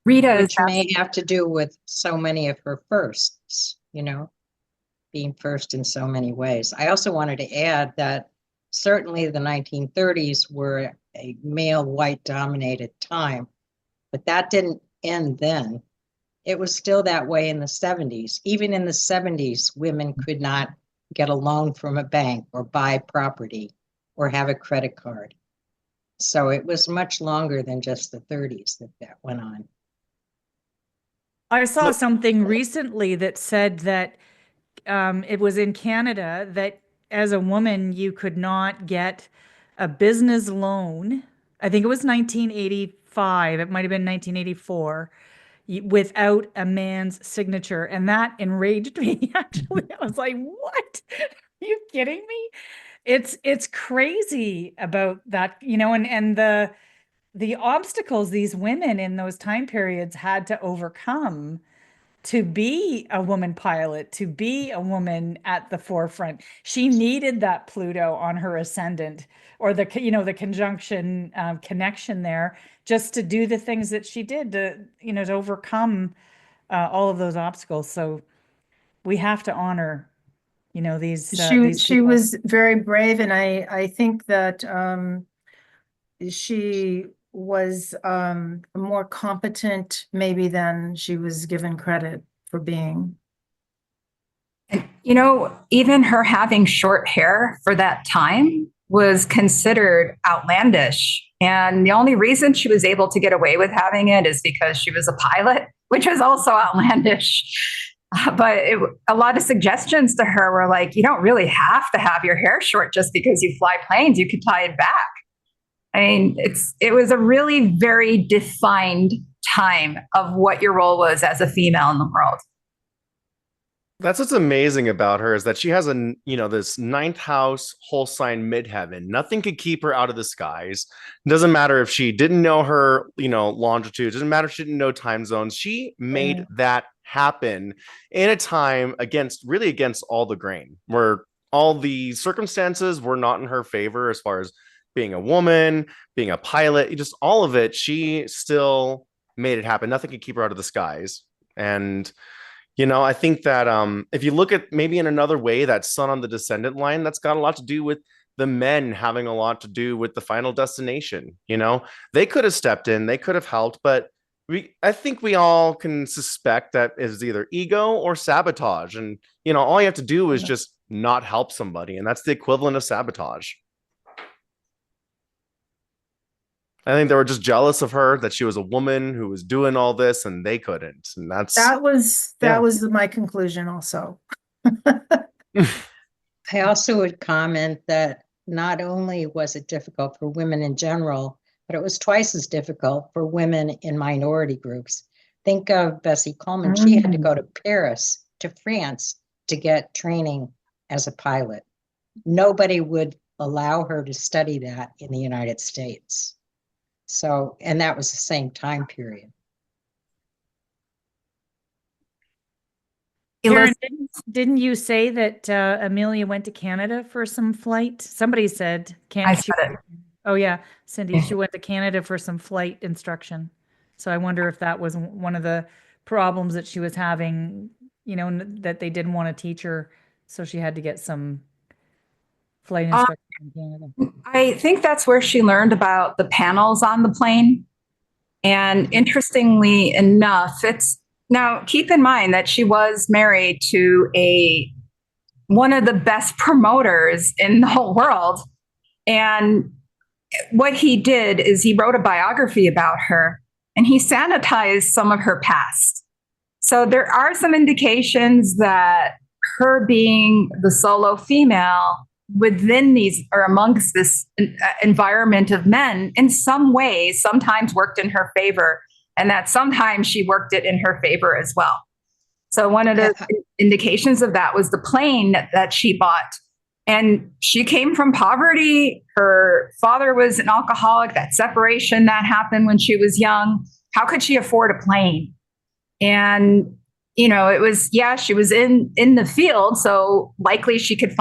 Rita is Which may have to do with so many of her firsts, you know, being first in so many ways. I also wanted to add that certainly the 1930s were a male white dominated time, but that didn't end then. It was still that way in the 70s. Even in the 70s, women could not get a loan from a bank or buy property or have a credit card. So it was much longer than just the 30s that went on. I saw Look- something recently that said that it was in Canada that as a woman, you could not get a business loan. I think it was 1985. It might have been 1984 without a man's signature. And that enraged me, actually. I was like, what? Are you kidding me? It's crazy about that, you know, and the obstacles these women in those time periods had to overcome to be a woman pilot, to be a woman at the forefront. She needed that Pluto on her ascendant, or the, you know, the conjunction connection there, just to do the things that she did to, you know, to overcome all of those obstacles. So we have to honor, you know, these She people. was very brave, and I think that she was more competent maybe than she was given credit for being. You know, even her having short hair for that time was considered outlandish. And the only reason she was able to get away with having it is because she was a pilot, which was also outlandish. But a lot of suggestions to her were like, you don't really have to have your hair short just because you fly planes. You could tie it back. I mean, it was a really very defined time of what your role was as a female in the world. That's what's amazing about her, is that she has a, you know, this ninth house whole sign midheaven. Nothing could keep her out of the skies. It doesn't matter if she didn't know her, you know, longitude. It doesn't matter if she didn't know time zones. She made that happen in a time really against all the grain, where all the circumstances were not in her favor as far as being a woman, being a pilot, just all of it. She still made it happen. Nothing could keep her out of the skies. And you know, I think that if you look at maybe in another way, that sun on the descendant line, that's got a lot to do with the men having a lot to do with the final destination. You know, they could have stepped in, they could have helped, but I think we all can suspect that is either ego or sabotage. And, you know, all you have to do is just not help somebody. And that's the equivalent of sabotage. I think they were just jealous of her, that she was a woman who was doing all this and they couldn't. And That was my conclusion also. I also would comment that not only was it difficult for women in general, but it was twice as difficult for women in minority groups. Think of Bessie Coleman. She had to go to Paris, to France, to get training as a pilot. Nobody would allow her to study that in the United States. So, and that was the same time period. Karen, didn't you say that Amelia went to Canada for some flight? Somebody said, I said it. Oh yeah, Cindy, she went to Canada for some flight instruction. So I wonder if that was one of the problems that she was having, that they didn't want to teach her, so she had to get some flight instruction in Canada. I think that's where she learned about the panels on the plane. And interestingly enough, now keep in mind that she was married to one of the best promoters in the whole world. And what he did is he wrote a biography about her and he sanitized some of her past. So there are some indications that her being the solo female within these or amongst this environment of men in some ways sometimes worked in her favor, and that sometimes she worked it in her favor as well. So one of the indications of that was the plane that she bought. And she came from poverty. Her father was an alcoholic. That separation that happened when she was young. How could she afford a plane? And it was, she was in the field, so likely she could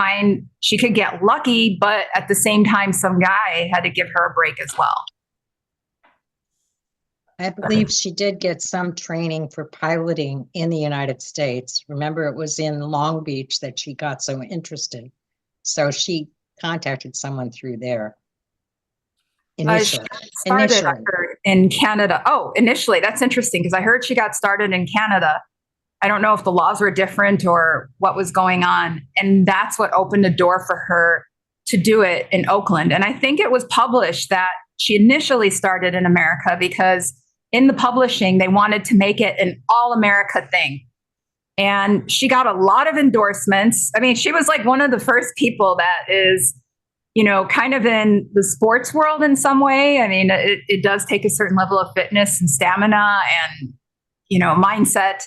get lucky, but at the same time, some guy had to give her a break as well. I believe she did get some training for piloting in the United States. Remember, it was in Long Beach that she got so interested. So she contacted someone through there. Initially. I heard, in Canada. Oh, initially, that's interesting because I heard she got started in Canada. I don't know if the laws were different or what was going on. And that's what opened the door for her to do it in Oakland. And I think it was published that she initially started in America because in the publishing, they wanted to make it an all-America thing. And she got a lot of endorsements. I mean, she was like one of the first people that is, kind of in the sports world in some way. I mean, it does take a certain level of fitness and stamina and, mindset.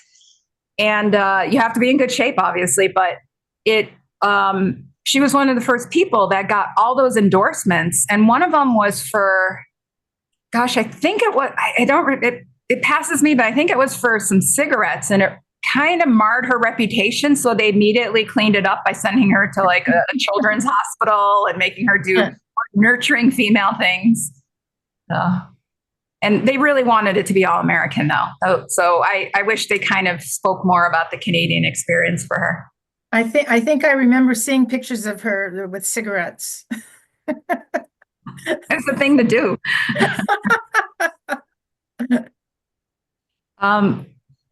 And you have to be in good shape, obviously. But she was one of the first people that got all those endorsements. And one of them was for, gosh, I think it was, it passes me, but I think it was for some cigarettes. And it kind of marred her reputation. So they immediately cleaned it up by sending her to like a children's hospital and making her do nurturing female things. And they really wanted it to be all American though. So I wish they kind of spoke more about the Canadian experience for her. I think I remember seeing pictures of her with cigarettes. It's the thing to do.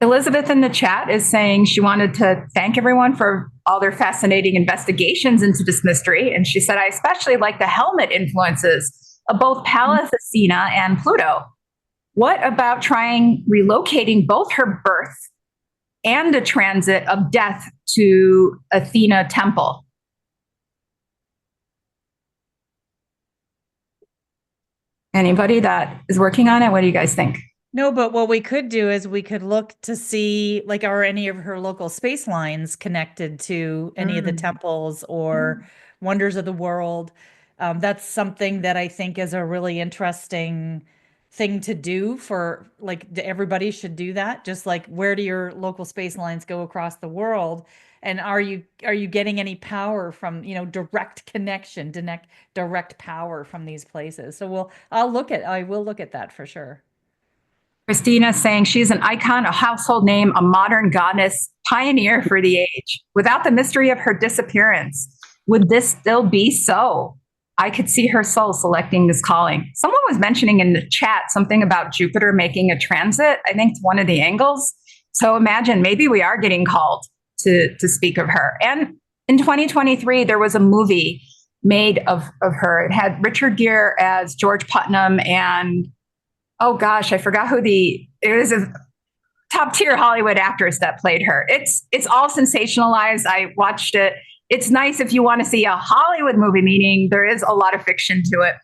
Elizabeth in the chat is saying she wanted to thank everyone for all their fascinating investigations into this mystery. And she said, I especially like the helmet influences of both Pallas Athena and Pluto. What about trying relocating both her birth and the transit of death to Athena temple? Anybody that is working on it? What do you guys think? No, but what we could do is we could look to see, like, are any of her local space lines connected to any of the temples or wonders of the world? That's something that I think is a really interesting thing to do for, like, everybody should do that. Just like, where do your local space lines go across the world? And are you getting any power from, direct connection, direct power from these places? So I will look at that for sure. Christina saying she's an icon, a household name, a modern goddess, pioneer for the age. Without the mystery of her disappearance, would this still be so? I could see her soul selecting this calling. Someone was mentioning in the chat something about Jupiter making a transit. I think it's one of the angles. So imagine maybe we are getting called to speak of her. And in 2023, there was a movie made of her. It had Richard Gere as George Putnam and oh gosh, I forgot it was a top tier Hollywood actress that played her. It's all sensationalized. I watched it. It's nice if you want to see a Hollywood movie, meaning there is a lot of fiction to it.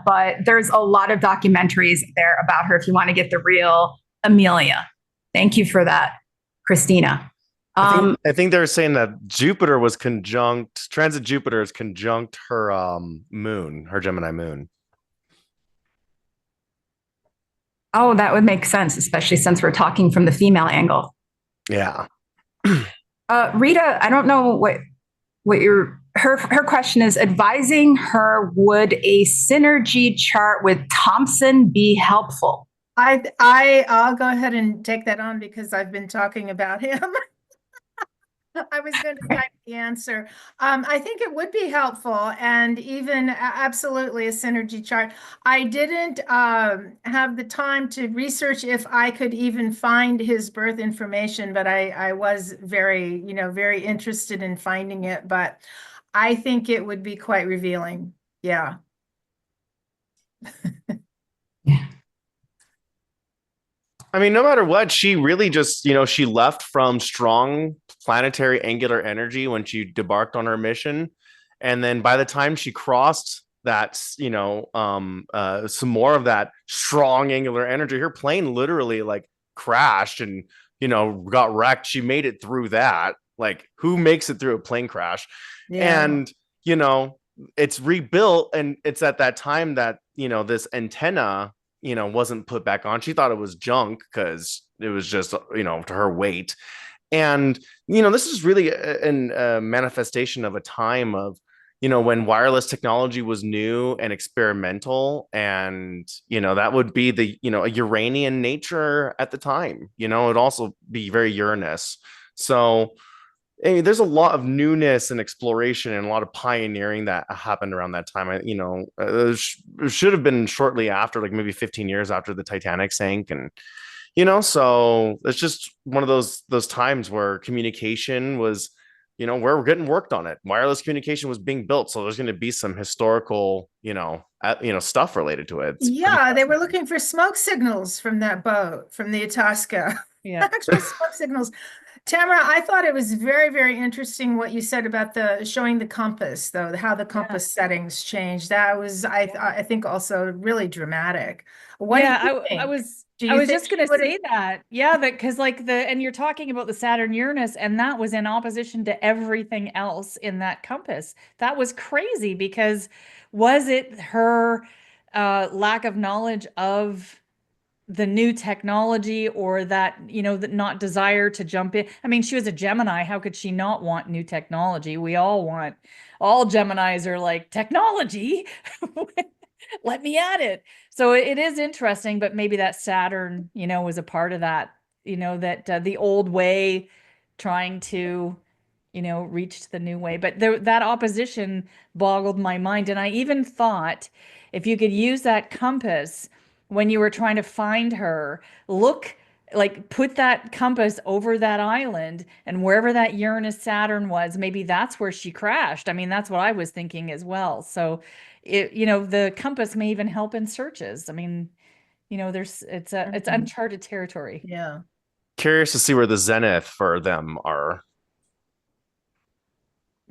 But there's a lot of documentaries there about her if you want to get the real Amelia. Thank you for that, Christina. I think they're saying that transit Jupiter is conjunct her moon, her Gemini moon. Oh, that would make sense, especially since we're talking from the female angle. Yeah. Rita, I don't know what her question is. Advising her, would a synergy chart with Thomson be helpful? I'll go ahead and take that on because I've been talking about him. I was going to type the answer. I think it would be helpful, and even absolutely a synergy chart. I didn't have the time to research if I could even find his birth information, but I was very, very interested in finding it. But I think it would be quite revealing. Yeah. I mean, no matter what, she really just, she left from strong planetary angular energy when she debarked on her mission. And then by the time she crossed that, some more of that strong angular energy, her plane literally like crashed and, got wrecked. She made it through that. Like, who makes it through a plane crash? Yeah. And, it's rebuilt. And it's at that time that, this antenna wasn't put back on. She thought it was junk because it was just, to her weight. And, this is really a manifestation of a time of, when wireless technology was new and experimental. And, that would be the, a Uranian nature at the time, it'd also be very Uranus. So, there's a lot of newness and exploration and a lot of pioneering that happened around that time. It should have been shortly after, like maybe 15 years after the Titanic sank. And, so it's just one of those times where communication was, where we're getting worked on it. Wireless communication was being built. So there's going to be some historical, stuff related to it. Yeah, they were looking for smoke signals from that boat, from the Itasca. Yeah. Actual smoke signals. Tamara, I thought it was very, very interesting what you said about the showing the compass, though, how the compass settings changed. That was, I think, also really dramatic. What do you think? I was think just going to she would've- say that. Yeah, that because and you're talking about the Saturn Uranus, and that was in opposition to everything else in that compass. That was crazy because was it her lack of knowledge of the new technology, or that, that not desire to jump in? I mean, she was a Gemini. How could she not want new technology? All Geminis are like, technology, let me at it. So it is interesting, but maybe that Saturn, was a part of that, that the old way trying to, reach the new way. But that opposition boggled my mind. And I even thought if you could use that compass when you were trying to find her, put that compass over that island, and wherever that Uranus Saturn was, maybe that's where she crashed. I mean, that's what I was thinking as well. So the compass may even help in searches. I mean, it's uncharted territory. Yeah. Curious to see where the zenith for them are.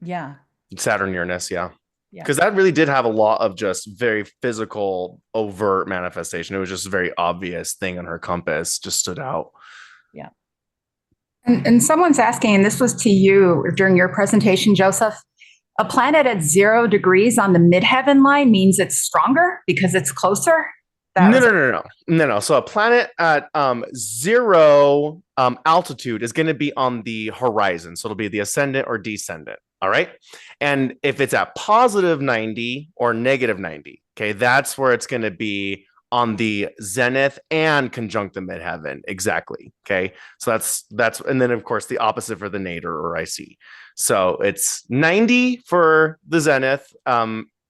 Yeah. Saturn, Uranus, yeah. Yeah. Because that really did have a lot of just very physical, overt manifestation. It was just a very obvious thing on her compass, just stood out. Yeah. And someone's asking, and this was to you during your presentation, Joseph, a planet at 0 degrees on the midheaven line means it's stronger because it's closer? No. So a planet at 0 altitude is going to be on the horizon. So it'll be the ascendant or descendant. All right. And if it's at positive 90 or negative 90, okay, that's where it's going to be on the zenith and conjunct the midheaven. Exactly. Okay. So that's, and then of course the opposite for the nadir or IC. So it's 90 for the zenith,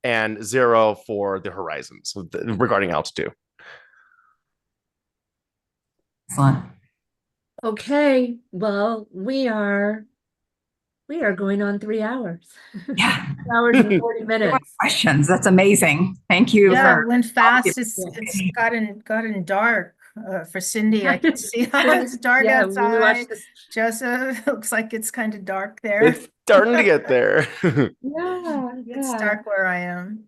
and 0 for the horizon. So regarding altitude. Excellent. Okay, well, we are going on 3 hours. Yeah. 3 hours and 40 minutes. Questions. That's amazing. Thank you. Yeah, for it went fast. you. It's gotten dark for Cindy. I can see how it's dark Yeah, when we watch outside. this. Joseph, looks like it's kind of dark there. It's starting to get there. Yeah, It's dark where I am.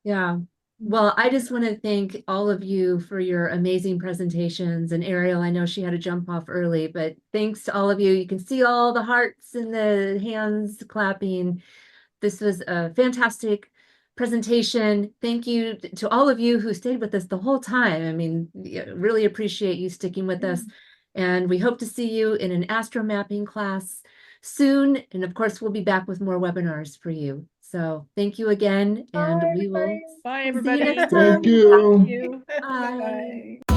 Yeah. Well, I just want to thank all of you for your amazing presentations. And Arielle, I know she had to jump off early, but thanks to all of you. You can see all the hearts and the hands clapping. This was a fantastic presentation. Thank you to all of you who stayed with us the whole time. I mean, really appreciate you sticking with us. And we hope to see you in an AstroMapping class soon. And of course, we'll be back with more webinars for you. So thank you again, and we will Bye, see you everybody. next time. Thank you. you. Bye. Bye.